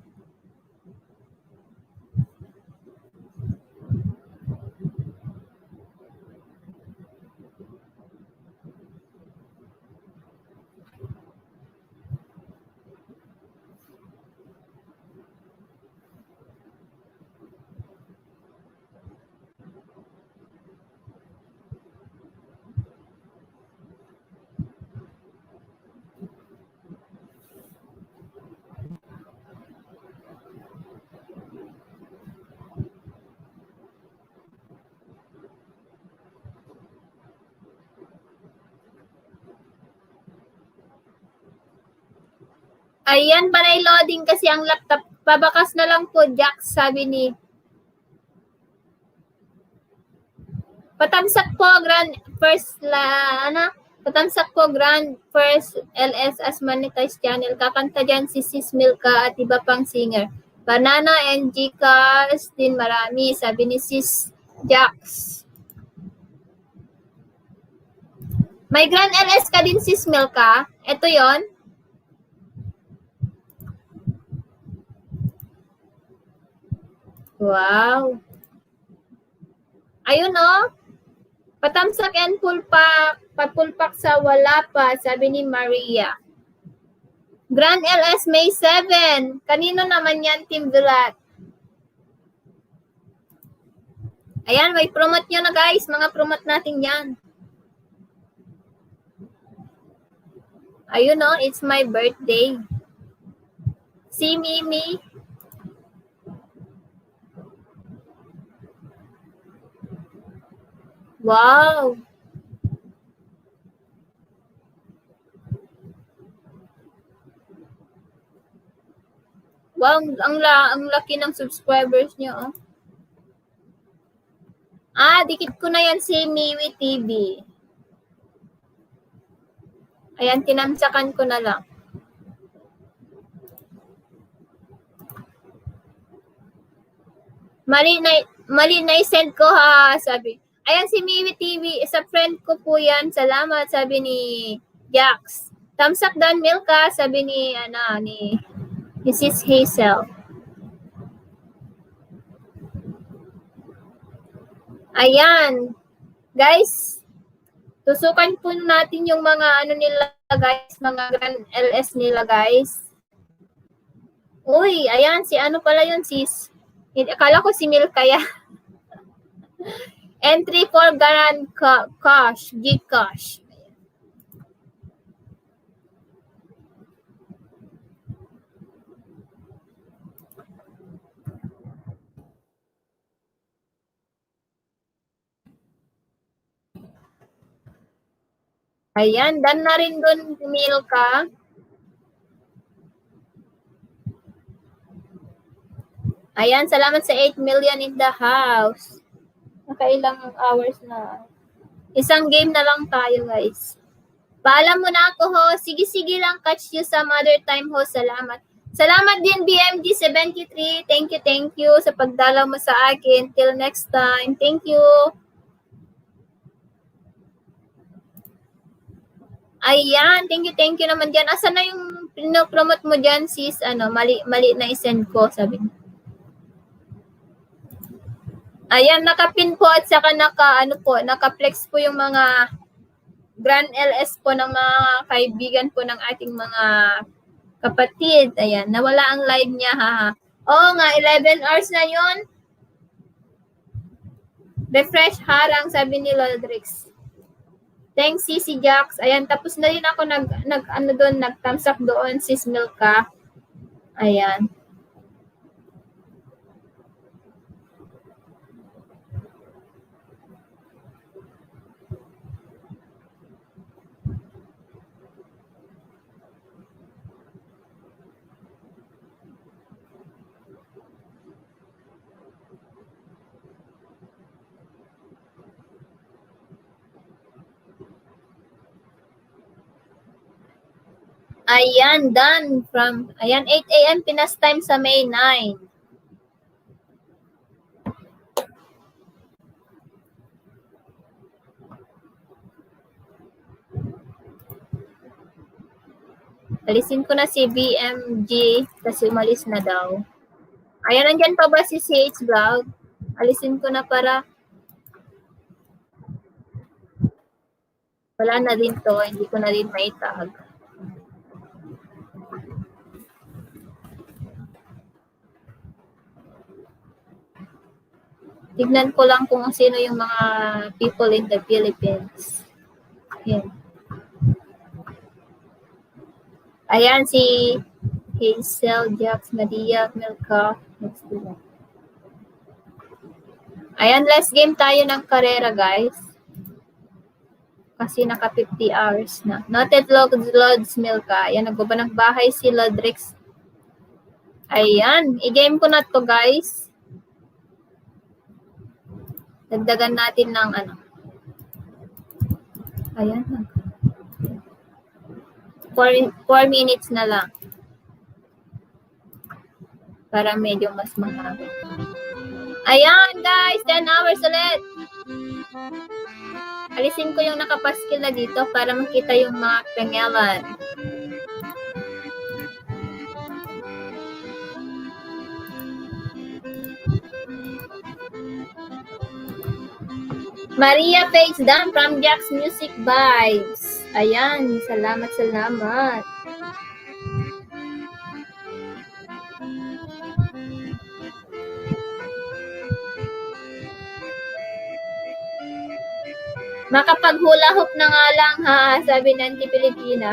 Ayan, panay loading kasi ang laptop. Pabakas na lang po, Jax, sabi ni. Patamsak po, Patamsak po, Grand First LS as monetized channel. Kakanta dyan si Sis Milka at iba pang singer. Banana and Gcash din marami, sabi ni Sis Jax. May Grand LS ka din, Sis Milka. Ito yon. Wow. Ayun oh. Patamsak and pulpak. Papulpak sa wala pa, sabi ni Maria. Grand LS May 7. Kanino naman yan, Team Dulat? Ayan, may promote nyo na guys. Mga promote natin yan. Ayun oh, it's my birthday. Si Mimi. Wow. Wow, ang laki ng subscribers niyo, oh. Dikit ko na yan si Miwi TV. Ayan, tinamsakan ko na lang. Mali na i-send ko ha, sabi. Ayan si Miwi TV, isa friend ko po yan. Salamat, sabi ni Jax. Thumbs up Dan Milka, sabi ni Mrs. Hazel. Ayan. Guys, tusukan po natin yung mga nila guys, mga Grand LS nila guys. Uy, ayan, si ano pala yun, sis? Akala ko si Milka yan. Entry for Grand Cash, Gcash. Ayan, done na rin dun, Milka. Ayan, salamat sa 8 million in the house. Nakailang hours na. Isang game na lang tayo, guys. Paalam mo na ako, ho. Sige lang. Catch you some other time, ho. Salamat. Salamat din, BMG73. Thank you sa pagdalaw mo sa akin. Till next time. Thank you. Ayan, thank you naman dyan. Asa na yung pinopromote mo dyan, sis? Mali na isend ko, sabi niya. Ayan, nakapin po at saka naka-flex po yung mga Grand LS po ng mga kaibigan po ng ating mga kapatid. Ayan, nawala ang live niya, haha. Oo nga, 11 hours na yon. Refresh harang, sabi ni Loldrix. Thanks, Sisi Jax. Ayan, tapos na rin ako nag-thumbs up doon, sis Milka. Ayan. Ayan, done from, 8 a.m. Pinas time sa May 9. Alisin ko na si BMG kasi umalis na daw. Ayan, nandyan pa ba si CH Vlog? Alisin ko na para wala na din to, hindi ko na din maitag. Tignan ko lang kung sino yung mga people in the Philippines. Ayan. Ayan si Hazel, Jax, Maria, Milka. Ayan, last game tayo ng karera, guys. Kasi naka 50 hours na. Noted Lods Milka. Ayan, nagbaba ng bahay si Lodrix. Ayan, i-game ko na to guys. Dagdagan natin ng ano. Ayan. 4 minutes na lang. Para medyo mas mahaba. Ayan guys, 10 hours ulit. Alisin ko yung nakapaskil na dito para makita yung mga pengelan. Maria Face Dan from Jack's Music Vibes. Ayan, salamat. Makapaghula hoop na nga lang ha, sabi ng Pilipina.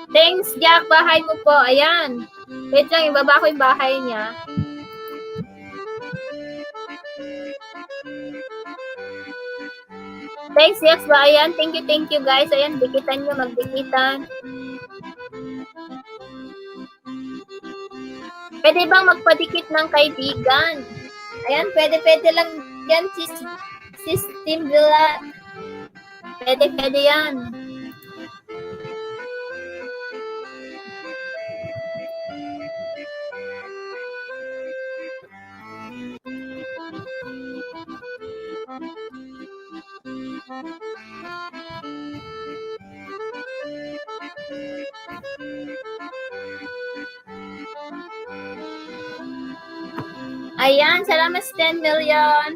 Thanks, Jack. Bahay mo po. Ayan. Wait lang, ibaba ko yung bahay niya. Thanks, Jack. Ayan. Thank you, guys. Ayan, dikitan nyo, magdikitan. Pwede bang magpadikit ng kaibigan? Ayan, pwede lang yan, sis Team Villa. Pwede yan. Ayan, salamat 10 million.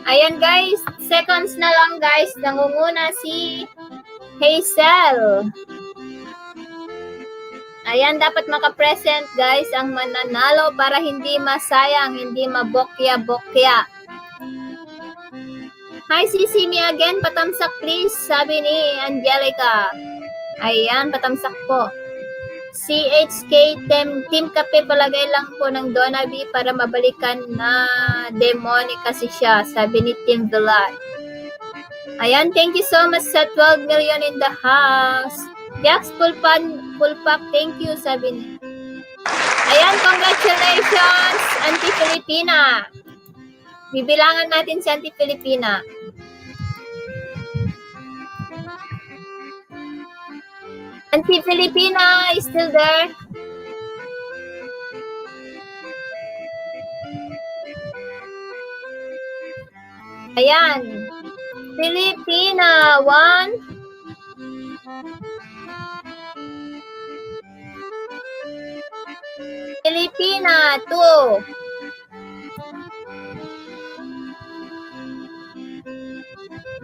Ayan guys, seconds na lang guys. Nangunguna si Hazel. Ayan, dapat makapresent guys ang mananalo para hindi masayang, hindi mabokya-bokya. Hi, sisi me again. Patamsak please, sabi ni Angelica. Ayan, patamsak po. CHK Team Kape, palagay lang po ng Donaby para mabalikan na demonic kasi siya, sabi ni Team Villar. Ayan, thank you so much sa 12 million in the house. Jax, full pack, thank you, sabi ni. Ayan, congratulations, Auntie Filipina. Bibilangan natin si Auntie Filipina. Auntie Filipina is still there. Ayan. Filipina, 1. Filipina, 2.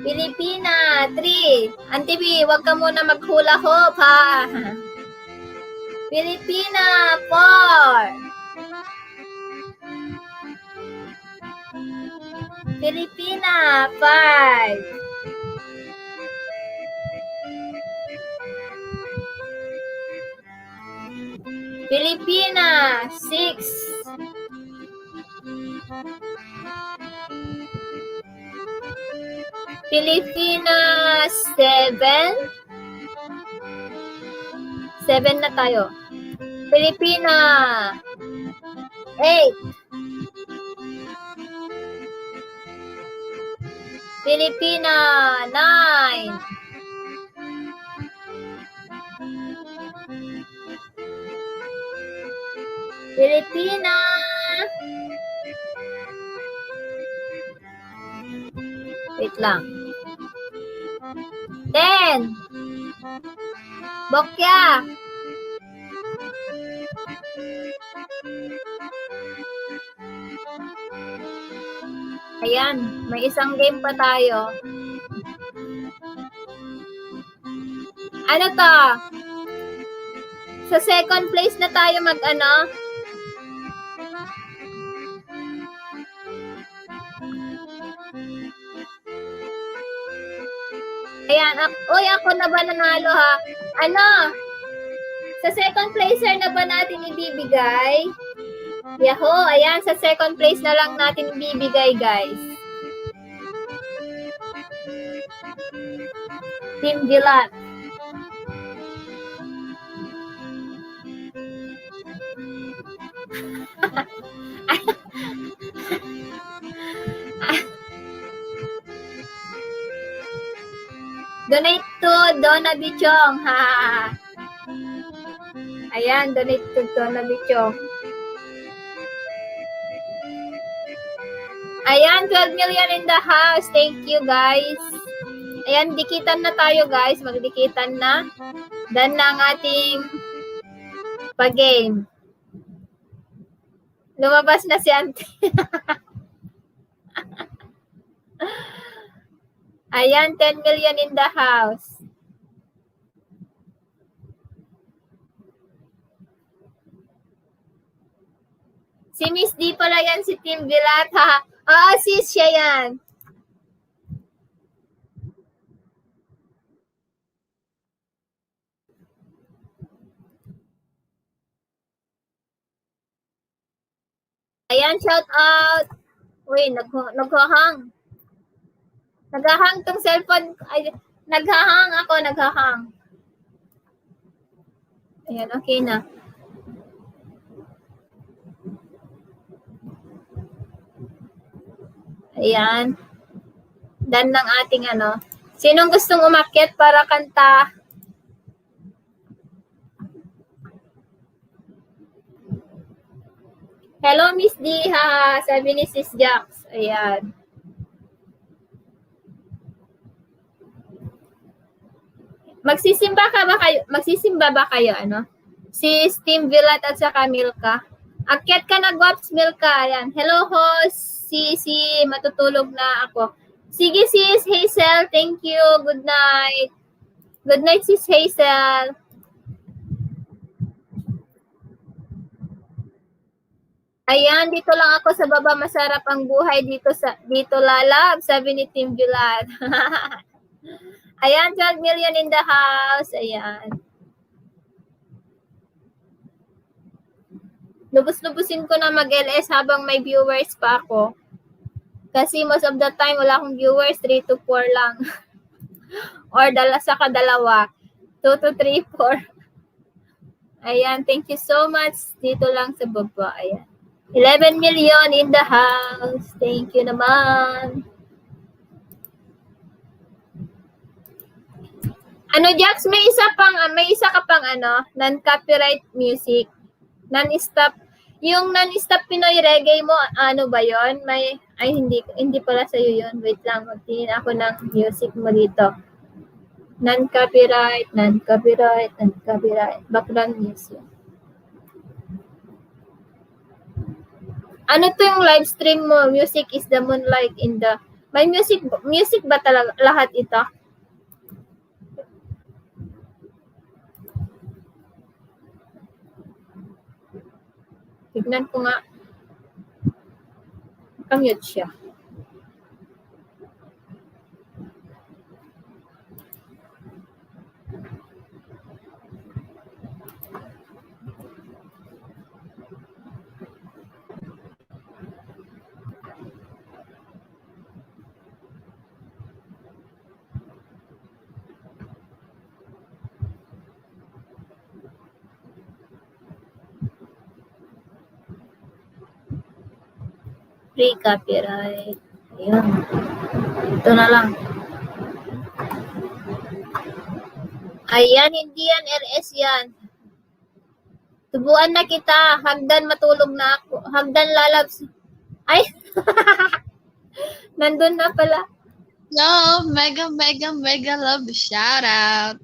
Pilipina, 3. Auntie B, wag ka muna maghula hop ha. Pilipina, 4. Pilipina, 5. Pilipina, 6. Pilipina, 7. 7 na tayo. Pilipina, 8. Pilipina, 9. Pilipina, wait lang. 10. Bokya. Ayan, may isang game pa tayo. Ano to? Sa second place na tayo mag-ano? Ayan, uy, ako na ba nanalo ha? Ano? Sa second placer na ba natin ibibigay? Yahoo! Ayan, sa second place na lang natin ibibigay, guys. Team Gilat. Donate to Donna Bichong. Ha. Ayan, donate to Donna Bichong. Ayan, 12 million in the house. Thank you, guys. Ayan, dikitan na tayo, guys. Magdikitan na. Done na ang ating pag-game. Lumabas na si Auntie. Ayan, 10 million in the house. Si Miss D pala yan, si Team Vilat, ha? Oo, sis, siya yan. Ayan, shout out. Uy, naghahang. Naghahang tong cellphone. Ay, naghahang ako, naghahang. Ayan, okay na. Ayan. Done ng ating ano. Sinong gustong umakyat para kanta? Hello, Miss D, ha? Sabi ni Sis Jax. Ayan. Magsisimba ba kayo, ano? Si Team Villat at saka Milka. Akyat ka na, Guaps, Milka. Ayan. Hello, host. Si, matutulog na ako. Sige, sis, Hazel. Thank you. Good night. Good night, sis Hazel. Ayan, dito lang ako sa baba. Masarap ang buhay dito lalab, sabi ni Team Villat. Ayan, 12 million in the house. Ayan. Lubos-lubusin ko na mag-LS habang may viewers pa ako. Kasi most of the time, wala akong viewers, 3 to 4 lang. Or saka dalawa. 2 to 3, 4. Ayan, thank you so much. Dito lang sa baba. Ayan. 11 million in the house. Thank you naman. Ano, Jax, may isa ka pang ano, non-copyright music. Non-stop. Yung non-stop Pinoy reggae mo, ano ba yon? Hindi pala sa'yo yun. Wait lang, magtingin ako ng music mo dito. Non-copyright. Background music. Ano to yung live stream mo? Music is the moonlight in the May music ba talaga lahat ito? Tignan ko nga. Naka-mute siya. Free copyright. Ayan. Ito na lang. Ayan, hindi yan RS yan. Tubuan na kita. Hagdan matulog na ako. Hagdan lalabs. Ay! Nandun na pala. Yo, mega love shout out.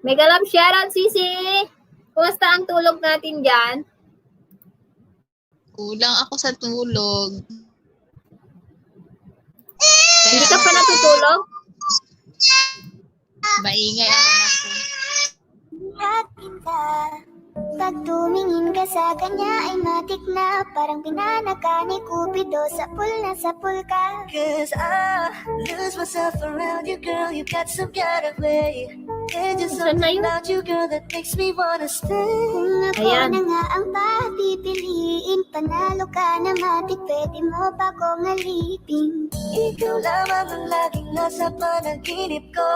Mega love shoutout, Sisi. Kumusta ang tulog natin dyan? Kulang ako sa tulog. Hindi ka pa natutulog? Maingay ang anak ko. At kita, pag tumingin ka sa kanya ay matik na. Parang pinanaga ni Cupido, sapul na sapul ka. Cause I lose myself around you, girl. You got some kind of way. There's just Saan na something yun? about you, girl, that makes me wanna stay. Kung ako Ayan. na nga ang papipiliin, panalo ka na matik, pwede mo pa kong alipin. Ikaw lamang ang laging nasa panaginip ko.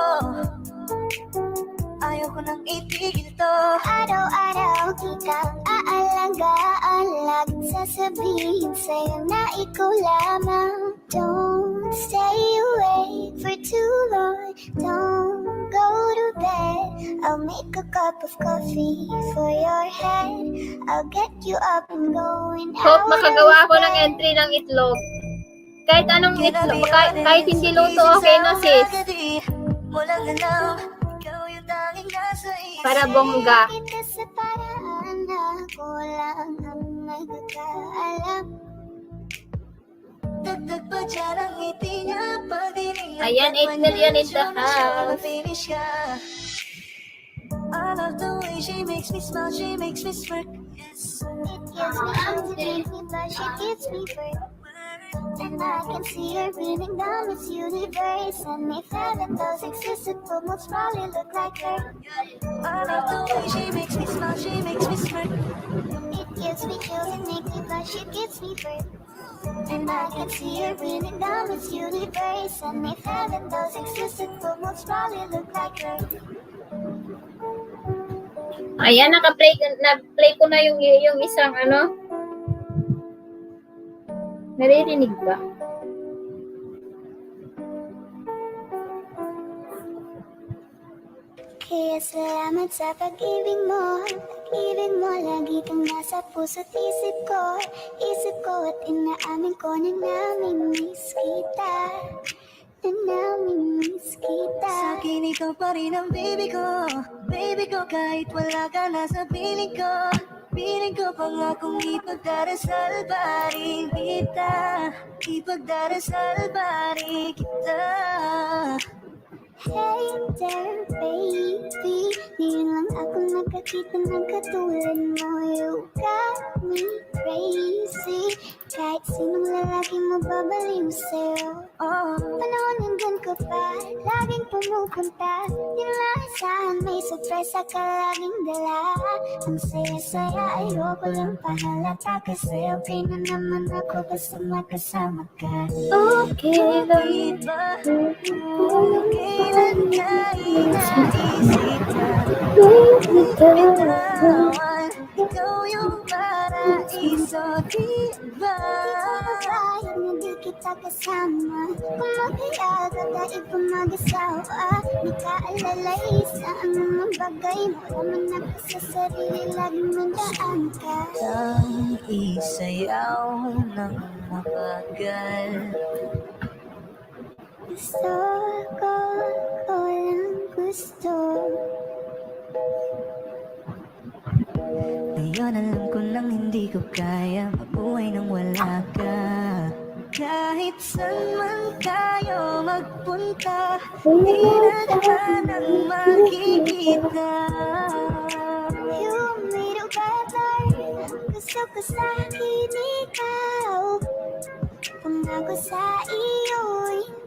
Ayaw ko nang itigil to. Araw-araw kitang aalagaan, laging sasabihin sa'yo na ikaw lamang. Don't stay awake for too long, don't go to bed. I'll make a cup of coffee for your head. I'll get you up and going Hope out makagawa of ako ng bed. entry ng itlog. Kahit anong itlog, kahit hindi luto, okay na sis. Walang galaw, ikaw yung tanging nasa isip. Para bongga. Kita sa paraan na ako lang ang nagkakaalam. Dagdag pa dyan ang ngiti niya, pag diniyag Ayan, at 8 million in the siya na siya, house. mafinish ka. I love the way she makes me smile, she makes me smirk. Yes. It gives me arms, it makes me blush, it gives me birth. And I can see her breathing down this universe. And if heaven does exist, it will most probably look like her. I love the way she makes me smile, she makes me smirk. It gives me chills, it makes me blush, it gives me birth. And I can see her breathing down this universe. And if heaven does exist, it will most probably look like her. Ayan, na-play ko na yung isang ano. Naririnig ba? Kaya salamat sa pag-ibig mo. Pag-ibig mo, lagi kang nasa puso't isip ko. Isip ko at inaamin ko na namimiss kita. Na namimiss kita. Sa akin ikaw pa rin ang baby ko. Baby ko kahit wala ka na sa piling ko. Piling ko pa nga kung ipagdarasal ba rin kita. Ipagdarasal ba rin kita. Hey there, baby. Ngayon lang ako nakakita ng katulad mo. You got me crazy. Kahit sinong lalaki mababaliw sa'yo. Oh, Panahon nandun ka pa, laging pumupunta. Di nalasahan, may sorpresa ka laging dala. Ang saya-saya, ayoko lang pahalata. Kasi okay na naman ako basta magkasama ka. Okay lang. diba? Kailan ka inaisip na bitawan? Ikaw yung paraiso, diba? Kahit na di kita kasama, kung mag-iag at ibang mag-asawa, di ka alalay sa anumang bagay mo. Laman na ka sa sarili, laging mandaan ka. Ang isayaw ng mabagal. Gusto ko lang gusto. Ngayon alam ko nang hindi ko kaya mabuhay nang wala ka. Kahit saan man tayo magpunta, di na tayo magkikita. You made a better, gusto ko sa'kin ikaw. Pangako sa iyo,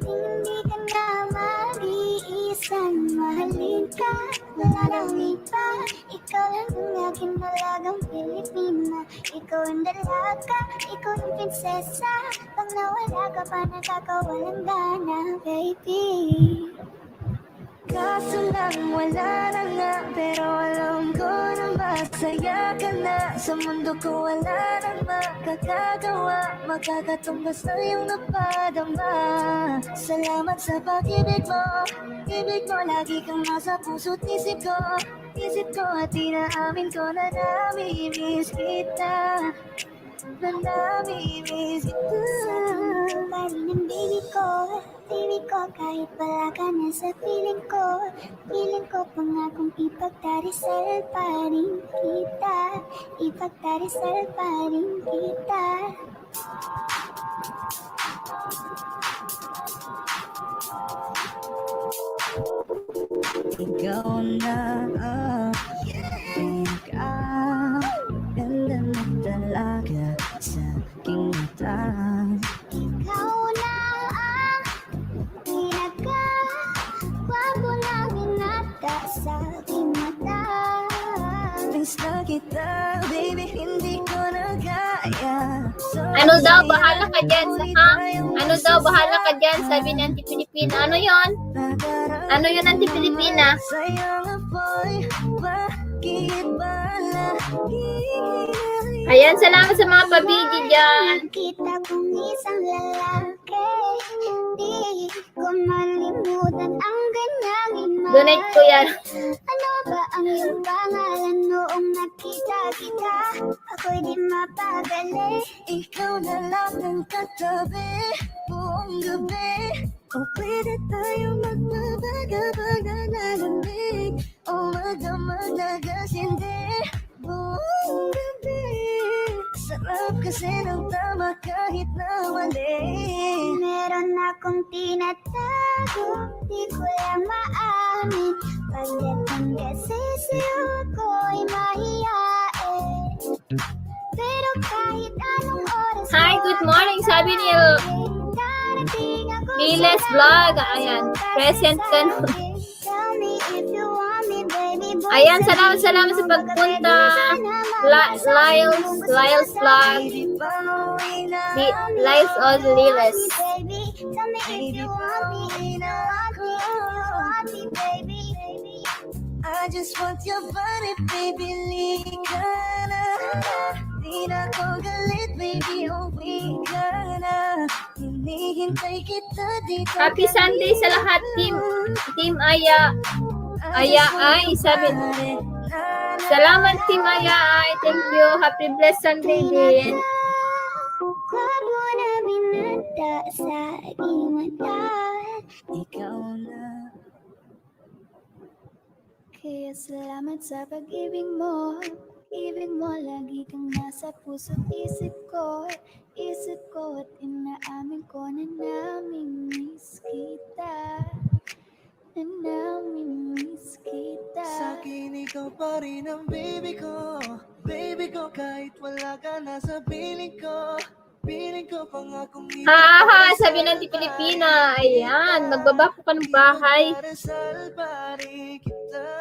hindi ka na mag-iisang mahalin ka. Wala nang iba, ikaw lang ang aking malagang Pilipina. Ikaw ang dalaga, ikaw ang prinsesa. Pag nawala ka pa, nakakawalang gana, baby. Kaso lang wala na nga, pero alam ko na masaya ka na. Sa mundo ko wala nang makakagawa, makakatumbas na iyong napadama. Salamat sa pag-ibig mo, ibig mo lagi kang nasa puso't isip ko. Isip ko at inaamin ko na nami-miss kita. Na nami-miss kita. Pa rin ang baby ko, kahit wala ka na sa piling ko pangakong ipagdarisal pa rin kita, ipagdarisal pa rin kita. Ikaw na pinaka-ganda na talaga sa aking mata. Ikaw na ang pinaka-gwapo na binata sa aking mata. Miss na kita, baby, hindi ko na kaya. Ano daw, bahala ka dyan sa Ano daw, bahala ka dyan, sabi ni Auntie Pilipina. Ano yon? Ano yun, Auntie Pilipina? Ayan, salamat sa mga pabigi dyan. Kita kong isang lalaki, hindi ko malimutan ang ganyang imahe. Donate ko yan. Ano ba ang iyong pangalan noong nakita kita? Ako'y di mapagali. Ikaw na lang ang katabi buong gabi. O pwede tayo magbabaga-baga na lamig, o magdamag na gasindi buong gabi. Sarap kasi ng tama kahit na mali. Meron akong tinatago, di ko lang maamin. Pagdating kasi sa'yo ko'y mahihain. Pero kahit anong oras. Hi, good morning, sabi ni Miles Vlog. Ayan, present ka na. Ayan, salamat sa pagpunta. Lyles Vlog. Lyles on Liles. I just want your body, baby, lika na. Di na ko galit, baby, uwi ka na. Hinihintay kita dito. Happy Sunday sa lahat, Team Aya. Aya ay, sabi. Salamat, Team Aya ay. Thank you. Happy blessed Sunday din. Huwag mo na binata sa aking mata. Ikaw na. Kaya salamat sa pag-ibig mo. Ibig mo lagi kang nasa puso't isip ko. Isip ko at inaamin ko na namimiss kita. Na namimiss kita. Sa'kin ikaw pa rin ang baby ko. Baby ko kahit wala ka na sa piling ko. Piling ko pangakong Ha, sabi ng Pilipina. Ayan, magbaba po ka ng bahay. ipagdarasal pa rin kita.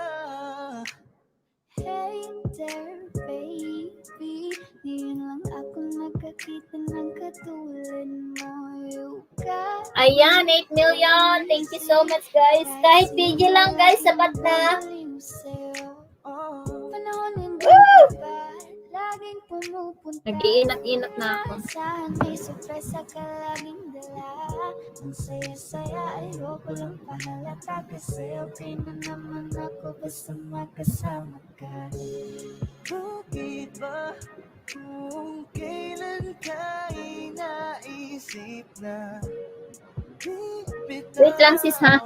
Hey there, baby. Ngayon lang ako nakakita ng katulad mo. You got Ayan, 8 million. Thank you so much, guys. Kahit video lang, guys. Sapat na. Panahon hindi Woo! ba laging pumupunta. Nag-iinat-inat na ako. Saan may sorpresa ka laging dala. Ang saya-saya ayoko lang pahalata. Kasi okay na naman ako basta magkasama ka. Bakit ba kung kailan ka inaisip na Wait lang, sis, ha?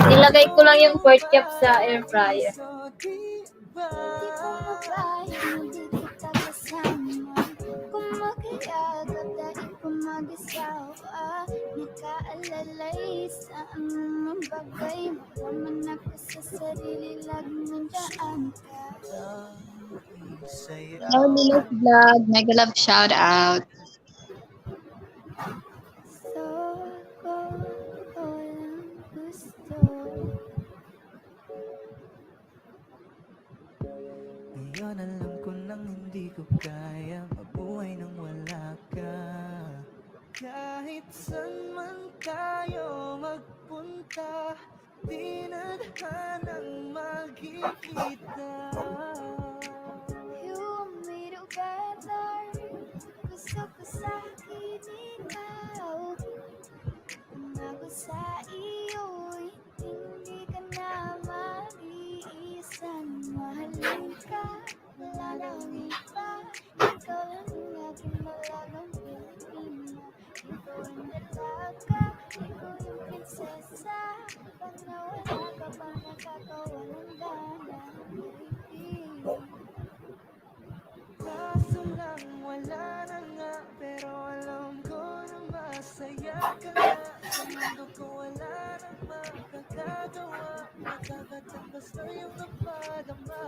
Nilagay ko lang yung pork chop sa air fryer. Di ko mabay, hindi kita kasama. Kung makiyagap dahil mag-asawa, nakaalalay sa anumang bagay. Malaman ako sa sarili, laging nandaan ka. Hello, Lilo Vlog. Mega love shout out. So ako walang gusto. Ngayon alam ko nang hindi ko kaya mabuhay nang wala ka. Kahit saan man tayo magpunta, di nadhanang magkikita. You want me together, gusto ko sa akin ikaw. Kung ako sa iyo'y hindi ka na maiisan. Mahalin ka, wala nang iba. Ikaw lang ang aking malagang Pilipina. Ikaw ang dalaga, ikaw yung prinsesa. Pag nawala ka ba, nakakawa ng gana, baby. Kaso lang wala na nga, pero alam ko na masaya ka nga. Sa mundo ko wala nang makakagawa, nakakatak basta yung napadama.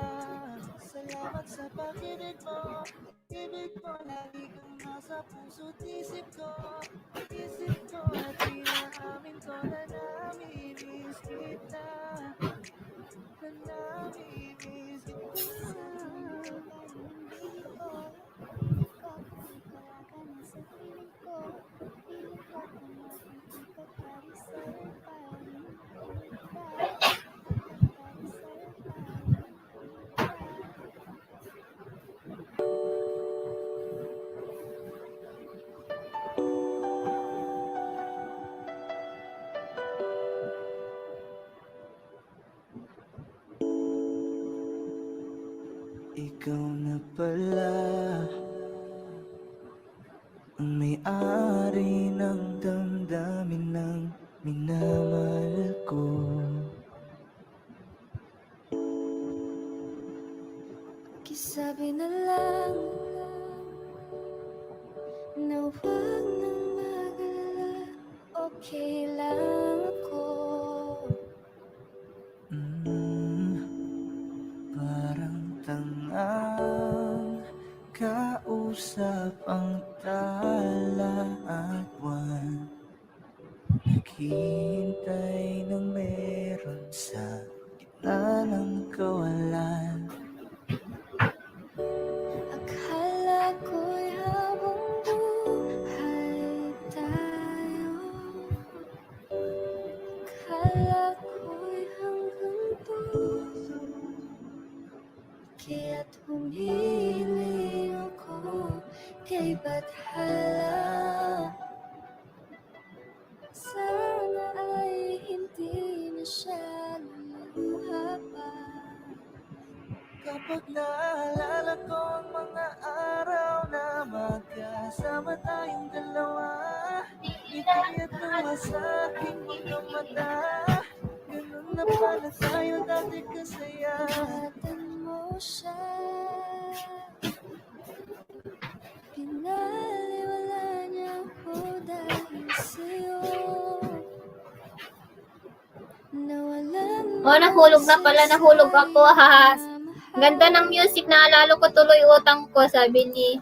Salamat sa pakinig mo, ibig mo lagi kang nasa puso't isip ko. Isip ko at inaamin ko na namimiss kita. Na namimiss kita. Ikaw na pala ang may-ari ng damdamin ng minamahal ko. Kisabi na lang na huwag nang mag-alala, okay lang ako. Parang tangang kausap ang tala at buwan, naghihintay ng meron sa gitna ng kawalan. Akala ko'y habang buhay tayo, akala ko'y hanggang dulo, kaya't humiling ako kay Bathala. Sana ay hindi na siya luluha pa. Kapag naalala ko ang mga araw na magkasama tayong dalawa, ngiti at tawa sa aking mga mata, ganun na pala tayo dati kasaya. Ingatan mo siya, pinaliwala niya ako dahil sa'yo. Nawalan Oh, nahulog na pala. Nahulog ako, ha. Ganda ng music. Naalala ko tuloy utang ko, sabi ni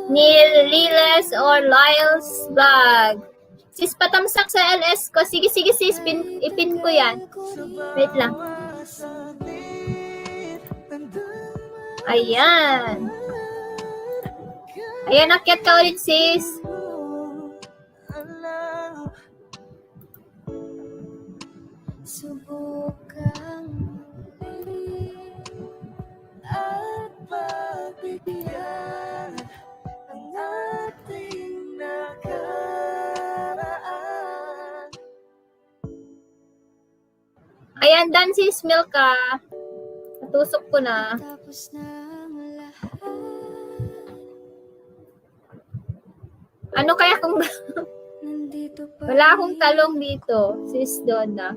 Liles or Lyles Vlog. Sis, patamsak sa LS ko. Sige, sige, sis. Ipin ko yan. Wait lang. Ayan. Ayan, akyat ka ulit, sis. Subukang muli at pagbigyan ang ating nakaraan. Ayan, done, sis Milka. Natusok ko na. Tapos na ang lahat. Ano kaya kung Nandito pa wala akong talong dito, sis Donna?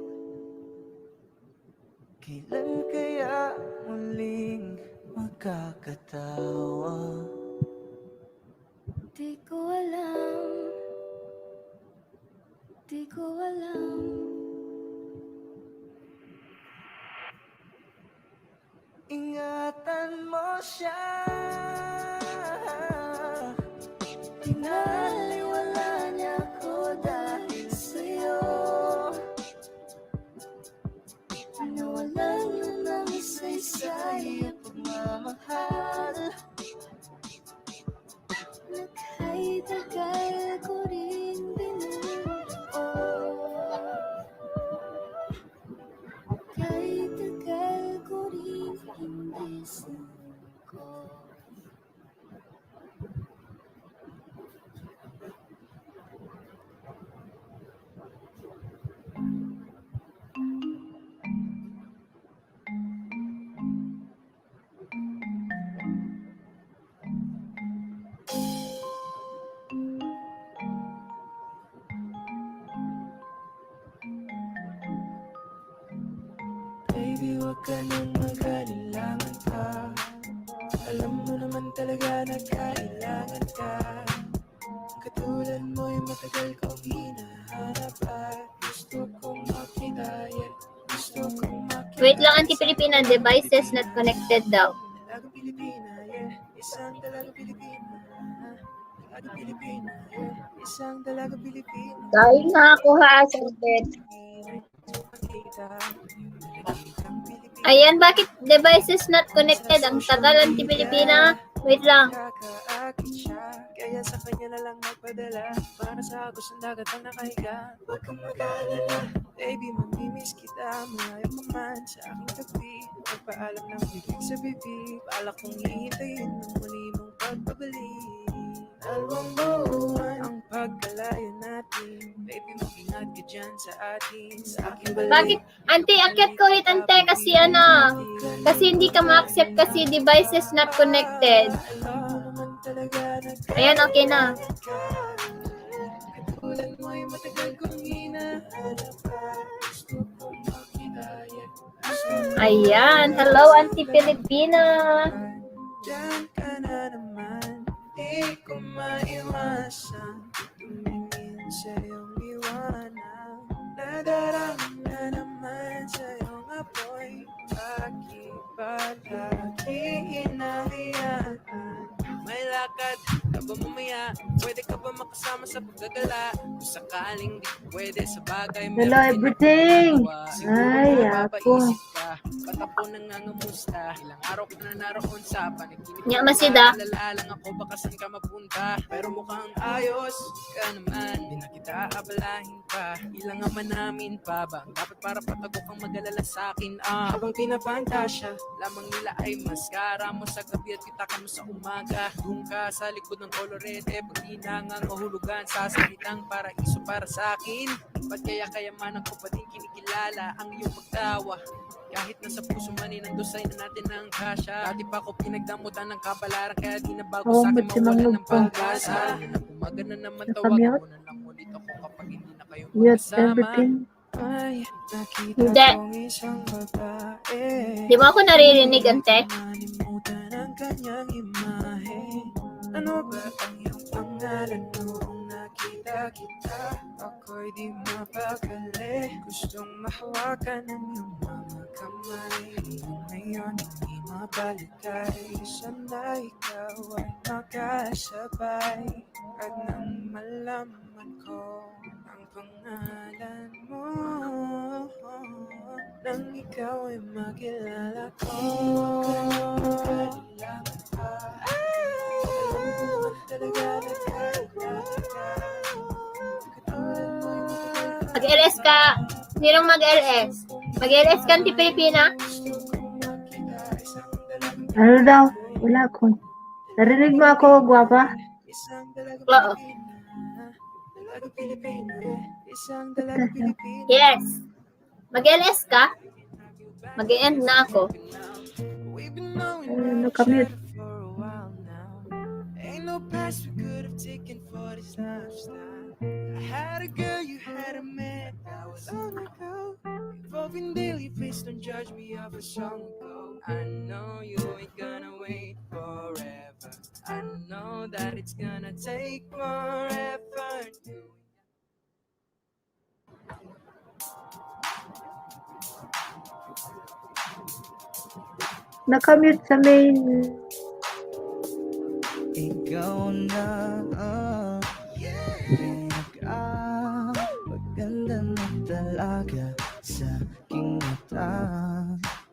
Kailan kaya muling magkakatawa? Di ko alam. Di ko alam. Ingatan mo siya. Pinaliwala niya ko dahil sa'yo. Nawalan na ng isaysay at pagmamahal. Kahit tagal ko rin binuo. Kahit tagal ko rin hindi suko. Baby, wag ka nang mag-alilangan pa. Alam mo naman talaga na kailangan ka. Katulad mo'y matagal kong hinahanap at gusto kong makita, yeah. Gusto kong makita. Wait lang, anti-Pilipina. Devices not connected daw. Dalagang Pilipina, yeah. Isang dalagang Pilipina. Dalagang Pilipina, yeah. Isang dalagang Pilipina. Dahil na ako ha, Sarbet. Ayan, bakit devices not connected? Ang tagal, anti-Pilipina. Wait lang. Kakaakit siya, kaya sa kanya na lang magpadala. Para sa agos ng dagat ang nakahiga. Huwag kang mag-alala, baby, mamimiss kita. Malayo pa man sa aking tabi. Magpaalam ng bibig sa bibig. Balak kong hihintayin ng muli mong pagbabalik. Dalawang buwan ang pagkalayo natin. Baby, mag-ingat ka dyan sa atin. Sa aking balik. Bakit? Ante, akyat ko ulit, ante, kasi ano, kasi hindi ka ma-accept kasi devices not connected. Ayan, okay na. Katulad mo'y matagal kong hinahanap. Gusto kong makita, yeah. Ayan, hello, anti-Pilipina. Diyan ka na naman, di ko maiwasan. Tumingin sa iyong liwanag. Nadarama na naman sa iyong apoy. Bakit palagi hinahayaan? May lakad ka ba mamaya? Pwede ka ba makasama sa paggagala? Kung sakaling di pwede sa bagay, Hello, everything. Ay, ako. Ba't ako nangangamusta? Ilang araw ko na naroon sa panaginip. Nya, masida. Alala lang ako baka saan ka mapunta. Pero mukhang ayos ka naman. Di na kita abalahin pa. Ilang naman namin pa ba? Dapat para patago kang mag-alala sa akin. Habang pinapantasya, lamang nila ay mascara mo sa gabi at kita ka mo sa umaga. Doon ka sa likod ng kolorete, pag di nangangahulugan sa salitang paraiso para sa akin. Ba't kaya kayamanan ko pa din kinikilala ang iyong pagtawa? Kahit nasa puso man inandusay na natin ang kasya. Dati pa ako pinagdamutan ng kapalaran, kaya di na bago sa akin mawalan ng pag-asa. Umaga na naman tawagan mo na lang ulit ako kapag hindi na kayo magkasama. Everything. Ay, nakita Hindi. kong isang babae. Di mo ako naririnig, ante? Nalimutan ang kanyang imahe. Ano ba ang iyong pangalan noong nakita kita? Ako'y di mapakali. Gustong mahawakan ang iyong mga kamay. Ngayon hindi mabalikay. Sana ikaw ay makasabay. At nang malaman ko ang pangalan mo, nang ikaw ay makilala ko. Kailangan pa. Talaga na kailangan ka. Katulad mo'y matagal. Mag-LS ka. Sinong mag-LS? Mag-LS ka, anti-Pilipina? Ano daw? Wala ko. Narinig mo ako, gwapa? Isang dalagang Oo. Pilipina. Dalagang Pilipina. Isang dalagang Pilipina. Yes. Mag-LS ka? Mag-end na ako. We've been knowing Ano, each commute. other for a while now. Ain't no path we could have taken for this lifestyle. I had a girl, you had a man. That was long ago. Evolving daily, please don't judge me of a song ago. I know you ain't gonna wait. wait forever. I know that it's gonna take more effort. Nakamute sa main. Ikaw na maganda na talaga sa aking mata.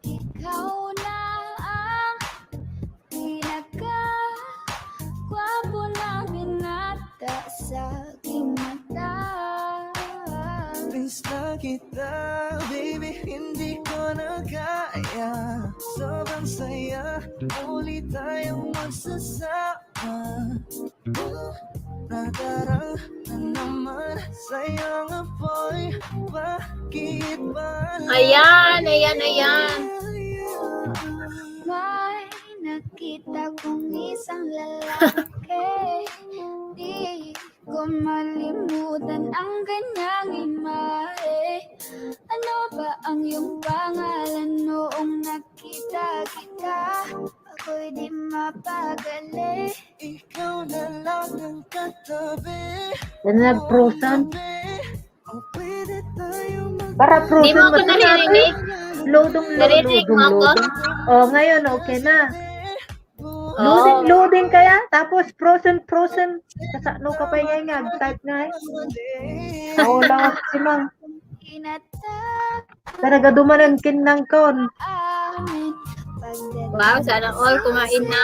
Ikaw na ang pinaka-gwapo na binata sa aking mata. Miss na kita, baby, hindi ko na kaya. Sobrang saya, muli tayong magsasama. Nadarang na naman sa'yo nga boy. Bakit ba? Ayan. May nakita kong isang lalaki. Di ko malimutan ang kanyang imahe. Ano ba ang iyong pangalan noong nakita kita? Ako'y di mapagali. Ikaw na lang ang katabi. Yan na frozen. O pwede tayo Para Di frozen mo ako ba naririnig? Loading. Naririnig mo ako? Oh, ngayon okay na. Oo. Loading kaya? Tapos frozen. Kasano ka pa yung type nga eh. Nawala ako si Mang. Inatak Talaga dumanan kinang kon. amin. Wow, sana all kumain na.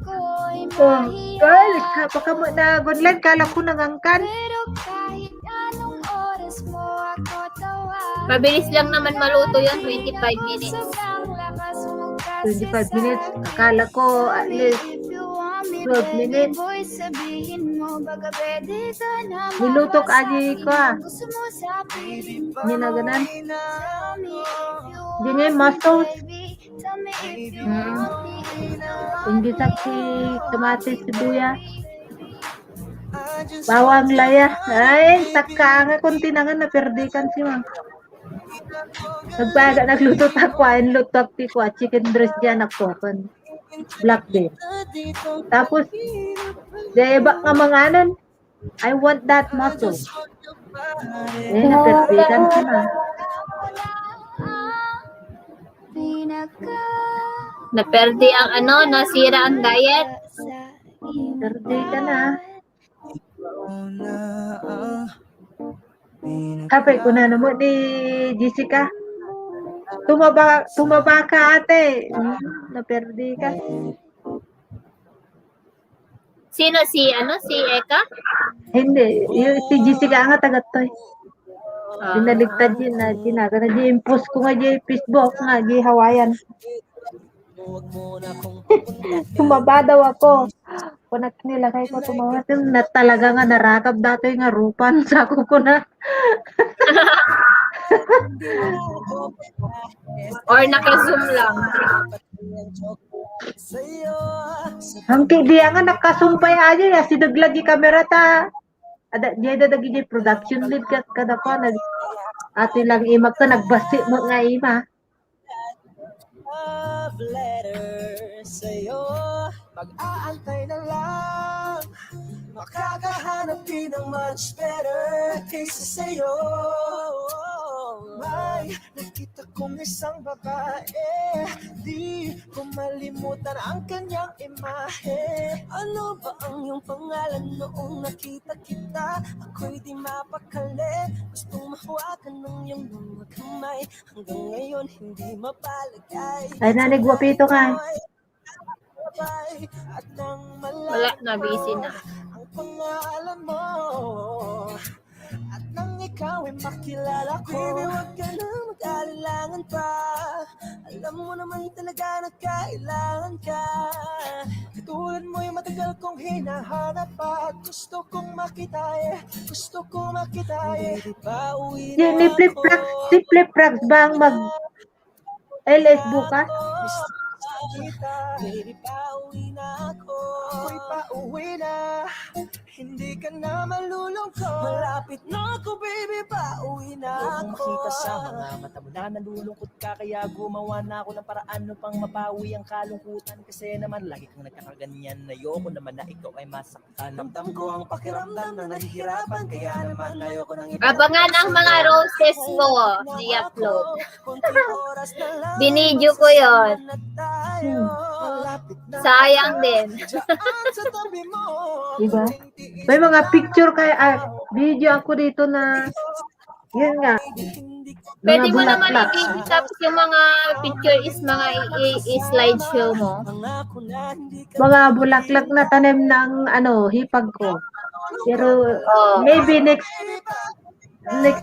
Ako'y Oh, girl, mahiya. baka mo na gunlan, kala ko nangangkan. Pero kahit anong oras mo ako tawagan. Mabilis lang naman maluto yun, 25 minutes. Sobrang lakas mo 25 minutes. Akala ko at least 12 minutes. Boy, sabihin mo baka pwede ka na Niluto ka aji ko ah. gusto mo sabihin mo. Hindi na ganan. Tell me if you Hindi niya yung muscles. baby. Tell me if you Hmm. want me. Hindi saksi kamatis sibuya. Bawang laya. Ay, taka nga kung tinangan na perdikan si Mang. Nagluto takwain, luto ti ko chicken breast dyan naktokan. Black beef. Tapos, deba nga manganan. I want that muscle. Eh, naperdikan si Mang. Naperdi ang nasira ang diet. Perdikan na. Kapay ko na naman ni Jessica. Tumaba ka ate. Naperdi ka. Sino si Eka? Hindi. Si Jessica nga tagatoy. Ah. Binaligtad yun na ginaga na i-impose ko nga di Facebook nga di Hawaiian. Tumaba daw ako. Kunak nila kay ko tumawa na talaga nga narakab dato nga rupan sa ko na. Or naka-zoom lang? Hangki diya nga nakasumpay aja ya si daglagi kamera ta. Ada dia dagi production lead kada pa nag ati lang ima ka nagbasi mo nga ima. Love letter sa'yo. Mag-aantay na lang. Makakahanap din ng much better kaysa sa'yo. May nakita kong isang babae. Di ko malimutan ang kanyang imahe. Ano ba ang iyong pangalan noong nakita kita? Ako'y di mapakali. Gustong mahawakan ng iyong mga kamay. Hanggang ngayon hindi mapalagay. Ay nanig wapito ka. At nang Wala na, busy na. ang pangalan mo at nang ikaw ay makilala ko, baby, huwag ka na mag-alilangan pa. Alam mo naman talaga na kailangan ka. Katulad mo'y matagal kong hinahanap pa. At gusto kong makita gusto kong makita Baby, pauwi na Ni flip flags ba ang mag LS bukas? Baby, pauwi na ako. ako'y pauwi na. Hindi ka na malulungkot. Malapit na ako, baby, pauwi na ako. Makita sa mga mata mo na nalulungkot ka, kaya gumawa na ako ng paraan upang mapawi ang kalungkutan. Kasi naman lagi kang nagkakaganyan, ayoko naman na ikaw ay masaktan. Damdam ko ang pakiramdam na nahihirapan, kaya naman ayoko nang Abangan ang mga roses ko i-upload. Binidyo ko yon. Sayang din. Diba? May mga picture kaya, video ako dito na, yun nga, Pwede mo mga naman bulaklak. i-video, tapos yung mga picture is mga i-slideshow mo. Mga bulaklak na tanim ng hipag ko. Pero maybe next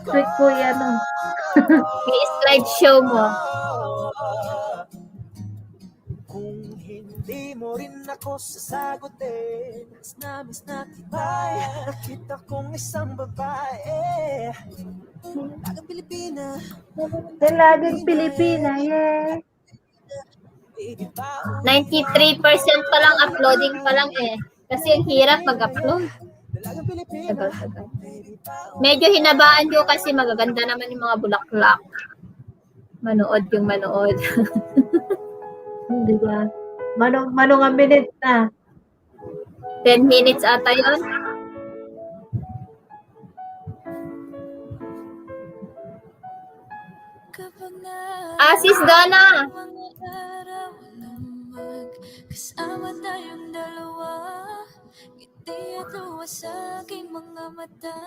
week ko yan. I-slideshow mo. Kung hindi mo rin ako sasagutin, mas na tibay, nakita kong isang babae. Lagang Pilipina, Dalagang Pilipina, yeah. 93% pa lang uploading pa lang eh. Kasi ang hirap mag-upload. Tagal. Medyo hinabaan ko kasi magaganda naman yung mga bulaklak. Manood yung manood. Di ba? Manong ang minute na. 10 minutes ata yun. Sis Donna. Kasama tayong dalawa, ngiti at luha sa aking mga mata.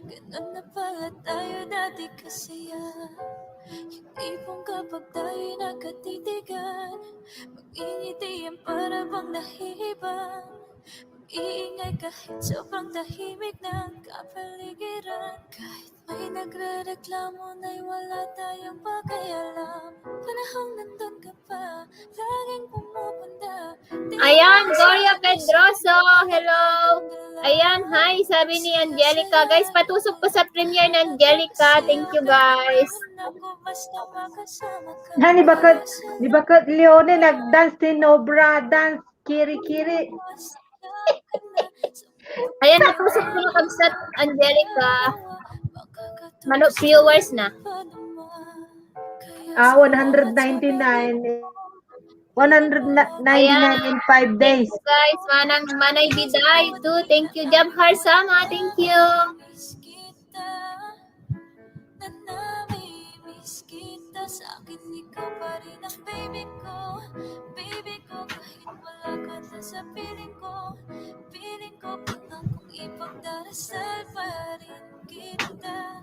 Ganun na pala tayo dati kasaya. Yung tipong kapag tayo'y nagkatitigan, mag-ingitian para bang nahihibang. Mag-iingay kahit sobrang tahimik ng kapaligiran. Kahit may nagre-reklamo na'y wala tayong pakialam. Panahong nandun ka pa, laging pumupunta. Ayan, Gloria Pedroso. Hello. Ayan, hi. Sabi ni Angelica. Guys, patusok po sa premiere ng Angelica. Thank you, guys. Di ba ka Leone nag-dance din Nobra dance kiri-kiri. Ayan, patusok po yung sa Angelica. Viewers na. 199 in 5 days. Guys, Manay Biday too. Thank you, Jabhar Sama. Thank you. Namimiss kita, sa akin ikaw pa rin ang baby ko. Baby ko, kahit wala ka na sa piling ko pangako kong ipagdarasal pa rin kita.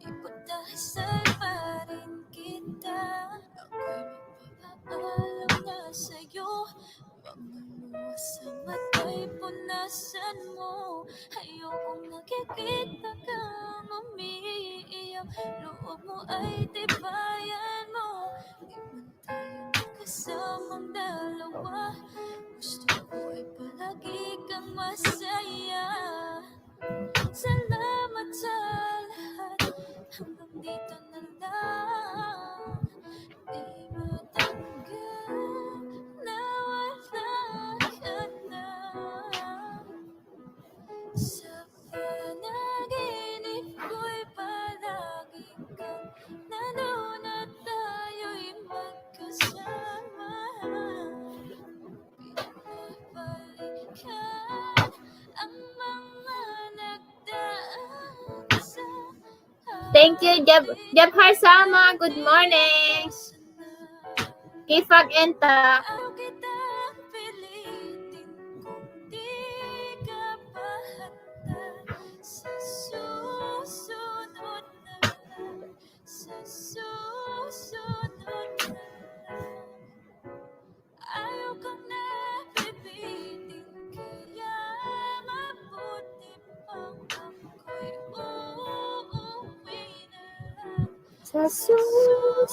Ipagdarasal pa rin kita. Ako'y magpapaalam na sa'yo, huwag maluwa sa mata'y punasan mo. Ayokong nakikita kang umiiyak, loob mo ay tibayan mo. Di man tayo magkasamang dalawa, gusto ko ay palagi kang masaya. Salamat sa lahat, hanggang dito na lang. Di matanggap na wala ka na. Sa panaginip ko'y palaging kang nandun at tayo'y magkasama. Pinabalikan ang mga nagdaan sa Thank you, Jabhar Sama. Good morning. Kifag Enta. araw kitang pilitin kung di ka pa handa. Sa susunod na lang, sa susunod na lang. Ayaw kang napipitin, kaya mabuti pang ako'y uuwi na lang. Sa susunod.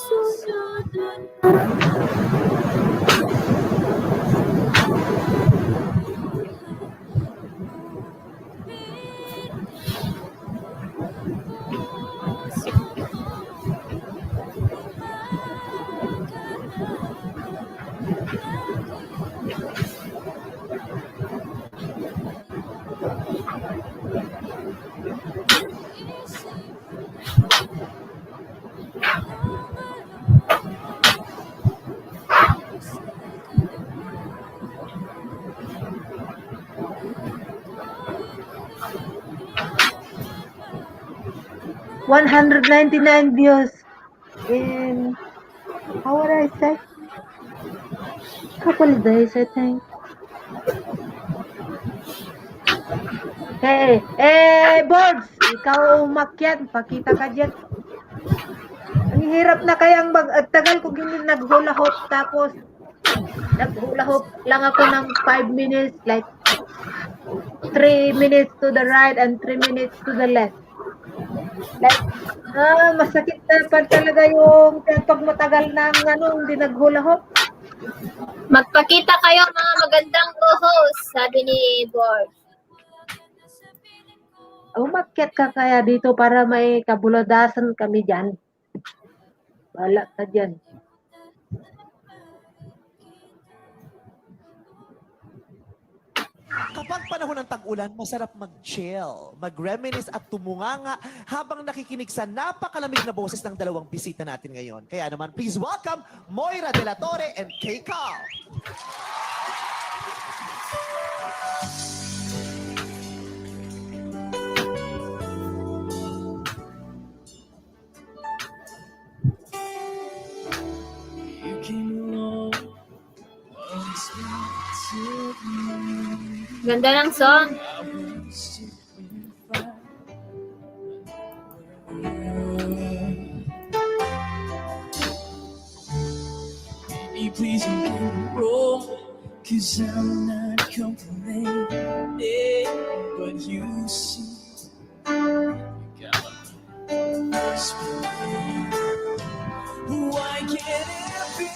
$199 views in, how would I say? Couple of days, I think. Boards, ikaw umakyat, pakita ka dyan. Ang hirap na kayang tagal ko hindi naghula hoop, tapos naghula hoop lang ako ng 5 minutes, like 3 minutes to the right and 3 minutes to the left. Like, masakit na pa talaga yung pag matagal na hindi naghula hoop. Magpakita kayo mga magandang co-host, sabi ni Board. Umakyat ka kaya dito para may kabuladasan kami dyan. Wala ka dyan. Kapag panahon ng tag-ulan, masarap mag-chill, mag-reminisce at tumunganga habang nakikinig sa napakalamig na boses ng dalawang bisita natin ngayon. Kaya naman, please welcome Moira De La Torre and Kay Carl. Ganda ng song. Please don't get me wrong, 'cause I'm not complaining, but you see, you gotta explain. Why can't it be?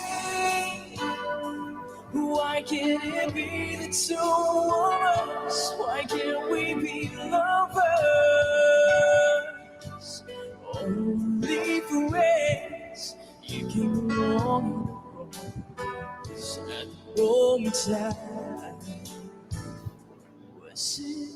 Why can't it be the two of us? Why can't we be lovers? Only friends. You came along at the wrong time. Was it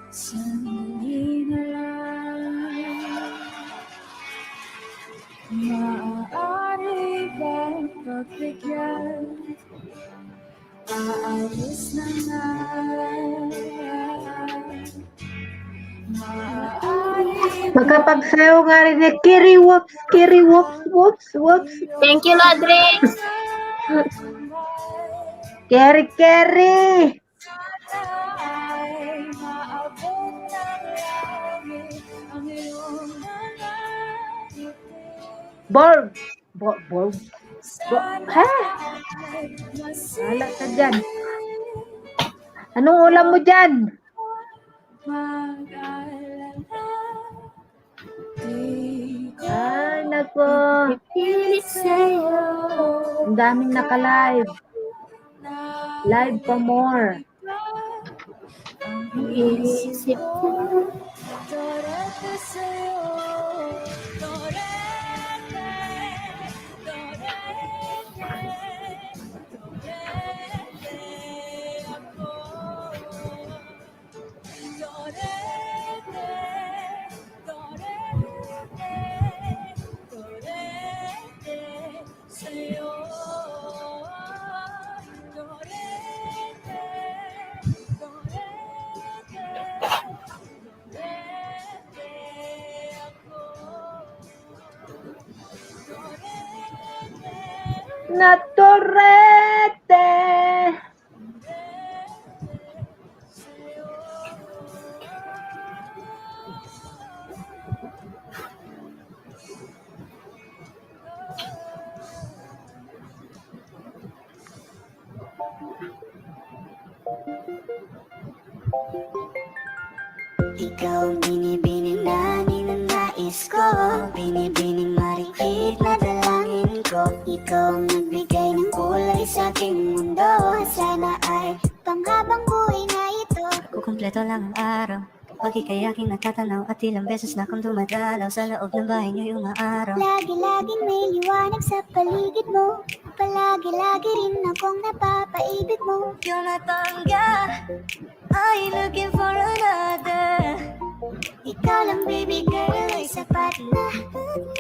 Sandali na lang, maaari bang pagbigyan? Aalis na nga. Maaari Magkapagsayaw nga rin eh, Kiri whoops, Kiri whoops, whoops, whoops. Thank you, Ladrix. Keri, Keri. ay maabot ng langit ang iyong nangangiti. Borg. Borg. Ha? Wala ka dyan. Anong ulam mo dyan? Mag-alala, di ko Ay, nako. pipilit sa'yo. Ang daming naka-live. Live pa more. Ang isip ko, dorete sa'yo, dorete, dorete, dorete ako. Dorete, dorete, dorete sa'yo. Dorete, dorete, dorete ako. Dorete, Naturete. sa'yo. Ikaw ang binibining na ninanais ko, binibining marikit na dalangin ko. Ikaw ang nagbigay ng kulay sa aking mundo. Sana ay panghabang buhay na ito. Kukumpleto lang ang araw Pag ika'y aking natatanaw at ilang beses na akong dumadalaw sa loob ng bahay niyo'y umaaraw. Lagi-laging may liwanag sa paligid mo. Palagi-lagi rin akong napapaibig mo. You're my pangga, I ain't looking for another. Ikaw lang baby girl ay sapat na.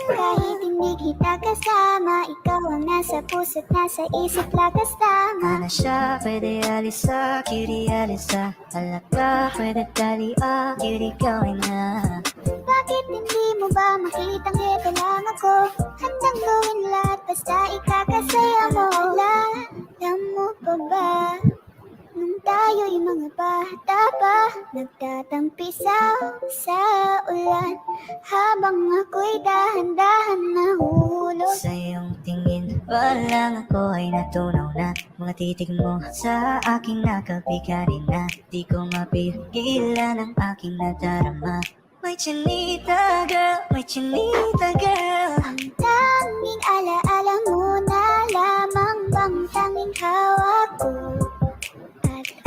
Kahit hindi kita kasama, ikaw ang nasa puso't nasa isip lakas tama. Ano siya, pwede alisa, cutie alisa. Alaka, pwede tali, cutie gawin na. Bakit hindi mo ba makitang ito lang ako? Handang gawin lahat basta ikakasaya mo. Alam mo pa ba? Nung tayo'y mga bata pa, nagtatampisaw sa ulan, habang ako'y dahan-dahan nahulog. Sa iyong tingin, walang ako ay natunaw na. Mga titig mo sa aking nakabigarin na. Di ko mapigilan ang aking nadarama. May chinita girl, may chinita girl. Ang tanging alaala mo na lamang bang tanging hawak ko.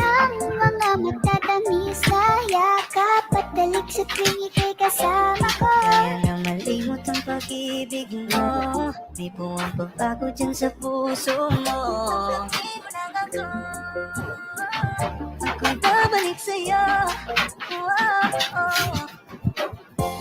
Ang mga matatamis na yakap at dalik sa tuwing ika'y kasama ko. Kaya na malimot ang pag-ibig mo. May buwang pagbago dyan sa puso mo. Ako'y babalik sa'yo.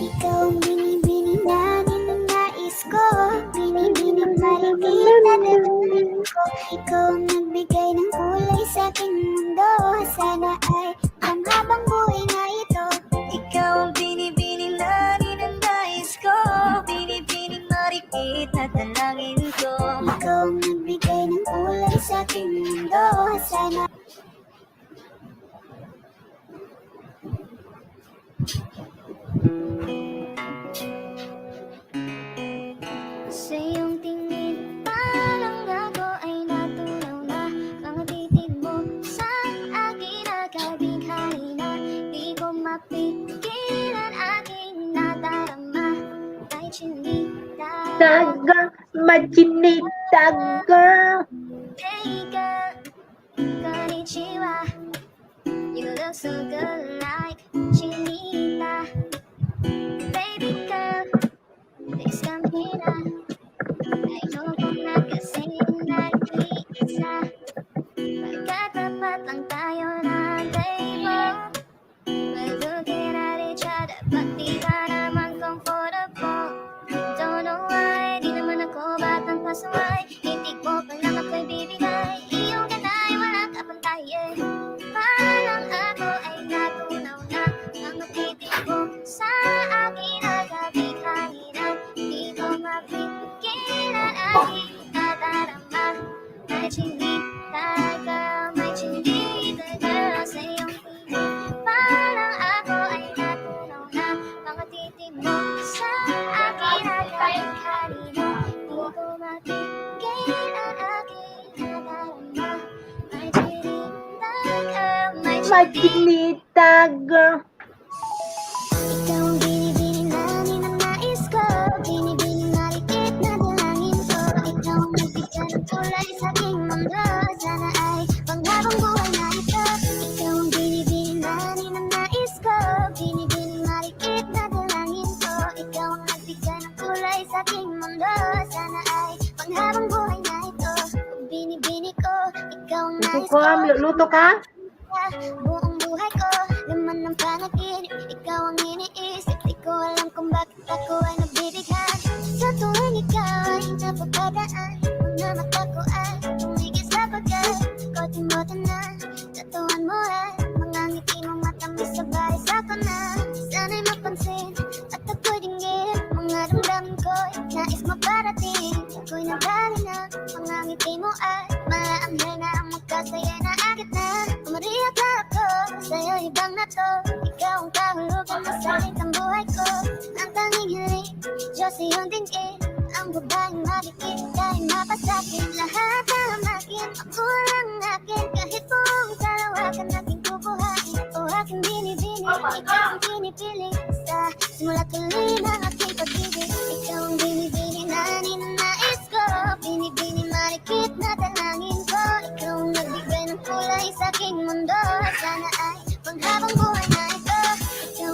Ikaw ang binibini na ninanais ko. Binibining maligid na dalawin ko. Ikaw ang nagbigay ng kulay sa aking mundo. Sana ay panghabang buhay na ito. Ikaw ang binibining na ninanais ko. Binibining marikit na dalangin ko. Ikaw ang nagbigay ng kulay sa aking mundo. Sana sa iyong tingin, parang ako ay natunaw na. Mga titig mo sa akin nagkabighani na. Di ko mapigilan aking nadarama. Kahit chinita Daga, machinita girl. Hey girl, konnichiwa. You look so good like chinita. Baby girl, please come here. Ayoko na kasi nag-iisa. Pagkatapat lang tayo na table. We're looking at each other, but di ka naman comfortable. Don't know why, di naman ako batang pasaway. Titig mo pa lang ako'y bibigay. Iyong ganay, wala ka pantay eh. Parang ako ay natunaw na. Mga titig mo sa akin nagkabighani na. Di ko mapigilan aking nadarama. May chinita girl, may chinita girl sa iyong tingin. Parang ako ay natunaw na. Mga titig mo sa akin nagkabighani na. Di ko mapigilan aking nadarama. May chinita girl, may chinita. Machinita girl. Ikaw ang binibining na ninanais ko. Binibining marikit na dalangin ko. Ikaw ang nagbigay ng kulay sa aking mundo. Sana ay panghabang buhay na ito. Ikaw ang binibining na ninanais ko. Binibining marikit na dalangin ko. Ikaw ang nagbigay ng kulay sa aking mundo. Sana ay panghabang buhay na ito. Kung binibini ko, ikaw ang nais Luto ka, luto ka? Buong buhay ko, laman ng panaginip. Ikaw ang iniisip. Di ko alam kung bakit ako ay nabibighan. Sa tuwing ikaw ay napapadaan, mga mata ko ay tumigil sa pagkat. Kote-mote na, tatuan mo ay mga ngiti mong matamis sabay sa na. Sana'y mapansin at ako'y dinggin. Mga damdamin ko'y nais maparating. Ako'y nagdali na, mga ngiti mo ay malaanghel na ang magkasaya na akit na. Umariyak na ako, sa'yo ibang na to. Ikaw ang kahulugan na salit ang buhay ko. Ang tanging hiling, Diyos iyong dinggin. Ang babaeng malikit, dahil mapasakit. Lahat ang akin, ako lang akin. Kahit buong kalawakan natin kukuhain. O aking binibini, ikaw ang pinipiling. Sa simula tuloy ng aking pag-ibig. Ikaw ang binibini na ninanais ko. Binibini marikit na dalangin ko. Ikaw ang nagbigay ng kulay sa aking mundo. Sana ay panghabang buhay na ito. Ikaw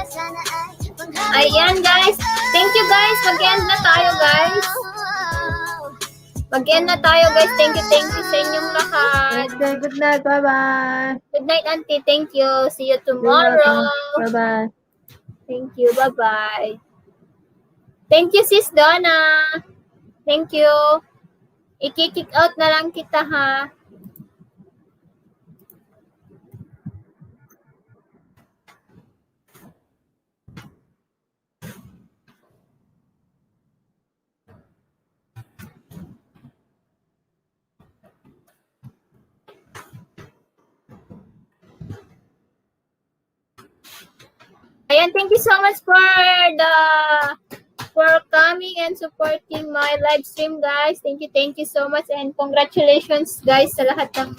sana ay manghang. Ayan guys. Thank you guys. Mag-end na tayo guys. Mag-end na tayo guys. Thank you sa inyong lahat. Okay, good night. Bye-bye. Good night, Auntie. Thank you. See you tomorrow. Bye-bye. Thank you. Bye-bye. Thank you, Sis Donna. Thank you. I-kick out na lang kita, ha? Ayan, thank you so much for coming and supporting my live stream, guys. Thank you so much, and congratulations, guys, sa lahat ng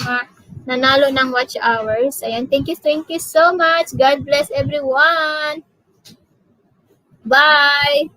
nanalo ng watch hours. Ayan, thank you so much. God bless everyone. Bye.